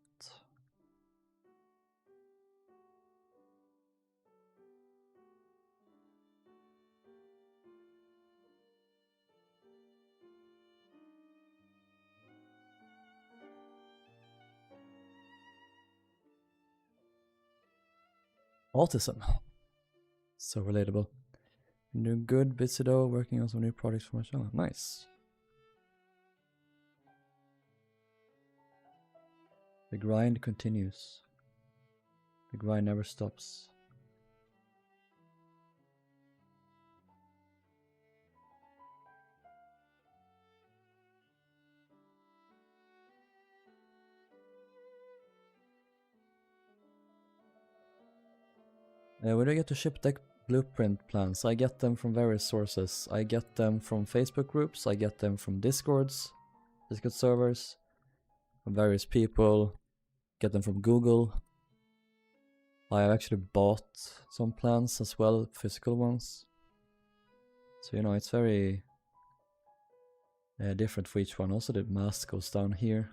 Autism. So relatable. Doing good, busy though, working on some new projects for my channel. Nice. The grind continues. The grind never stops. Where do I get to ship deck blueprint plans? I get them from various sources. I get them from Facebook groups, I get them from Discord servers, from various people, get them from Google. I have actually bought some plans as well, physical ones. So you know, it's very different for each one. Also the mask goes down here.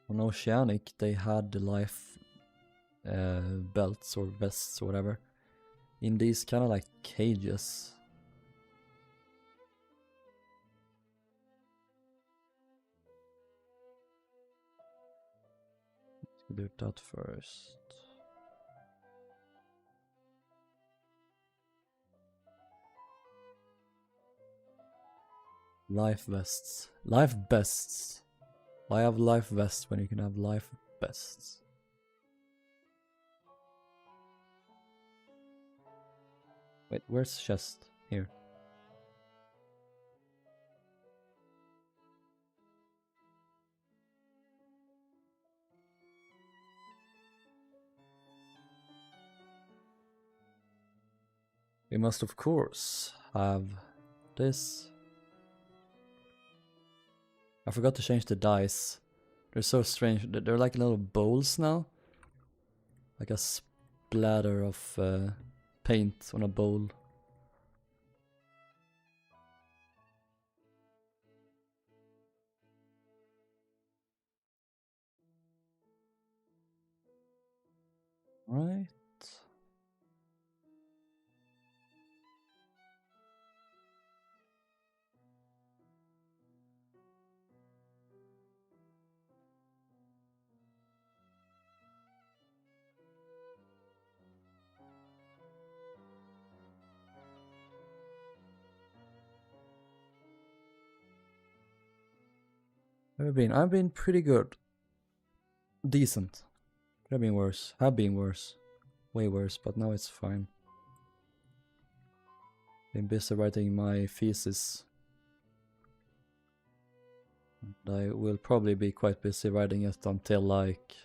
On Oceanic they had the life belts or vests or whatever in these kind of like cages. Let's do that first. Life vests. Life bests. Why have life vests when you can have life bests? Wait, where's chest? Here. We must of course have this. I forgot to change the dice. They're so strange. They're like little bowls now. Like a splatter of paint on a bowl. Right. I've been pretty good. Decent. Could have been worse. Have been worse. Way worse, but now it's fine. Been busy writing my thesis. And I will probably be quite busy writing it until like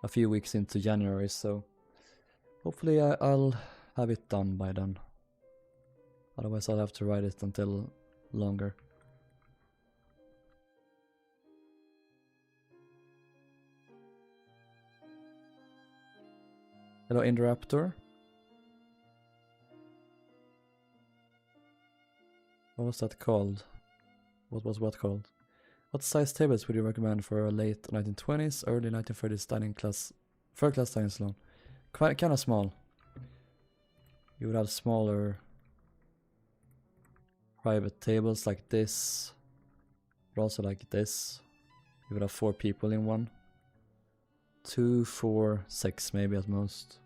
a few weeks into January, so hopefully I'll have it done by then. Otherwise I'll have to write it until longer. Hello Indoraptor. What was that called? What was what called? What size tables would you recommend for a late 1920s, early 1930s dining class, third class dining salon? Quite kind of small. You would have smaller private tables like this, but also like this. You would have 4 people in one. 2, 4, 6 maybe at most.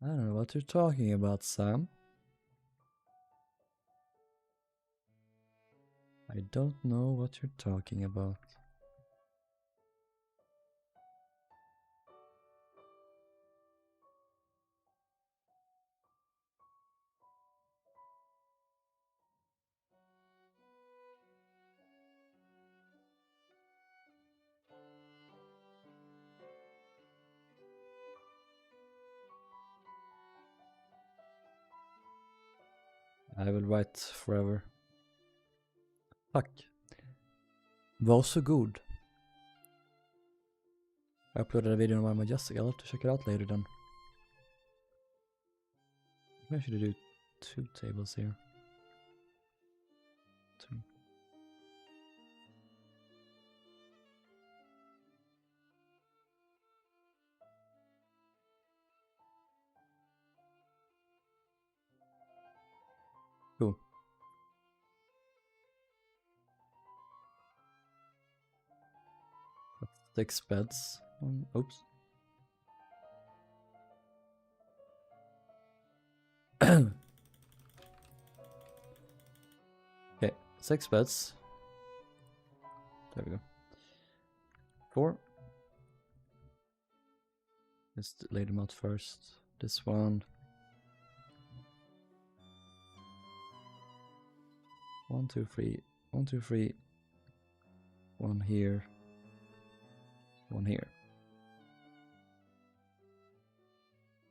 I don't know what you're talking about, Sam. I don't know what you're talking about. I will write forever. Tack. Varsågod. I uploaded a video on my Jessica. I'll have to check it out later then. Maybe I should do 2 tables here. 2. Cool. That's 6 beds. Oops. Okay, 6 beds. There we go. 4. Just lay them out first. This one. 1, 2, 3. 1, 2, 3. 1 here. 1 here.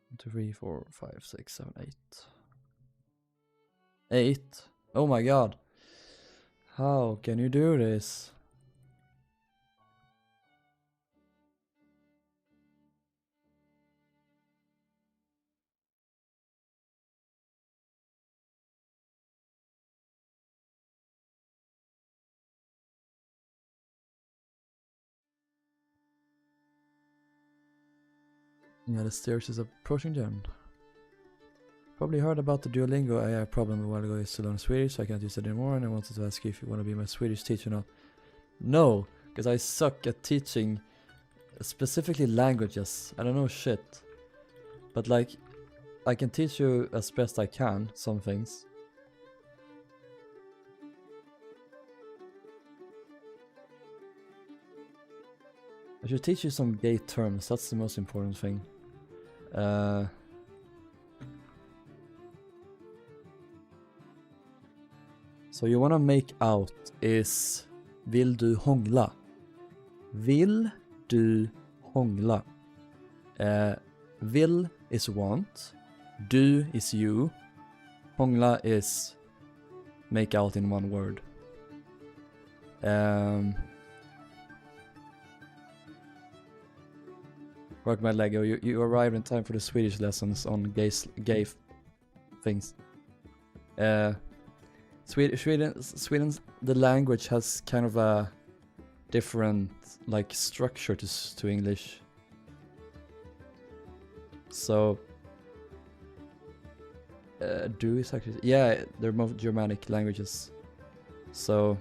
1, 2, 3, 4, 5, 6, 7, 8. 8. Oh my god. How can you do this? Yeah, the steerage is approaching the end. Probably heard about the Duolingo AI problem a while ago. I used to learn Swedish, so I can't use it anymore, and I wanted to ask you if you want to be my Swedish teacher now. No, because I suck at teaching specifically languages. I don't know shit. But like, I can teach you as best I can, some things. I should teach you some gay terms, that's the most important thing. So you wanna make out is vill du hångla? Vill du hångla? Vill is want, du is you, hångla is make out in one word. Work my Lego, you arrived in time for the Swedish lessons on gay things. Sweden, the language has kind of a different like structure to English. So do is actually, yeah, they're more Germanic languages. So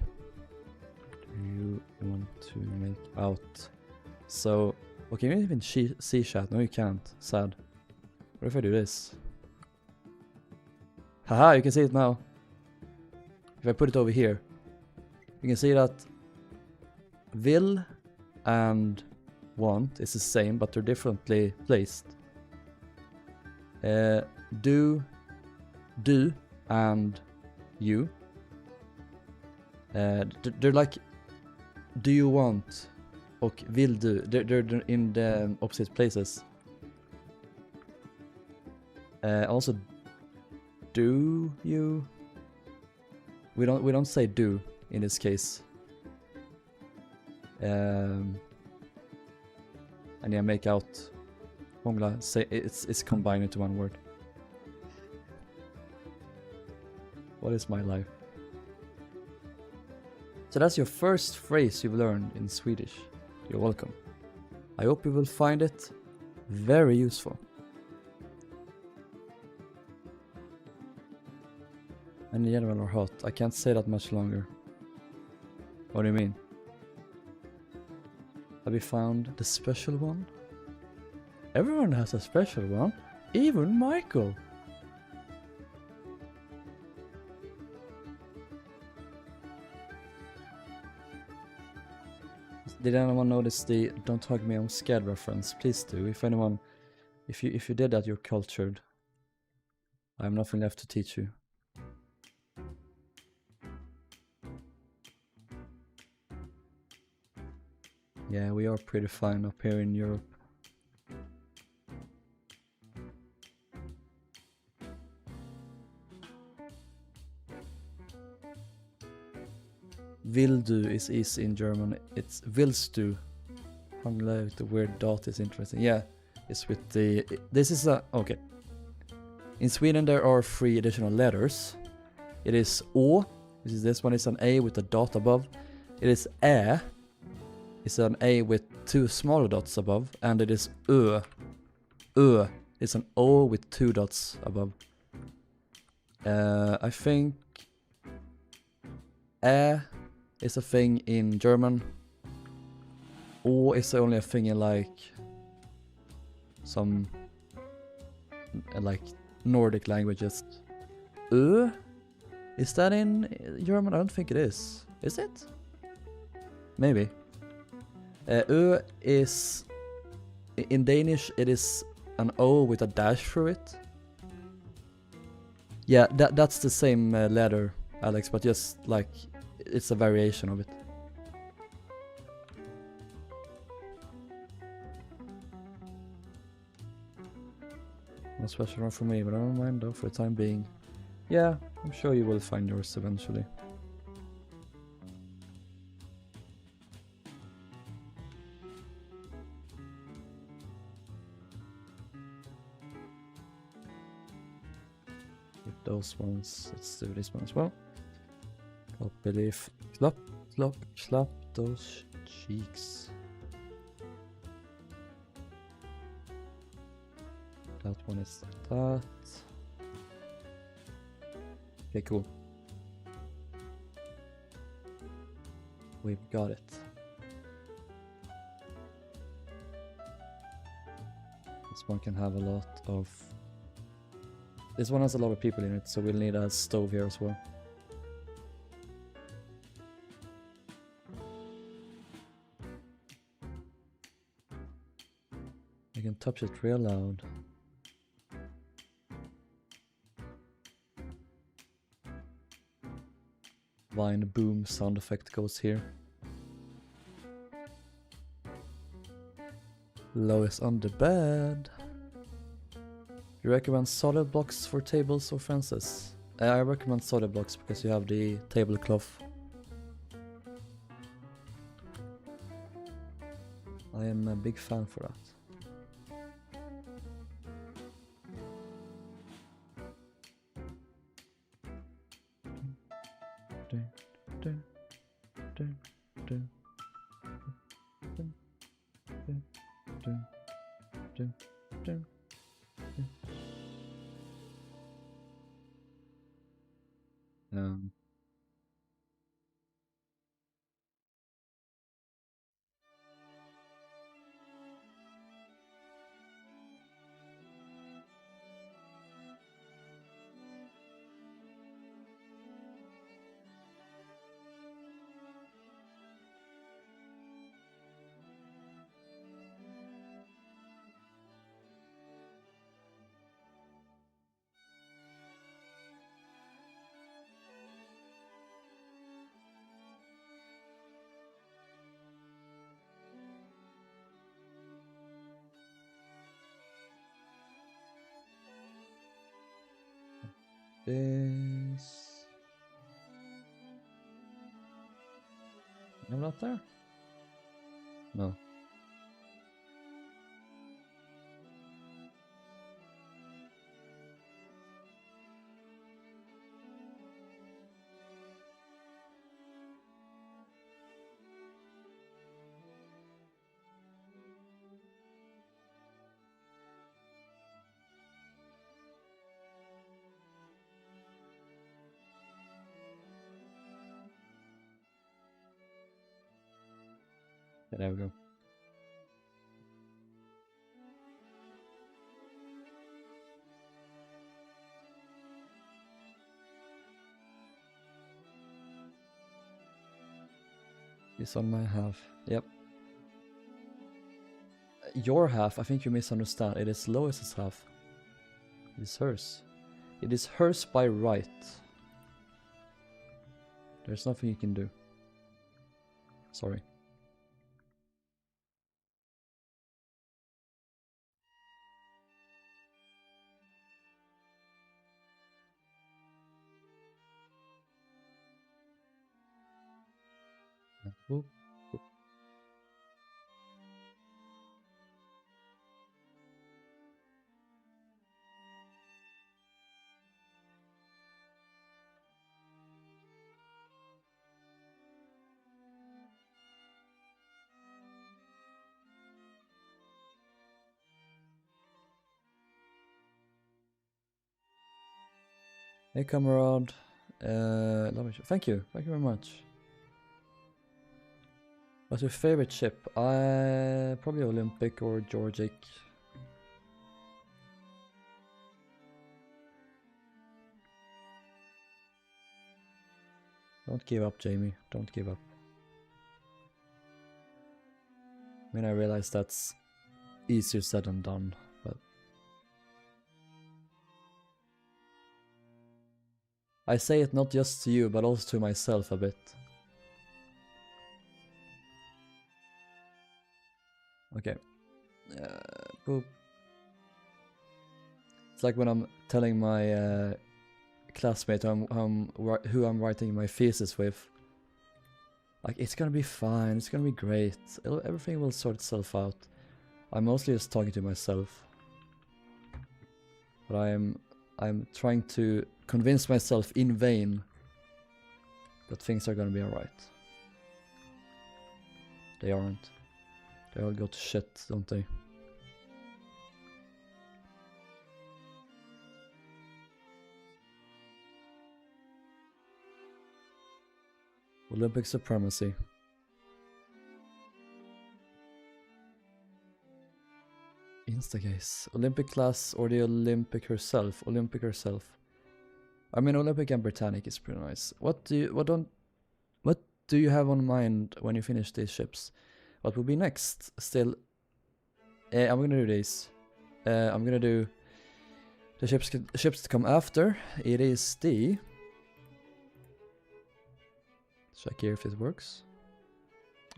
do you want to make out? So okay, you can even see chat. No, you can't. Sad. What if I do this? Haha, you can see it now. If I put it over here, you can see that will and want is the same, but they're differently placed. Do and you. They're like, do you want? Och vill du. They're in the opposite places. Also, do you? We don't say do in this case. And yeah, make out. Hångla. Say it's combined into one word. What is my life? So that's your first phrase you've learned in Swedish. You're welcome. I hope you will find it very useful. And in general are hot. I can't say that much longer. What do you mean? Have you found the special one? Everyone has a special one. Even Michael. Did anyone notice the "Don't hug me, I'm scared" reference? Please do. If anyone, if you did that, you're cultured. I have nothing left to teach you. Yeah, we are pretty fine up here in Europe. will do is easy in German. It's willst du. With the weird dot is interesting. Yeah, it's with the... This is a... Okay. In Sweden there are 3 additional letters. It is O. This one is an A with a dot above. It is Ä. It's an A with 2 smaller dots above. And it is Ö. Ö. It's an O with 2 dots above. I think Ä is a thing in German. O is only a thing in like some like Nordic languages. Ö? Is that in German? I don't think it is. Is it? Maybe. Ö is... In Danish it is an O with a dash through it. Yeah, that's the same letter, Alex, but just like it's a variation of it. No special one for me, but I don't mind though for the time being. Yeah, I'm sure you will find yours eventually. With those ones, let's do this one as well. Copy leaf, slap, slap, slap those cheeks. That one is like that. Okay, cool. We've got it. This one can have a lot of... This one has a lot of people in it, so we'll need a stove here as well. I can touch it real loud. Vine boom sound effect goes here. Lois on the bed. You recommend solid blocks for tables or fences? I recommend solid blocks because you have the tablecloth. I am a big fan for that. This... I'm not there? No. Yeah, there we go. It's on my half. Yep. Your half, I think you misunderstand. It is Lois's half. It is hers. It is hers by right. There's nothing you can do. Sorry. Boop, boop. Hey, comrade. Thank you very much. What's your favorite ship? Probably Olympic or Georgic. Don't give up, Jamie. Don't give up. I mean, I realize that's easier said than done, but I say it not just to you, but also to myself a bit. Okay. Boop. It's like when I'm telling my classmate who I'm writing my thesis with. Like, it's gonna be fine, it's gonna be great, everything will sort itself out. I'm mostly just talking to myself. But I'm trying to convince myself in vain that things are gonna be alright. They aren't. They all go to shit, don't they? Olympic supremacy. Instagaze. Olympic class or the Olympic herself? Olympic herself. I mean, Olympic and Britannic is pretty nice. What do you have on mind when you finish these ships? What will be next? Still, I'm gonna do these. I'm gonna do the ships to come after. It is the. Check here if it works.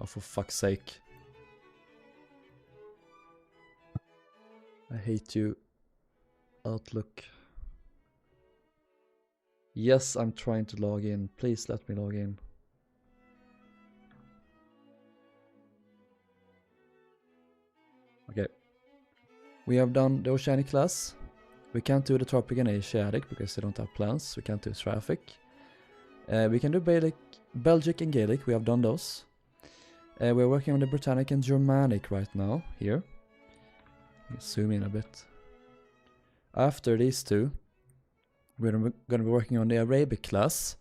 Oh, for fuck's sake! I hate you, Outlook. Yes, I'm trying to log in. Please let me log in. Okay. We have done the Oceanic class. We can't do the Tropic and Asiatic because they don't have plans. We can't do traffic. We can do Belgic and Gaelic. We have done those. We're working on the Britannic and Germanic right now. Here. Zoom in a bit. After these two, we're going to be working on the Arabic class,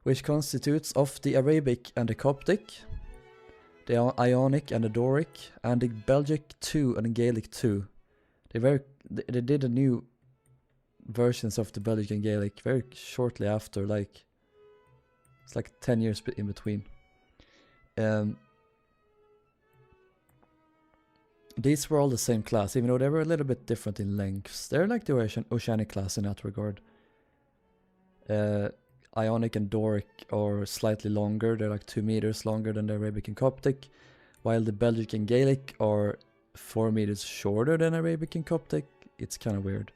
which constitutes of the Arabic and the Coptic, the Ionic and the Doric, and the Belgic 2 and the Gaelic 2. They did the new versions of the Belgic and Gaelic very shortly after, like it's like 10 years in between. These were all the same class, even though they were a little bit different in lengths. They're like the Oceanic class in that regard. Ionic and Doric are slightly longer. They're like 2 meters longer than the Arabic and Coptic, while the Belgic and Gaelic are 4 meters shorter than Arabic and Coptic. It's kind of weird.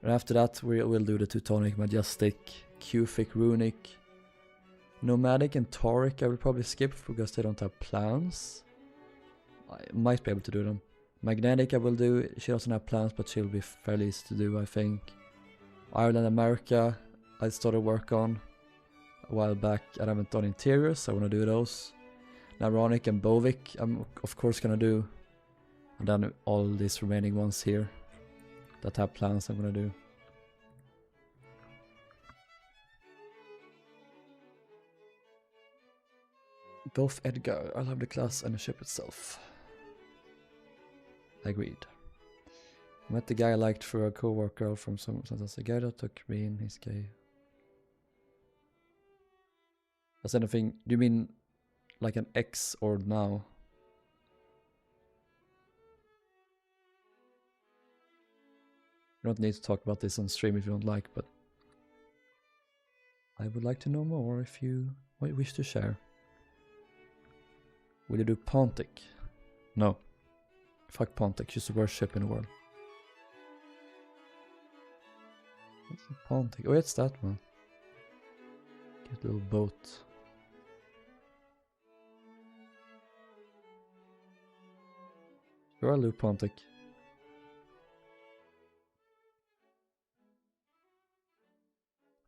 And after that, we'll do the Teutonic, Majestic, Cufic, Runic, Nomadic, and Tauric. I will probably skip because they don't have plans. I might be able to do them. Magnetic I will do. She doesn't have plans, but she'll be fairly easy to do, I think. Ireland, America, I started work on a while back. I haven't done interiors, so I want to do those. Naronic and Bovic, I'm of course gonna do. And then all these remaining ones here that have plans, I'm gonna do. Both Edgar, I love the class and the ship itself. Agreed. I met the guy I liked through a co-worker from sometimes the guy that took me in, he's gay. Does anything, do you mean like an ex or now? You don't need to talk about this on stream if you don't like, but I would like to know more if you wish to share. Will you do Pontic? No. Fuck Pontic, she's the worst ship in the world. What's the Pontic? Oh, it's that one. Get a little boat. You're a loop Pontic.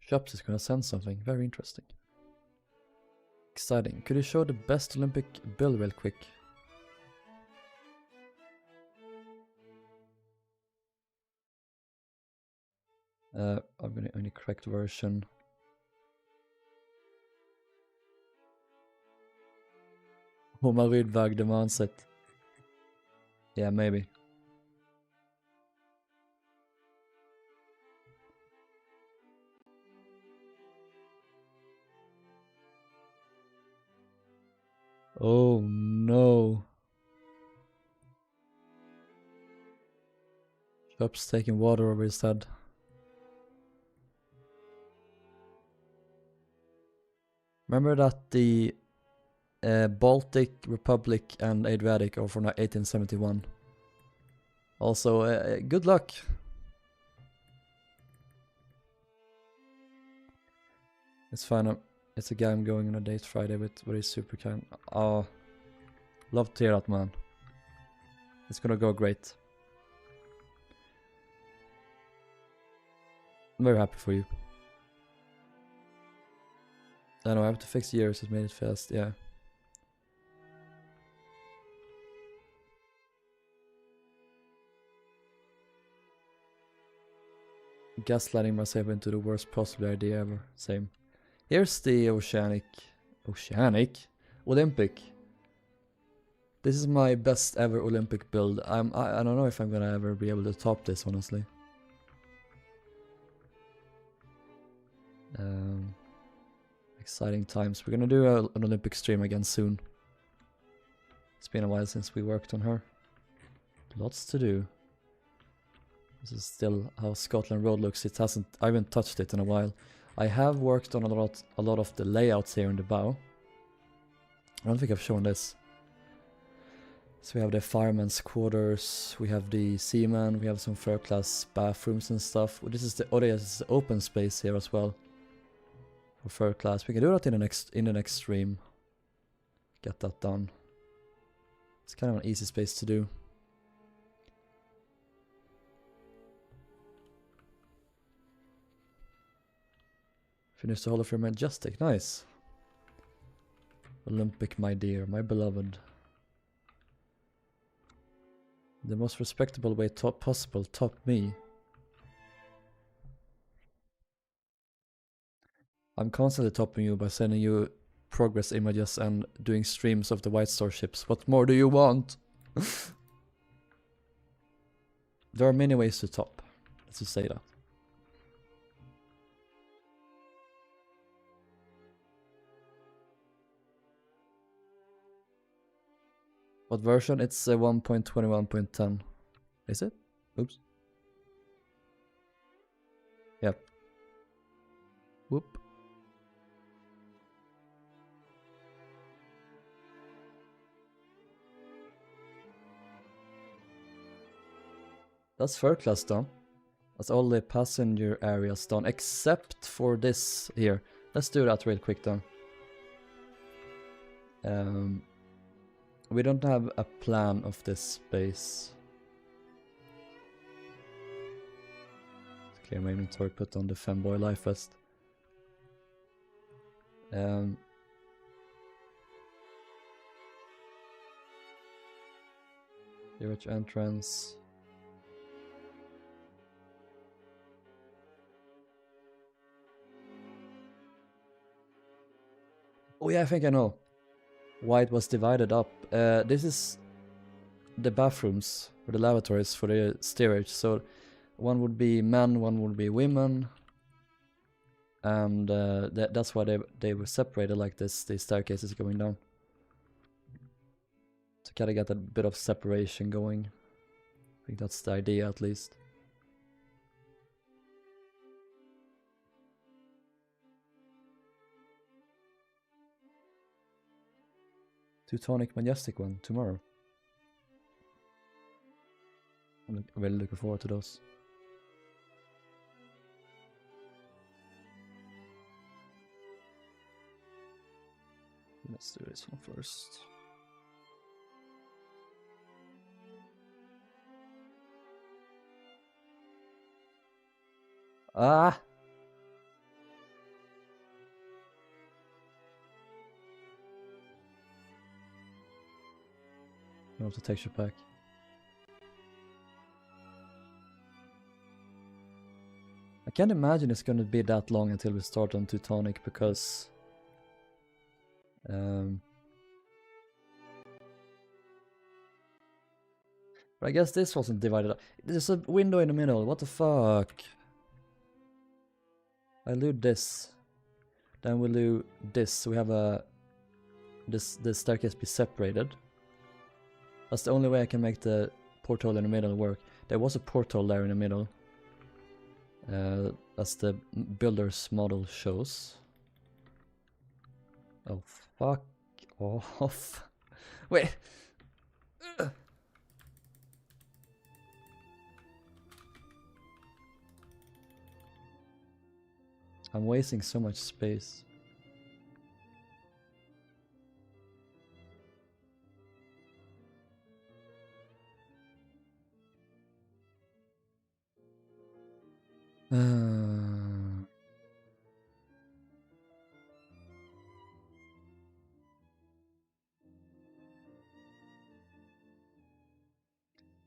Shops is gonna send something. Very interesting. Exciting. Could you show the best Olympic build real quick? I'm gonna only correct version. Homa Rydberg demands it. Yeah, maybe. Oh no. Shops taking water over his head. Remember that the Baltic Republic and Adriatic are from 1871. Also, good luck. It's fine. It's a guy I'm going on a date Friday with, but he's super kind. Oh, love to hear that, man. It's gonna go great. I'm very happy for you. I know I have to fix years. It made it fast. Yeah. Gaslighting myself into the worst possible idea ever. Same. Here's the Oceanic Olympic. This is my best ever Olympic build. I don't know if I'm gonna ever be able to top this, honestly. Exciting times. We're gonna do an Olympic stream again soon. It's been a while since we worked on her. Lots to do. This is still how Scotland Road looks. I haven't touched it in a while. I have worked on a lot of the layouts here in the bow. I don't think I've shown this. So we have the fireman's quarters, we have the seaman, we have some third class bathrooms and stuff. This is the this is the open space here as well. For third class. We can do that in the next stream. Get that done. It's kind of an easy space to do. Finish the whole of your Majestic. Nice. Olympic, my dear, my beloved. The most respectable way possible. Top me. I'm constantly topping you by sending you progress images and doing streams of the White Star ships. What more do you want? There are many ways to top. Let's just say that. What version? It's 1.21.10. Is it? Oops. Yep. Whoop. That's third class done. That's all the passenger areas done, except for this here. Let's do that real quick then. We don't have a plan of this space. Clear my inventory, put on the Femboy Life Vest. Steerage entrance. Oh yeah, I think I know why it was divided up. This is the bathrooms or the lavatories for the steerage. So one would be men, one would be women, and that's why they were separated like this. The staircases going down to kind of get a bit of separation going. I think that's the idea, at least. Teutonic Majestic one tomorrow. I'm really looking forward to those. Let's do this one first. Ah! I want the texture pack. I can't imagine it's gonna be that long until we start on Teutonic because but I guess this wasn't divided up. There's a window in the middle, what the fuck? I loot this. Then we'll do this, so we have a this staircase be separated. That's the only way I can make the porthole in the middle work. There was a porthole there in the middle. As the builder's model shows. Oh, fuck off. Wait. I'm wasting so much space.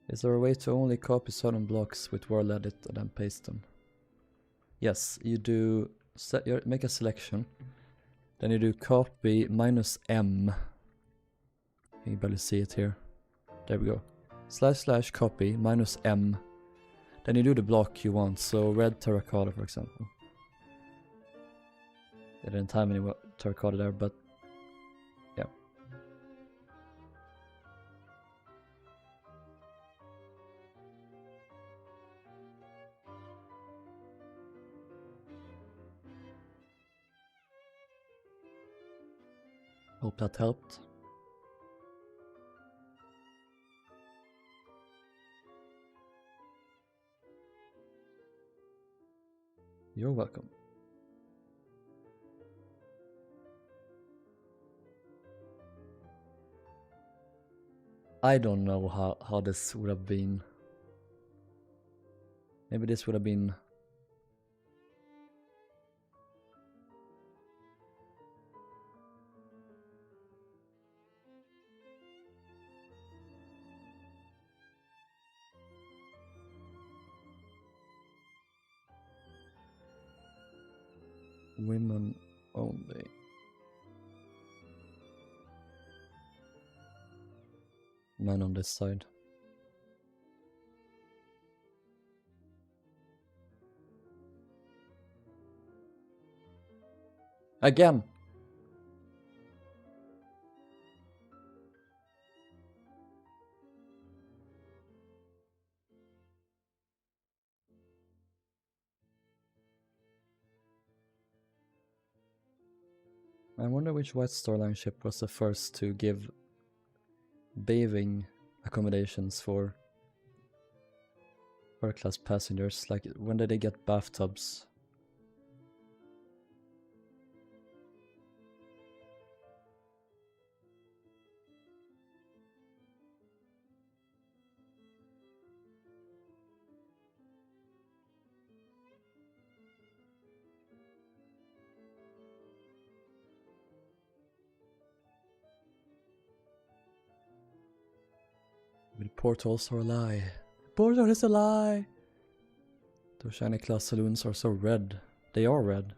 Is there a way to only copy certain blocks with world edit and then paste them? Yes, you do make a selection. Then you do copy -m. You can barely see it here. There we go. / copy -m. Then you do the block you want, so red terracotta for example. They didn't have any terracotta there, but yeah. Hope that helped. You're welcome. I don't know how this would have been. Maybe this would have been... women only. Men on this side. Again! I wonder which White Star Line ship was the first to give bathing accommodations for first-class passengers. Like, when did they get bathtubs? The portals are a lie. Portal is a lie! Those shiny class saloons are so red. They are red.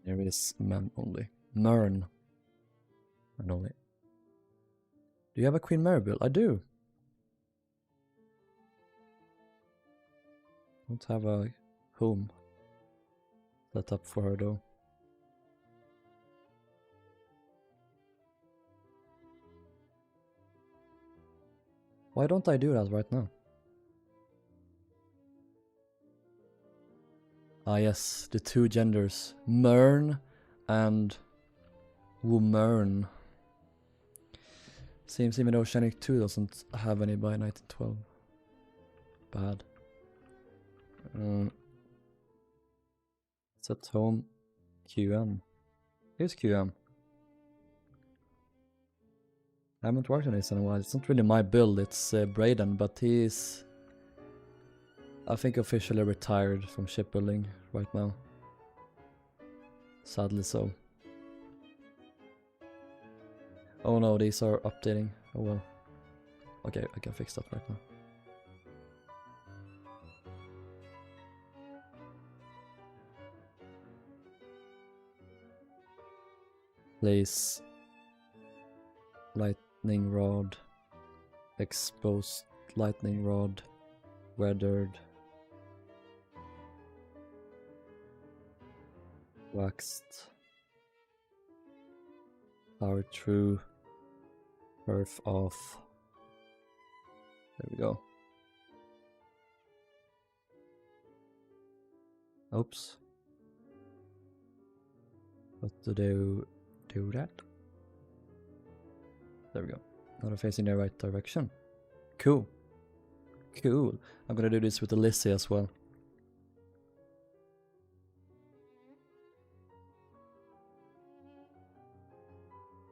There is men only. Mern. Men only. Do you have a Queen Mary build? I do. Don't have a home set up for her though. Why don't I do that right now? Ah yes, the two genders, Mern and Woomern. Seems even Oceanic 2 doesn't have any by 1912. Bad. Set home QM. Here's QM. I haven't worked on this in a while. It's not really my build, it's Braden, but he's, I think, officially retired from shipbuilding right now. Sadly so. Oh no, these are updating. Oh well. Okay, I can fix that right now. Place lightning rod, exposed lightning rod, weathered, waxed, power through, perf off. There we go. Oops. What to do that? There we go. Now they're facing the right direction. Cool. Cool. I'm gonna do this with the Lizzie as well.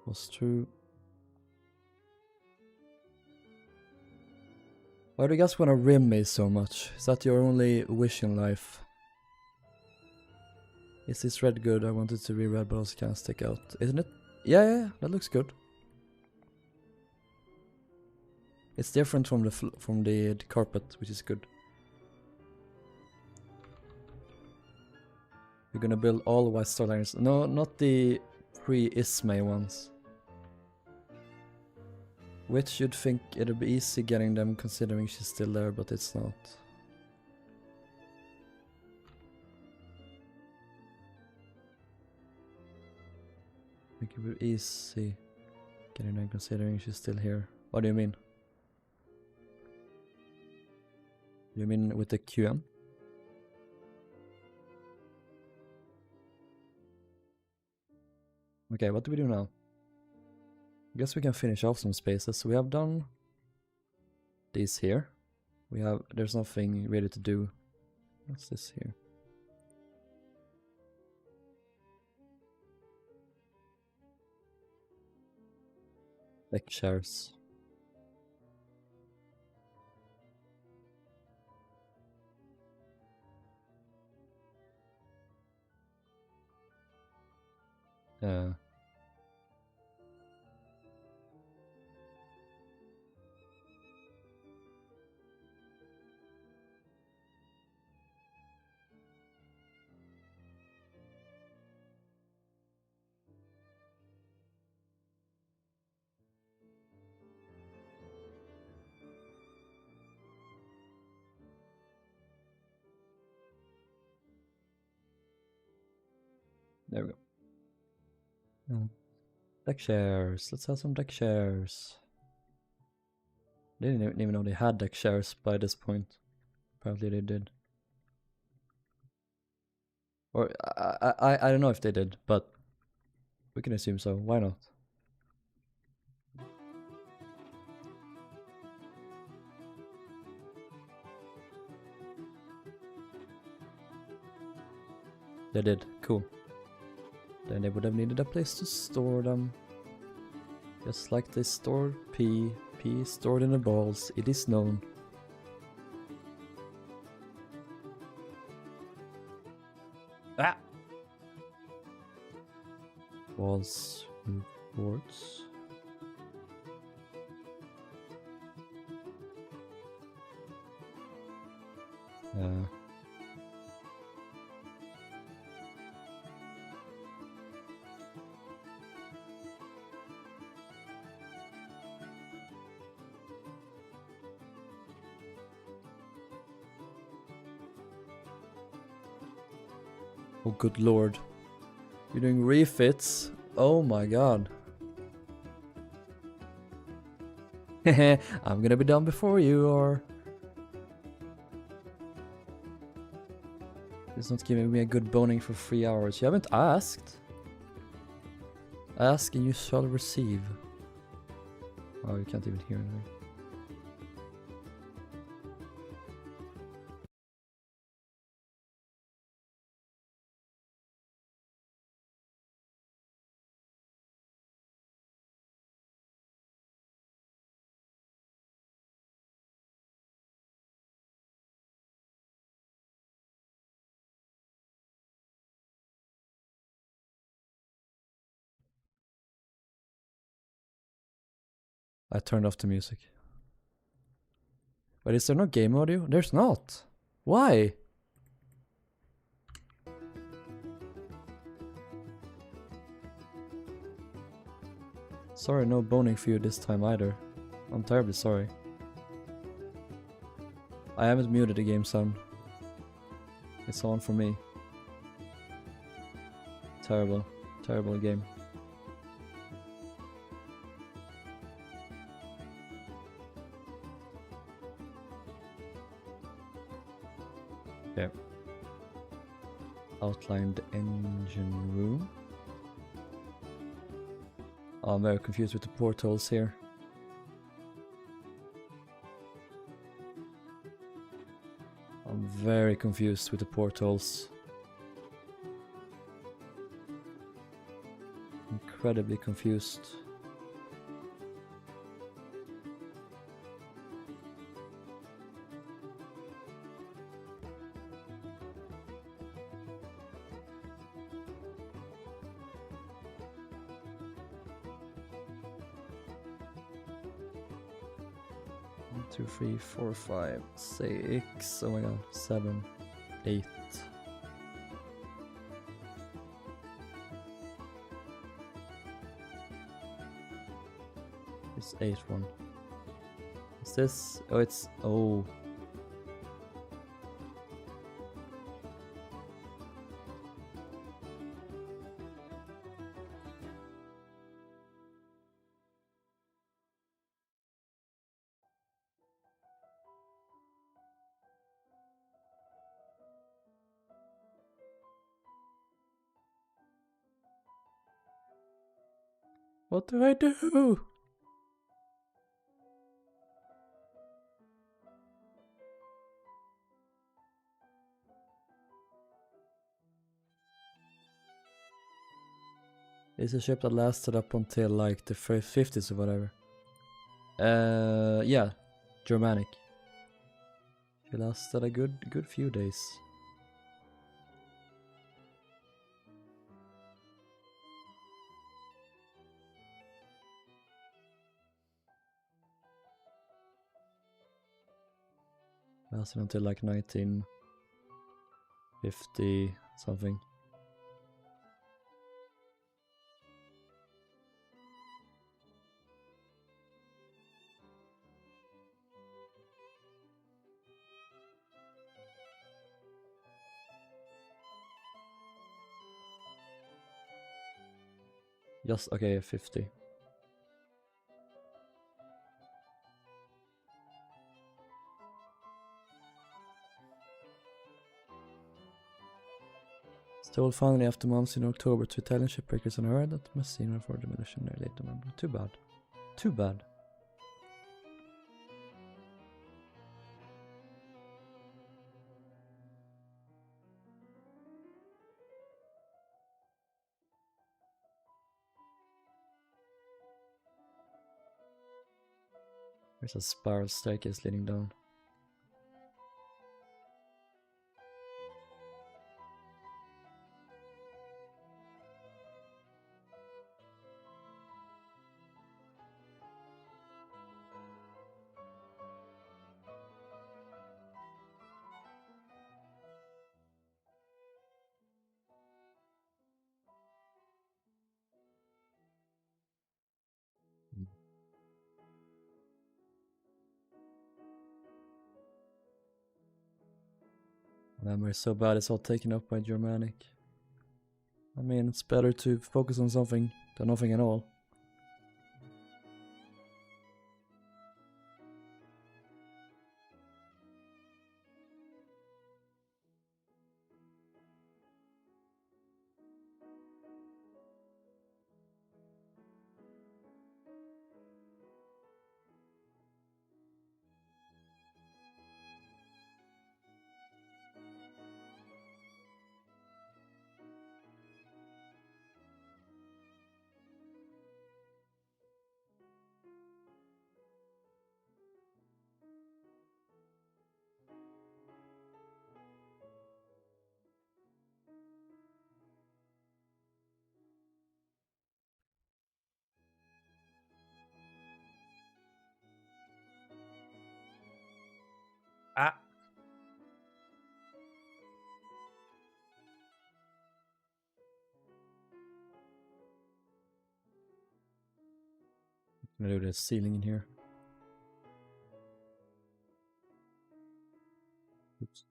Was true. Why do you guys wanna rim me so much? Is that your only wish in life? Is this red good? I wanted to be red but also can't stick out. Isn't it? Yeah, that looks good. It's different from the carpet, which is good. We're gonna build all white starliners. No, not the pre-Ismay ones. Which you'd think it'd be easy getting them considering she's still there, but it's not. I think it would be easy getting them considering she's still here. What do you mean? You mean with the QM? Okay, what do we do now? I guess we can finish off some spaces. We have done these here. There's nothing really to do. What's this here? Deck chairs. Yeah. There we go. Deck chairs. Let's have some deck chairs. They didn't even know they had deck chairs by this point. Apparently they did. Or I don't know if they did, but we can assume so. Why not? They did. Cool. Then they would have needed a place to store them. Just like they stored P. P is stored in the balls. It is known. Ah! Walls, boards. Oh good lord. You're doing refits? Oh my god. Hehe, I'm gonna be done before you are. It's not giving me a good boning for 3 hours. You haven't asked. Ask and you shall receive. Oh, you can't even hear anything. I turned off the music. But is there no game audio? There's not. Why? Sorry, no boning for you this time either. I'm terribly sorry. I haven't muted the game sound. It's on for me. Terrible. Terrible game. Okay. Outlined engine room. Oh, I'm very confused with the portholes here. I'm very confused with the portholes. Incredibly confused. One, two, three, four, five, 6. Oh my god, 7, 8. It's 8 one. Is this? Oh, it's. Oh. What do I do? It's a ship that lasted up until like the 50s or whatever. Yeah, Germanic. She lasted a good few days. Lasted until like 1950 something. Just okay, 50. Stole finally after months in October to Italian shipbreakers and heard that Messina for demolition there late November. Too bad. Too bad. There's a spiral staircase leading down. Memory so bad it's all taken up by Germanic. I mean, it's better to focus on something than nothing at all. I'm gonna do the ceiling in here. Oops.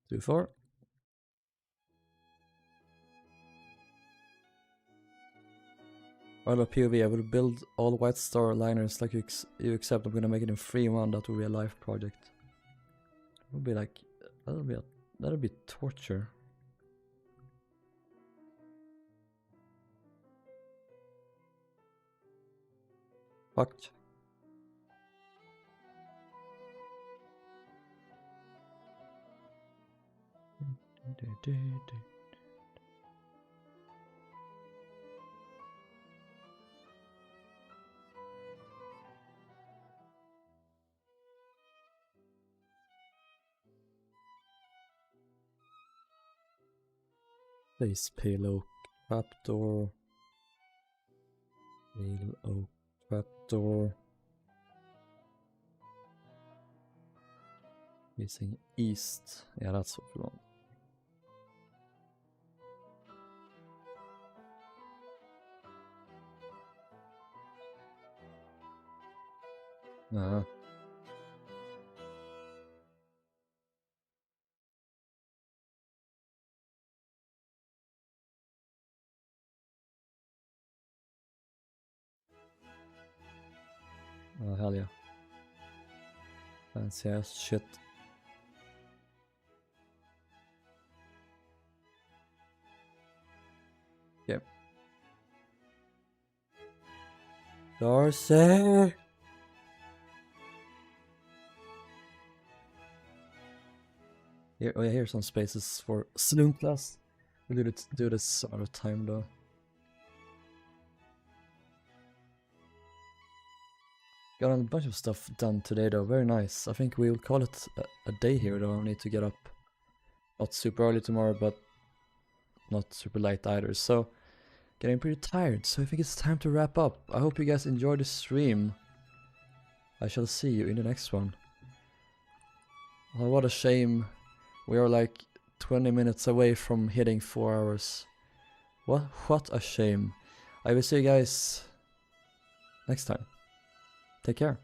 Too far. While POV, I will build all White Star liners like you accept. I'm gonna make it in 3-1. That will be a life project. It will be like that'll be torture. Fucked. Base payload trapdoor. Payload trapdoor. Facing east. Yeah, that's what we want. Oh, hell yeah. Fancy ass shit. Okay. Darcy! Here, oh yeah, here's some spaces for saloon class. We'll do this out of time though. Got a bunch of stuff done today though, very nice. I think we'll call it a day here though. I need to get up not super early tomorrow, but not super late either. So, getting pretty tired, so I think it's time to wrap up. I hope you guys enjoyed the stream. I shall see you in the next one. Oh, what a shame. We are like 20 minutes away from hitting 4 hours. What a shame. I will see you guys next time. Take care.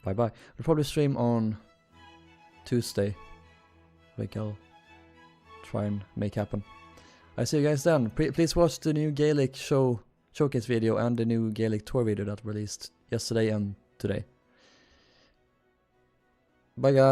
Bye bye. We'll probably stream on Tuesday. Like I'll try and make happen. I see you guys then. Please watch the new Gaelic showcase video and the new Gaelic tour video that released yesterday and today. Bye guys.